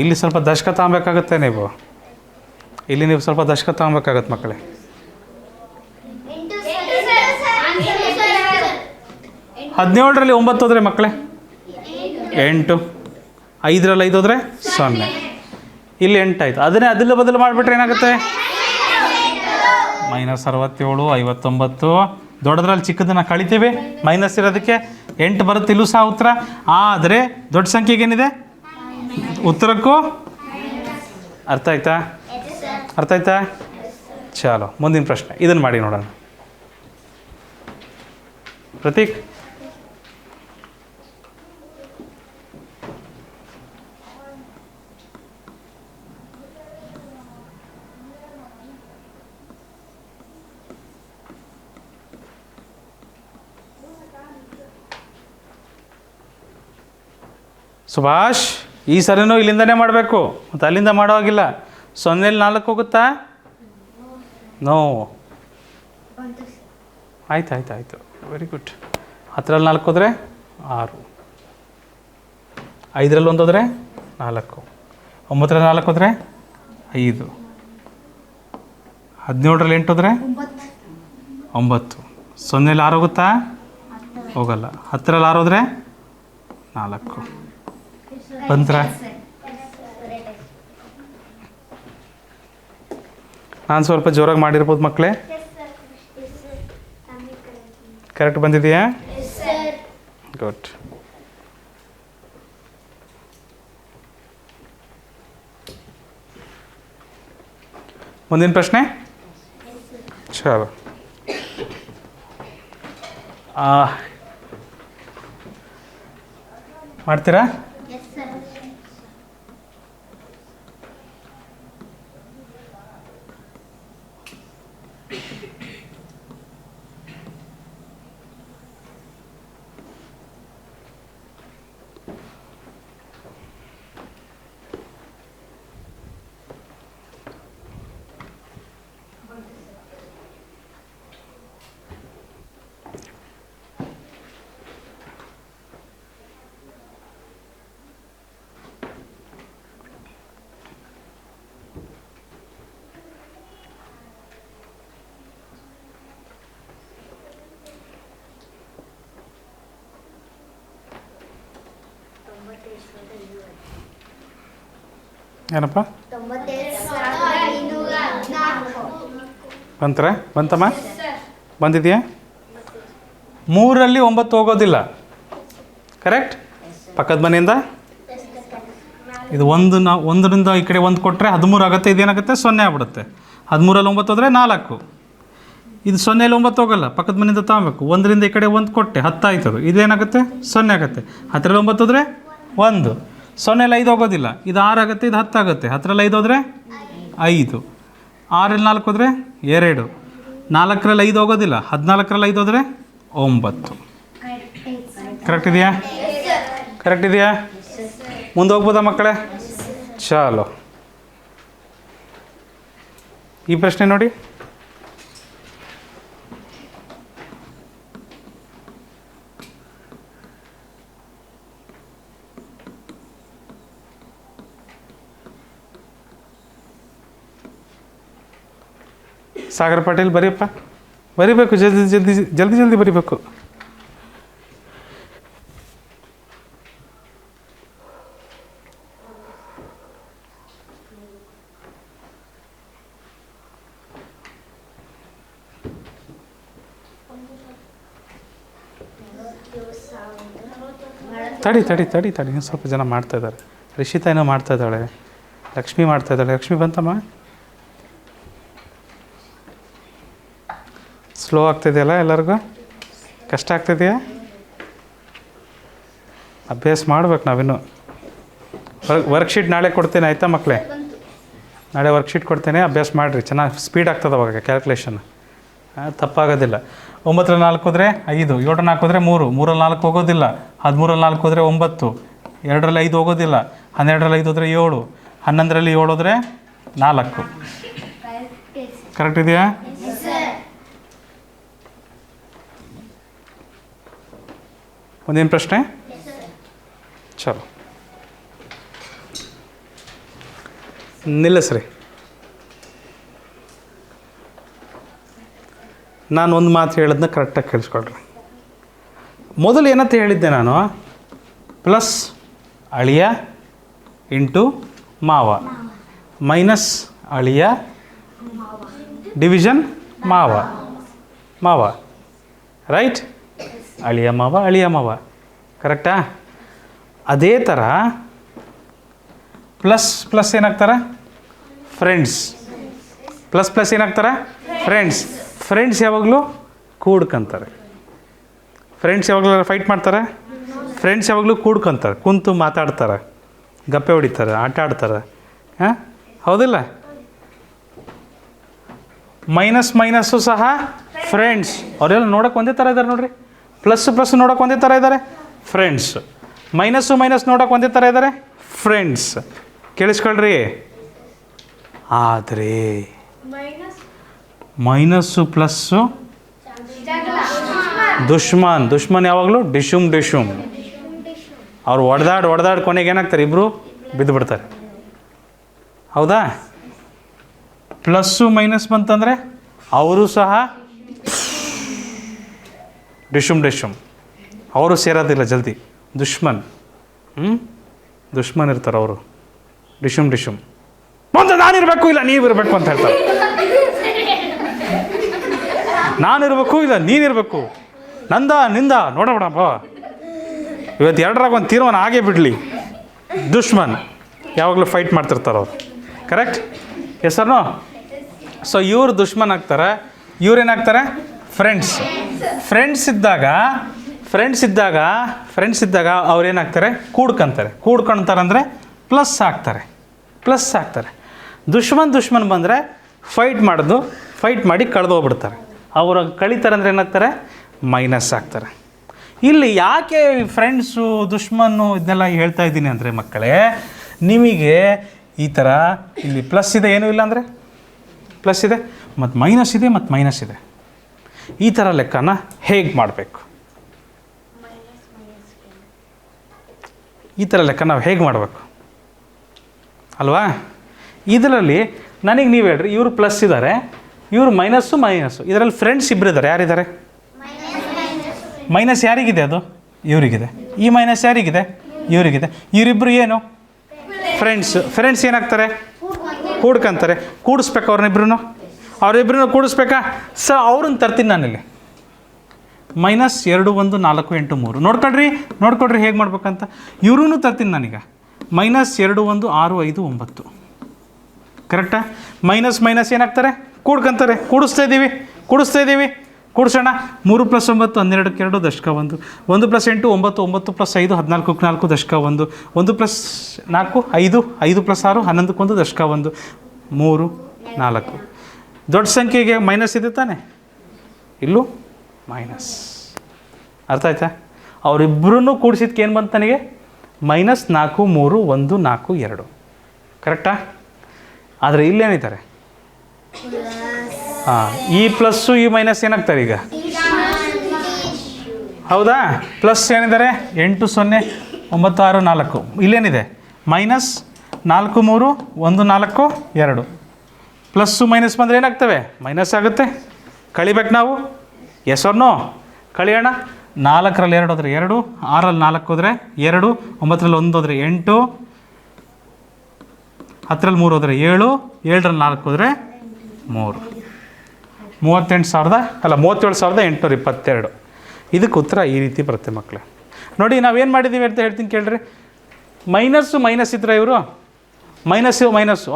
ಇಲ್ಲಿ ಸ್ವಲ್ಪ ದಶಕ ತಗೊಬೇಕಾಗತ್ತೆ ನೀವು. ಸ್ವಲ್ಪ ದಶಕ ತಗೊಬೇಕಾಗತ್ತೆ ಮಕ್ಕಳೇ. 17ರಲ್ಲಿ 9 ಹೋದರೆ ಮಕ್ಕಳೇ 8, 5ರಲ್ಲಿ 5 ಹೋದರೆ 0. ಇಲ್ಲಿ 8 ಆಯಿತು. ಅದನ್ನೇ ಅದೆಲ್ಲ ಬದಲು ಮಾಡಿಬಿಟ್ರೆ ಏನಾಗುತ್ತೆ? -67 59. ದೊಡ್ಡದ್ರಲ್ಲಿ ಚಿಕ್ಕದನ್ನು ಕಳಿತೀವಿ, ಮೈನಸ್ ಇರೋದಕ್ಕೆ 8 ಬರುತ್ತೆ, ಇಲ್ಲೂ ಸಹ ಉತ್ತರ. ಆದರೆ ದೊಡ್ಡ ಸಂಖ್ಯೆಗೆ ಏನಿದೆ? ಉತ್ತರಕ್ಕೂ. ಅರ್ಥ ಆಯ್ತಾ? ಚಲೋ, ಮುಂದಿನ ಪ್ರಶ್ನೆ ಇದನ್ನು ಮಾಡಿ ನೋಡೋಣ. ಪ್ರತೀಕ್, ಸುಭಾಷ್ ಈ ಸರಿನೂ ಇಲ್ಲಿಂದನೇ ಮಾಡಬೇಕು, ಮತ್ತು ಅಲ್ಲಿಂದ ಮಾಡೋ ಹಾಗಿಲ್ಲ. 0ಲಿ 4 ಹೋಗುತ್ತಾ? ನೋ. ಆಯ್ತು ವೆರಿ ಗುಡ್. 10ರಲ್ಲಿ 4 ಹೋದರೆ 6, 5ರಲ್ಲಿ 1 ಹೋದರೆ 4, 9ರಲ್ಲಿ 4 ಹೋದರೆ 5, 17ರಲ್ಲಿ 8 ಹೋದರೆ 9. 0ಲಿ 6 ಹೋಗುತ್ತಾ? ಹೋಗಲ್ಲ. 10ರಲ್ಲಿ 6 ಹೋದರೆ 4. ಬಂತ್ರ? ನಾನು ಸ್ವಲ್ಪ ಜೋರಾಗಿ ಮಾಡಿರ್ಬೋದು ಮಕ್ಕಳೇ. ಕರೆಕ್ಟ್ ಬಂದಿದೆಯಾ? ಗುಡ್. ಮುಂದಿನ ಪ್ರಶ್ನೆ. ಚಲೋ. ಮಾಡ್ತೀರಾ? ಏನಪ್ಪ ಬಂತಮ್ಮ? ಬಂದಿದೆಯಾ? 3ರಲ್ಲಿ 9 ಹೋಗೋದಿಲ್ಲ. ಕರೆಕ್ಟ್? ಪಕ್ಕದ ಮನೆಯಿಂದ ಇದು ಒಂದರಿಂದ ಈ ಕಡೆ 1 ಕೊಟ್ಟರೆ 13 ಆಗುತ್ತೆ. ಇದೇನಾಗುತ್ತೆ? 0 ಆಗ್ಬಿಡುತ್ತೆ. 13ರಲ್ಲಿ 9 ಹೋದರೆ 4. ಇದು 0ಯಲ್ಲಿ 9 ಹೋಗಲ್ಲ, ಪಕ್ಕದ ಮನೆಯಿಂದ ತಗೋಬೇಕು. 1ರಿಂದ ಈ ಕಡೆ 1 ಕೊಟ್ಟೆ 10 ಆಯ್ತದು. ಇದೇನಾಗುತ್ತೆ? 0 ಆಗುತ್ತೆ. 10ರಲ್ಲಿ 9 ಹೋದರೆ 1. 0ಯಲ್ಲಿ 5 ಹೋಗೋದಿಲ್ಲ. ಇದು 6 ಆಗುತ್ತೆ, ಇದು 10 ಆಗುತ್ತೆ. 10ರಲ್ಲಿ 5 ಹೋದರೆ 5, 6ರಲ್ಲಿ 4 ಹೋದರೆ 2, 4ರಲ್ಲಿ 5 ಹೋಗೋದಿಲ್ಲ. 14ರಲ್ಲಿ 5 ಹೋದರೆ 9. ಕರೆಕ್ಟ್ ಇದೆಯಾ? ಕರೆಕ್ಟ್ ಇದೆಯಾ? ಮುಂದೆ ಹೋಗ್ಬೋದಾ ಮಕ್ಕಳೇ? ಚಾಲೋ. ಈ ಪ್ರಶ್ನೆ ನೋಡಿ. ಸಾಗರ್ ಪಾಟೀಲ್ ಬರೀಪ್ಪ, ಬರಿಬೇಕು, ಜಲ್ದಿ ಬರಿಬೇಕು. ತಡಿ ಇನ್ನು ಸ್ವಲ್ಪ ಜನ ಮಾಡ್ತಾಯಿದ್ದಾರೆ. ರಿಷಿತಾ ಏನೋ ಮಾಡ್ತಾಯಿದ್ದಾಳೆ, ಲಕ್ಷ್ಮಿ ಮಾಡ್ತಾಯಿದ್ದಾಳೆ. ಲಕ್ಷ್ಮಿ ಬಂತಮ್ಮ? ಸ್ಲೋ ಆಗ್ತಿದೆಯಲ್ಲ ಎಲ್ಲರಿಗೂ? ಕಷ್ಟ ಆಗ್ತಿದೆಯಾ? ಅಭ್ಯಾಸ ಮಾಡ್ಬೇಕು ನಾವಿನ್ನು. ವರ್ಕ್ಶೀಟ್ ನಾಳೆ ಕೊಡ್ತೇನೆ, ಆಯಿತಾ ಮಕ್ಕಳೇ? ನಾಳೆ ವರ್ಕ್ಶೀಟ್ ಕೊಡ್ತೇನೆ, ಅಭ್ಯಾಸ ಮಾಡಿರಿ. ಚೆನ್ನಾಗಿ ಸ್ಪೀಡ್ ಆಗ್ತದೆ ಅವಾಗ ಕ್ಯಾಲ್ಕುಲೇಷನ್, ತಪ್ಪಾಗೋದಿಲ್ಲ. 9ರಲ್ಲಿ 4 ಹೋದರೆ 5, 7ರಲ್ಲಿ 4 ಹೋದರೆ 3, 3ರಲ್ಲಿ 4 ಹೋಗೋದಿಲ್ಲ. 13ರಲ್ಲಿ 4 ಹೋದರೆ 9, 2ರಲ್ಲಿ 5 ಹೋಗೋದಿಲ್ಲ. 12ರಲ್ಲಿ 5 ಹೋದರೆ 7, 11ರಲ್ಲಿ 7 ಹೋದರೆ 4. ಕರೆಕ್ಟ್ ಇದೆಯಾ? ಮುಂದೇನು ಪ್ರಶ್ನೆ? ಚಲೋ, ನಿಲ್ಲಿಸ್ರಿ. ನಾನು ಒಂದು ಮಾತು ಹೇಳಿದ್ನ ಕರೆಕ್ಟಾಗಿ ಕೇಳಿಸ್ಕೊಳ್ರಿ. ಮೊದಲು ಏನಂತ ಹೇಳಿದ್ದೆ ನಾನು? ಪ್ಲಸ್ ಅಳಿಯ ಇಂಟು ಮಾವ ಮೈನಸ್ ಅಳಿಯ ಡಿವಿಷನ್ ಮಾವ ರೈಟ್? ಅಳಿಯ ಮಾವ ಕರೆಕ್ಟಾ? ಅದೇ ಥರ ಪ್ಲಸ್ ಏನಾಗ್ತಾರೆ? ಫ್ರೆಂಡ್ಸ್. ಪ್ಲಸ್ ಏನಾಗ್ತಾರೆ? ಫ್ರೆಂಡ್ಸ್ ಯಾವಾಗಲೂ ಕೂಡ್ಕೊಂತಾರೆ. ಫ್ರೆಂಡ್ಸ್ ಯಾವಾಗಲೂ ಫೈಟ್ ಮಾಡ್ತಾರೆ? ಫ್ರೆಂಡ್ಸ್ ಯಾವಾಗಲೂ ಕೂಡ್ಕೊಂತಾರೆ, ಕುಂತು ಮಾತಾಡ್ತಾರೆ, ಗಪ್ಪೆ ಹೊಡಿತಾರೆ, ಆಟ ಆಡ್ತಾರೆ. ಹಾಂ, ಹೌದಿಲ್ಲ? ಮೈನಸ್ಸು ಸಹ ಫ್ರೆಂಡ್ಸ್. ಅವರೆಲ್ಲ ನೋಡೋಕೆ ಒಂದೇ ಥರ ಇದ್ದಾರೆ ನೋಡ್ರಿ. ಪ್ಲಸ್ ನೋಡೋಕೆ ಒಂದೇ ಥರ ಇದ್ದಾರೆ ಫ್ರೆಂಡ್ಸ್. ಮೈನಸ್ ನೋಡೋಕೆ ಒಂದೇ ಥರ ಇದ್ದಾರೆ ಫ್ರೆಂಡ್ಸ್. ಕೇಳಿಸ್ಕೊಳ್ರಿ. ಆದರೆ ಮೈನಸ್ಸು ಪ್ಲಸ್ಸು ದುಶ್ಮನ್ ಯಾವಾಗಲೂ ಡಿಶುಮ್. ಅವ್ರು ಹೊಡೆದಾಡ್ ಕೊನೆಗೆ ಏನಾಗ್ತಾರೆ, ಇಬ್ಬರು ಬಿದ್ದು ಬಿಡ್ತಾರೆ. ಹೌದಾ? ಪ್ಲಸ್ಸು ಮೈನಸ್ ಬಂತಂದರೆ ಅವರು ಸಹ ಡಿಶುಮ್ ಅವರು ಸೇರೋದಿಲ್ಲ ಜಲ್ದಿ. ದುಶ್ಮನ್ ಇರ್ತಾರೆ ಅವರು. ಡಿಶುಮ್ ಬಂದು ನಾನಿರಬೇಕು ಇಲ್ಲ ನೀವಿರಬೇಕು ಅಂತ ಹೇಳ್ತಾರೆ. ನಾನಿರಬೇಕು ಇಲ್ಲ ನೀನಿರಬೇಕು, ನಿಂದ ನೋಡಬೇಡಪ್ಪ, ಇವತ್ತು ಎರಡರಾಗ ಒಂದು ತೀರ್ಮಾನ ಆಗೇ ಬಿಡಲಿ. ದುಶ್ಮನ್ ಯಾವಾಗಲೂ ಫೈಟ್ ಮಾಡ್ತಿರ್ತಾರೆ ಅವರು. Correct? Yes or no? So ಇವರು ದುಶ್ಮನ್ ಆಗ್ತಾರೆ, ಇವ್ರೇನಾಗ್ತಾರೆ ಫ್ರೆಂಡ್ಸ್. ಫ್ರೆಂಡ್ಸ್ ಇದ್ದಾಗ ಅವ್ರೇನಾಗ್ತಾರೆ, ಕೂಡ್ಕೊಂತಾರೆ ಅಂದರೆ ಪ್ಲಸ್ ಆಗ್ತಾರೆ. ದುಶ್ಮನ್ ಬಂದರೆ ಫೈಟ್ ಮಾಡಿ ಕಳೆದೋಗ್ಬಿಡ್ತಾರೆ. ಅವರು ಕಳೀತಾರೆ ಅಂದರೆ ಏನಾಗ್ತಾರೆ, ಮೈನಸ್ ಆಗ್ತಾರೆ. ಇಲ್ಲಿ ಯಾಕೆ ಫ್ರೆಂಡ್ಸು ದುಶ್ಮನ್ನು ಇದನ್ನೆಲ್ಲ ಹೇಳ್ತಾ ಇದ್ದೀನಿ ಅಂದರೆ ಮಕ್ಕಳೇ, ನಿಮಗೆ ಈ ಥರ ಇಲ್ಲಿ ಪ್ಲಸ್ ಇದೆ, ಏನೂ ಇಲ್ಲ ಅಂದರೆ ಪ್ಲಸ್ ಇದೆ, ಮತ್ತು ಮೈನಸ್ ಇದೆ. ಈ ಥರ ಲೆಕ್ಕನ ಹೇಗೆ ಮಾಡಬೇಕು, ಈ ಥರ ಲೆಕ್ಕ ನಾವು ಹೇಗೆ ಮಾಡಬೇಕು ಅಲ್ವಾ? ಇದರಲ್ಲಿ ನನಗೆ ನೀವು ಹೇಳ್ರಿ, ಇವರು ಪ್ಲಸ್ ಇದ್ದಾರೆ, ಇವರು ಮೈನಸ್ಸು. ಇದರಲ್ಲಿ ಫ್ರೆಂಡ್ಸ್ ಇಬ್ಬರು ಇದ್ದಾರೆ. ಯಾರಿದ್ದಾರೆ? ಮೈನಸ್ ಯಾರಿಗಿದೆ? ಅದು ಇವರಿಗಿದೆ. ಈ ಮೈನಸ್ ಯಾರಿಗಿದೆ? ಇವರಿಗಿದೆ. ಇವರಿಬ್ಬರು ಏನು? ಫ್ರೆಂಡ್ಸ್ ಏನಾಗ್ತಾರೆ? ಕೂಡ್ಕೊಂತಾರೆ. ಕೂಡಿಸ್ಬೇಕು ಅವರಿಬ್ಬರನ್ನು ಕೂಡಿಸ್ಬೇಕಾ? ಅವ್ರನ್ನ ತರ್ತೀನಿ ನಾನಿಲ್ಲಿ. -2 1 4 8 3 ನೋಡ್ಕೊಳ್ರಿ ಹೇಗೆ ಮಾಡ್ಬೇಕಂತ. ಇವ್ರೂ ತರ್ತೀನಿ ನಾನೀಗ. -2 1 6 5 9. ಕರೆಕ್ಟಾ? ಮೈನಸ್ ಏನಾಗ್ತಾರೆ? ಕೂಡ್ಕೊಂತಾರೆ. ಕೂಡಿಸ್ತಾ ಇದ್ದೀವಿ. ಕೂಡಿಸೋಣ. 3 + 9 12 2 ದಶಕ 1. 1 + 8 9. 9 + 5 14 4 ದಶಕ 1. 1 + 4 5. 5 + 6 11 1 ದಶಕ 1. 3 4. ದೊಡ್ಡ ಸಂಖ್ಯೆಗೆ ಮೈನಸ್ ಇದೆ ತಾನೆ, ಇಲ್ಲೂ ಮೈನಸ್. ಅರ್ಥ ಆಯ್ತಾ? ಅವರಿಬ್ಬರೂ ಕೂಡಿಸಿದ್ಕೆ ಏನು ಬಂತು ನನಗೆ? -4 3 1 4 2. ಕರೆಕ್ಟಾ? ಆದರೆ ಇಲ್ಲೇನಿದ್ದಾರೆ? ಈ ಪ್ಲಸ್ಸು ಈ ಮೈನಸ್ ಏನಾಗ್ತಾರೆ ಈಗ? ಹೌದಾ? ಪ್ಲಸ್ ಏನಿದ್ದಾರೆ? 8 0 9 6 4. ಇಲ್ಲೇನಿದೆ? -4 3 1 4 2. ಪ್ಲಸ್ಸು ಮೈನಸ್ ಬಂದರೆ ಏನಾಗ್ತವೆ? ಮೈನಸ್ ಆಗುತ್ತೆ. ಕಳಿಬೇಕು ನಾವು. Yes or no? ಕಳಿಯೋಣ. 4ರಲ್ಲಿ 2 ಹೋದರೆ 2, 6ರಲ್ಲಿ 4 ಹೋದರೆ 2, 9ರಲ್ಲಿ 1 ಹೋದರೆ 8, 10ರಲ್ಲಿ 3 ಹೋದರೆ 7, 7ರಲ್ಲಿ 4 ಹೋದರೆ 3. 37,822. ಇದಕ್ಕೆ ಉತ್ತರ ಈ ರೀತಿ ಬರುತ್ತೆ ಮಕ್ಕಳೇ. ನೋಡಿ ನಾವೇನು ಮಾಡಿದ್ದೀವಿ ಅಂತ ಹೇಳ್ತೀನಿ ಕೇಳ್ರಿ. ಮೈನಸ್ ಇದ್ರೆ ಇವರು ಮೈನಸ್ಸು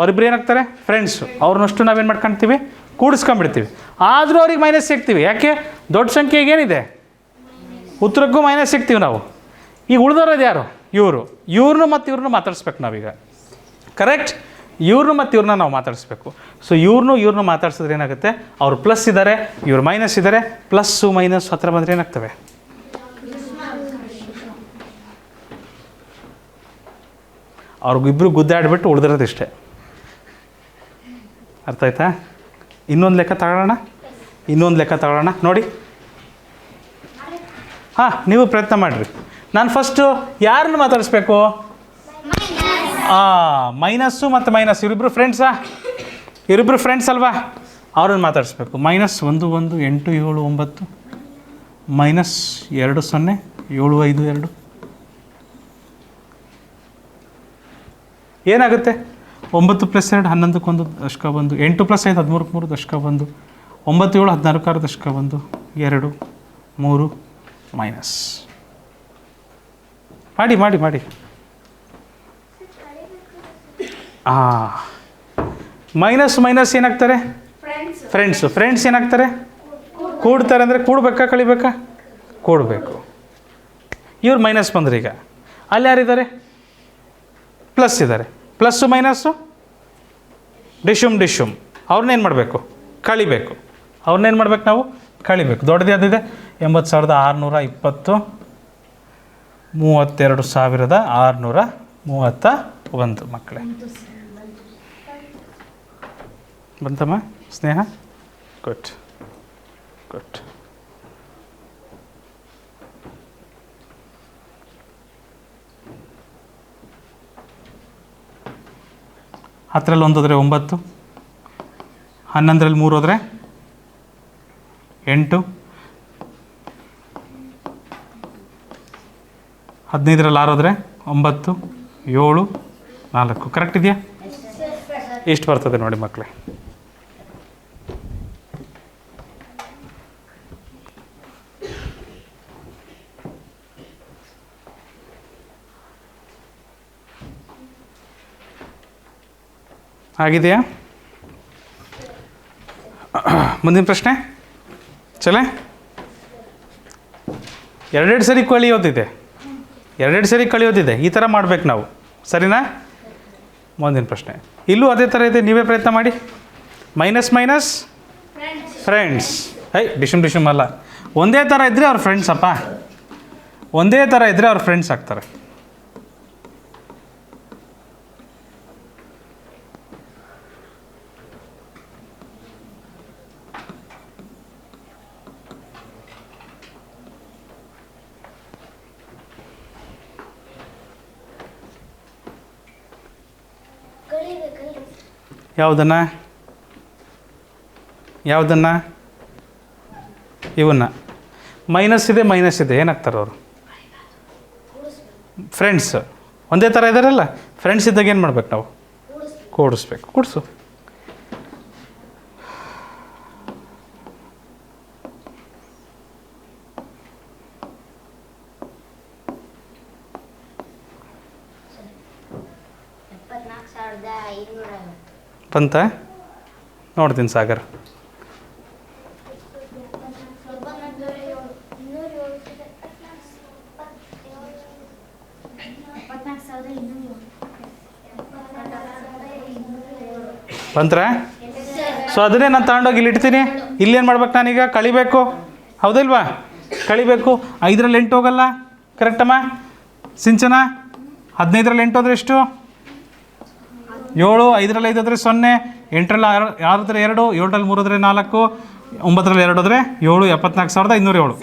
ಅವರಿಬ್ರು ಏನಾಗ್ತಾರೆ? ಫ್ರೆಂಡ್ಸು. ಅವ್ರನ್ನಷ್ಟು ನಾವೇನು ಮಾಡ್ಕೊಳ್ತೀವಿ? ಕೂಡಿಸ್ಕೊಂಡ್ಬಿಡ್ತೀವಿ. ಆದರೂ ಅವ್ರಿಗೆ ಮೈನಸ್ ಸಿಗ್ತೀವಿ. ಯಾಕೆ? ದೊಡ್ಡ ಸಂಖ್ಯೆಗೆ ಏನಿದೆ? ಉತ್ತರಕ್ಕೂ ಮೈನಸ್ ಸಿಗ್ತೀವಿ ನಾವು. ಈಗ ಉಳಿದೋರೋದು ಯಾರು? ಇವ್ರನ್ನೂ ಮತ್ತು ಇವ್ರನ್ನೂ ಮಾತಾಡಿಸ್ಬೇಕು ನಾವೀಗ. ಕರೆಕ್ಟ್? ಇವ್ರನ್ನೂ ಮತ್ತು ಇವ್ರನ್ನ ನಾವು ಮಾತಾಡಿಸ್ಬೇಕು. ಸೊ ಇವ್ರನ್ನೂ ಮಾತಾಡ್ಸಿದ್ರೆ ಏನಾಗುತ್ತೆ? ಅವ್ರು ಪ್ಲಸ್ ಇದ್ದಾರೆ, ಇವ್ರು ಮೈನಸ್ ಇದ್ದಾರೆ. ಪ್ಲಸ್ಸು ಮೈನಸ್ ಹತ್ರ ಬಂದರೆ ಏನಾಗ್ತವೆ? ಅವ್ರಿಗಿಬ್ಬರು ಗುದ್ದಾಡ್ಬಿಟ್ಟು ಉಳಿದಿರೋದು ಇಷ್ಟೇ. ಅರ್ಥ ಆಯ್ತಾ? ಇನ್ನೊಂದು ಲೆಕ್ಕ ತಗೊಳ್ಳೋಣ. ನೋಡಿ, ನೀವು ಪ್ರಯತ್ನ ಮಾಡಿರಿ. ನಾನು ಫಸ್ಟು ಯಾರನ್ನು ಮಾತಾಡಿಸ್ಬೇಕು? ಮೈನಸ್ಸು ಮತ್ತು ಮೈನಸ್ ಇವರಿಬ್ಬರು ಫ್ರೆಂಡ್ಸ್ ಅಲ್ವಾ? ಅವ್ರನ್ನ ಮಾತಾಡಿಸ್ಬೇಕು. -1 1 8 7 9 -2 0 7 5 2. ಏನಾಗುತ್ತೆ? 9 + 2 11 1 ದಶಕ 1. 8 + 5 13 3 ದಶಕ 1. 9 7 14 6 ದಶಕ 1 2 3 ಮೈನಸ್. ಮಾಡಿ ಮೈನಸ್ ಏನಾಗ್ತಾರೆ? ಫ್ರೆಂಡ್ಸ್ ಏನಾಗ್ತಾರೆ? ಕೂಡ್ತಾರೆ. ಅಂದರೆ ಕೂಡಬೇಕಾ ಕಳಿಬೇಕಾ? ಕೂಡಬೇಕು. ಇವ್ರು ಮೈನಸ್ ಬಂದ್ರೆ ಈಗ ಅಲ್ಲಿ ಯಾರಿದ್ದಾರೆ? ಪ್ಲಸ್ ಇದ್ದಾರೆ. Plus minus ಡಿಶುಮ್. ಅವ್ರನ್ನೇನು ಮಾಡಬೇಕು? ಕಳಿಬೇಕು. ನಾವು ಕಳಿಬೇಕು. ದೊಡ್ಡದು ಯಾವುದಿದೆ? 80,620 32,620. 31 ಮಕ್ಕಳೇ. ಬಂತಮ್ಮ ಸ್ನೇಹ? Good good. ಹತ್ತರಲ್ಲಿ 1 ಹೋದರೆ 9, 11ರಲ್ಲಿ 3 ಹೋದರೆ 8, 15ರಲ್ಲಿ 6 ಹೋದರೆ 9, 7, 4. ಕರೆಕ್ಟ್ ಇದೆಯಾ? ಎಷ್ಟು ಬರ್ತದೆ ನೋಡಿ ಮಕ್ಕಳೇ. ಆಗಿದೆಯಾ? ಮುಂದಿನ ಪ್ರಶ್ನೆ ಚಲೇ. 2 ಸರಿ ಕಳಿಯೋದಿದೆ, 2 ಸರಿ ಕಳಿಯೋದಿದೆ. ಈ ಥರ ಮಾಡ್ಬೇಕು ನಾವು, ಸರಿನಾ? ಮುಂದಿನ ಪ್ರಶ್ನೆ ಇಲ್ಲೂ ಅದೇ ಥರ ಇದೆ, ನೀವೇ ಪ್ರಯತ್ನ ಮಾಡಿ. Minus minus friends. ಡಿಶಮ್ ಅಲ್ಲ, ಒಂದೇ ಥರ ಇದ್ದರೆ ಅವ್ರ ಫ್ರೆಂಡ್ಸ್ ಅಪ್ಪ, ಒಂದೇ ಥರ ಇದ್ದರೆ ಅವ್ರ ಫ್ರೆಂಡ್ಸ್ ಆಗ್ತಾರೆ. ಯಾವುದನ್ನು ಇವನ್ನ ಮೈನಸ್ ಇದೆ ಏನಾಗ್ತಾರೆ ಅವರು? ಫ್ರೆಂಡ್ಸ್. ಒಂದೇ ಥರ ಇದ್ದಾರಲ್ಲ, ಫ್ರೆಂಡ್ಸ್ ಇದ್ದಾಗ ಏನು ಮಾಡ್ಬೇಕು ನಾವು? ಕೂಡಿಸ್ಬೇಕು. ಕೂಡಿಸು. ಬಂತ? ನೋಡ್ತೀನಿ ಸಾಗರ್. ಬಂತ್ರ? ಸೊ ಅದನ್ನೇ ನಾನು ತಗೊಂಡೋಗಿ ಇಲ್ಲಿ ಇಡ್ತೀನಿ. ಇಲ್ಲೇನು ಮಾಡ್ಬೇಕು ನಾನೀಗ? ಕಳಿಬೇಕು, ಹೌದಲ್ವಾ? ಕಳಿಬೇಕು. 5ರಲ್ಲಿ 8 ಹೋಗಲ್ಲ, ಕರೆಕ್ಟಮ್ಮ ಸಿಂಚನ? 15ರಲ್ಲಿ 8 ಹೋದ್ರೆ ಎಷ್ಟು? 7. 5ರಲ್ಲಿ 5 ಹೋದರೆ 0. 8ರಲ್ಲಿ 6 ಹೋದರೆ 2. 7ರಲ್ಲಿ 3 ಹೋದರೆ 4. 9ರಲ್ಲಿ 2 ಹೋದರೆ 7. 74,507.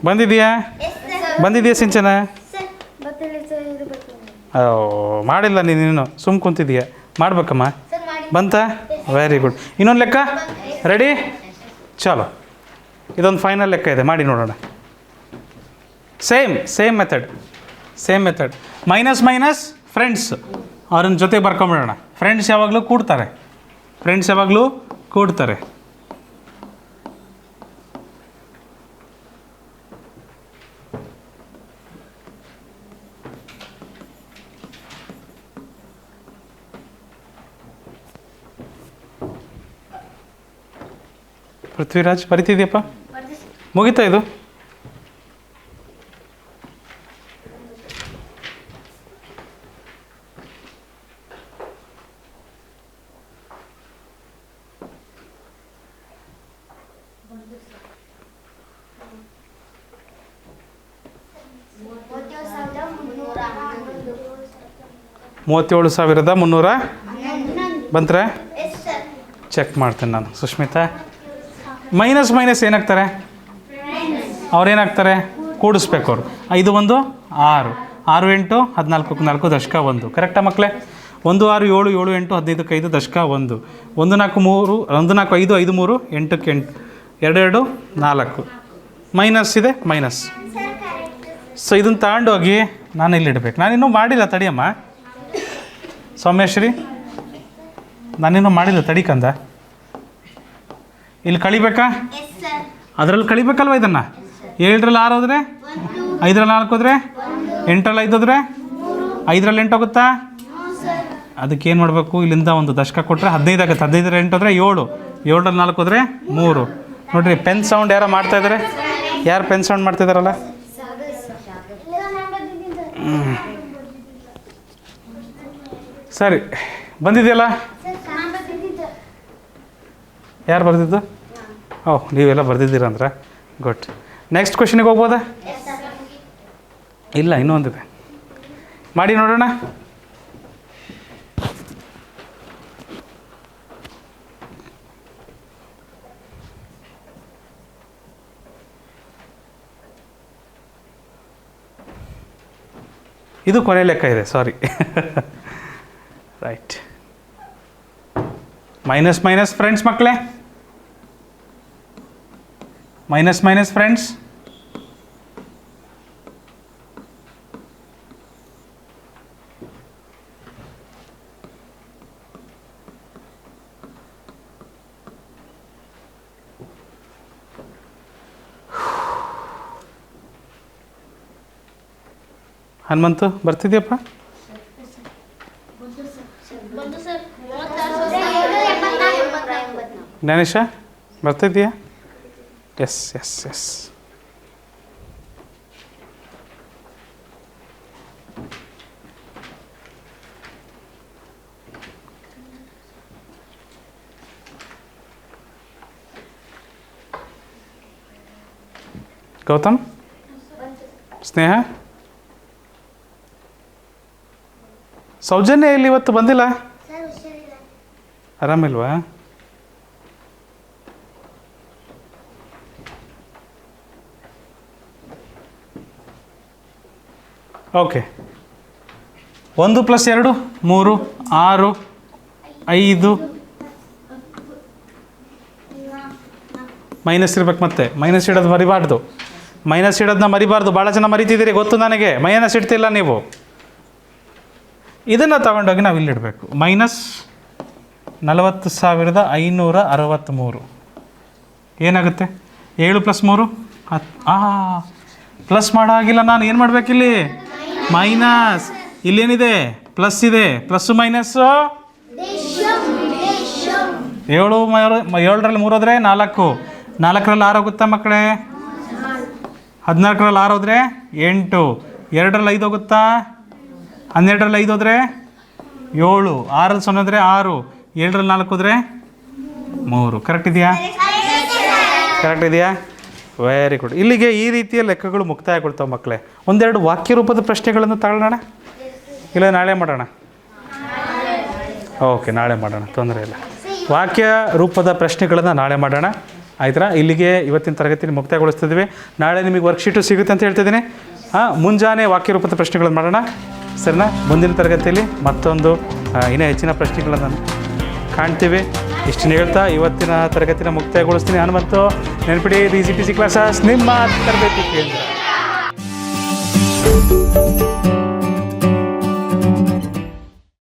ಬಂದಿದೆಯಾ ಸಿಂಚನ? ಮಾಡಿಲ್ಲ ನೀನು, ಸುಮ್ಮ ಕುಂತಿದೀಯ. ಮಾಡ್ಬೇಕಮ್ಮ. ಬಂತ? Very good. ಇನ್ನೊಂದು ಲೆಕ್ಕ ರೆಡಿ? ಚಲೋ, ಇದೊಂದು ಫೈನಲ್ ಲೆಕ್ಕ ಇದೆ, ಮಾಡಿ ನೋಡೋಣ. Same method. ಮೈನಸ್ ಫ್ರೆಂಡ್ಸ್, ಅವ್ರನ್ನ ಜೊತೆ ಬರ್ಕೊಂಬಿಡೋಣ. ಫ್ರೆಂಡ್ಸ್ ಯಾವಾಗಲೂ ಕೂಡ್ತಾರೆ. ಪೃಥ್ವಿರಾಜ್ ಬರಿತಿದ್ಯಪ್ಪ? ಮುಗಿತಾ ಇದು? ಮೂವತ್ತೇಳು 37,300 ಬಂದ್ರೆ ಚೆಕ್ ಮಾಡ್ತೀನಿ ನಾನು. ಸುಷ್ಮಿತಾ, ಮೈನಸ್ ಏನಾಗ್ತಾರೆ? ಅವ್ರೇನಾಗ್ತಾರೆ? ಕೂಡಿಸ್ಬೇಕು ಅವರು. 5 1 6, 6 8 14 4 ದಶಕ 1. ಕರೆಕ್ಟಾ ಮಕ್ಕಳೇ? 1 6 7 7 8 15 5 ದಶಕ 1. 1 4 3 1 4 5 5 3 8 8 2 2 4. ಮೈನಸ್ ಇದೆ, ಮೈನಸ್. ಸೊ ಇದನ್ನು ತಗೊಂಡೋಗಿ ನಾನು ಇಲ್ಲಿ ಇಡಬೇಕು. ನಾನಿನ್ನೂ ಮಾಡಿಲ್ಲ, ತಡಿಯಮ್ಮ ಸೌಮ್ಯಶ್ರೀ, ನಾನಿನ್ನೂ ಮಾಡಿಲ್ಲ, ತಡಿಕಂದ. ಇಲ್ಲಿ ಕಳಿಬೇಕಾ? ಅದರಲ್ಲಿ ಕಳಿಬೇಕಲ್ವ ಇದನ್ನು? 7ರಲ್ಲಿ 6 ಹೋದರೆ, 5ರಲ್ಲಿ 4 ಹೋದರೆ, 8ರಲ್ಲಿ 5 ಹೋದರೆ, 5ರಲ್ಲಿ 8 ಹೋಗುತ್ತಾ? ಅದಕ್ಕೇನು ಮಾಡಬೇಕು? ಇಲ್ಲಿಂದ ಒಂದು ದಶಕ ಕೊಟ್ಟರೆ 15 ಆಗುತ್ತೆ. 15ರಲ್ಲಿ 8 ಹೋದರೆ 7, 7ರಲ್ಲಿ 4 ಹೋದರೆ 3. ನೋಡಿರಿ, ಪೆನ್ ಸೌಂಡ್ ಯಾರೋ ಮಾಡ್ತಾಯಿದ್ದಾರೆ. ಯಾರು ಪೆನ್ ಸೌಂಡ್ ಮಾಡ್ತಿದ್ದಾರಲ್ಲ? ಸರಿ, ಬಂದಿದೆಯಲ್ಲ? ಯಾರು ಬರೆದಿದ್ದು? ಓಹ್, ನೀವೆಲ್ಲ ಬರೆದಿದ್ದೀರಂದ್ರೆ ಗುಡ್. ನೆಕ್ಸ್ಟ್ ಕ್ವೆಶನಿಗೆ ಹೋಗ್ಬೋದಾ? ಇಲ್ಲ, ಇನ್ನೊಂದಿದೆ. ಮಾಡಿ ನೋಡೋಣ. ಇದು ಕೊನೆ ಲೆಕ್ಕ ಇದೆ, sorry. Right. Minus minus friends ಮಕ್ಕಳೇ, ಮೈನಸ್ ಮೈನಸ್ ಫ್ರೆಂಡ್ಸ್. ಹನುಮಂತು ಬರ್ತಿದ್ಯಪ್ಪ? ಜ್ಞಾನೇಶ ಬರ್ತಿದ್ಯಾ? Yes yes yes. Gautam, Sneha, Soujanya ಇಲ್ಲಿ ಇವತ್ತು ಬಂದಿಲ್ಲ, ಆರಾಮಿಲ್ವಾ? ಓಕೆ. 1 + 2 3 6 5 ಮೈನಸ್ ಇರ್ಬೇಕು. ಮತ್ತೆ ಮೈನಸ್ ಇಡೋದು ಮರಿಬಾರ್ದು, ಮೈನಸ್ ಇಡೋದನ್ನ ಮರಿಬಾರ್ದು. ಭಾಳ ಜನ ಮರಿತಿದ್ದೀರಿ ಗೊತ್ತು ನನಗೆ. ಮೈನಸ್ ಇಡ್ತಿಲ್ಲ ನೀವು. ಇದನ್ನು ತಗೊಂಡೋಗಿ ನಾವು ಇಲ್ಲಿಡಬೇಕು. -40,563 ಏನಾಗುತ್ತೆ? 7 + 3 10. ಪ್ಲಸ್ ಮಾಡೋ ಆಗಿಲ್ಲ. ನಾನು ಏನು ಮಾಡಬೇಕಿಲ್ಲಿ? ಮೈನಸ್. ಇಲ್ಲೇನಿದೆ? ಪ್ಲಸ್ ಇದೆ. ಪ್ಲಸ್ಸು ಮೈನಸ್ಸು 7 7ರಲ್ಲಿ 3 ಹೋದರೆ 4. 4ರಲ್ಲಿ 6 ಹೋಗುತ್ತಾ ಮಕ್ಕಳೇ? 14ರಲ್ಲಿ 6 ಹೋದರೆ 8. 2ರಲ್ಲಿ 5 ಹೋಗುತ್ತಾ? 12ರಲ್ಲಿ 5 ಹೋದರೆ 7. 6ರಲ್ಲಿ 0 ಹೋದರೆ 6. 7ರಲ್ಲಿ 4 ಹೋದರೆ 3. ಕರೆಕ್ಟ್ ಇದೆಯಾ? ಕರೆಕ್ಟ್ ಇದೆಯಾ? Very good. ಇಲ್ಲಿಗೆ ಈ ರೀತಿಯ ಲೆಕ್ಕಗಳು ಮುಕ್ತಾಯಗೊಳ್ತಾವೆ ಮಕ್ಕಳೇ. ಒಂದೆರಡು ವಾಕ್ಯ ರೂಪದ ಪ್ರಶ್ನೆಗಳನ್ನು ತಗೊಳ್ಳೋಣ, ಇಲ್ಲ ನಾಳೆ ಮಾಡೋಣ? ಓಕೆ, ನಾಳೆ ಮಾಡೋಣ, ತೊಂದರೆ ಇಲ್ಲ. ವಾಕ್ಯ ರೂಪದ ಪ್ರಶ್ನೆಗಳನ್ನು ನಾಳೆ ಮಾಡೋಣ, ಆಯ್ತಾ? ಇಲ್ಲಿಗೆ ಇವತ್ತಿನ ತರಗತಿನ ಮುಕ್ತಾಯಗೊಳಿಸ್ತಿದ್ವಿ. ನಾಳೆ ನಿಮಗೆ ವರ್ಕ್ಶೀಟು ಸಿಗುತ್ತೆ ಅಂತ ಹೇಳ್ತಿದ್ದೀನಿ. ಮುಂಜಾನೆ ವಾಕ್ಯ ರೂಪದ ಪ್ರಶ್ನೆಗಳನ್ನು ಮಾಡೋಣ, ಸರಿನಾ? ಮುಂದಿನ ತರಗತಿಯಲ್ಲಿ ಮತ್ತೊಂದು ಇನ್ನೂ ಹೆಚ್ಚಿನ ಪ್ರಶ್ನೆಗಳನ್ನು ಕಾಣ್ತೀವಿ. ಇಷ್ಟನ್ನು ಹೇಳ್ತಾ ಇವತ್ತಿನ ತರಗತಿನ ಮುಕ್ತಾಯಗೊಳಿಸ್ತೀನಿ. ಹನುಮಂತು, ನೆನಪಿಡಿ, DCPC ಕ್ಲಾಸಸ್ ನಿಮ್ಮ ತರಬೇತಿ ಕೇಂದ್ರ.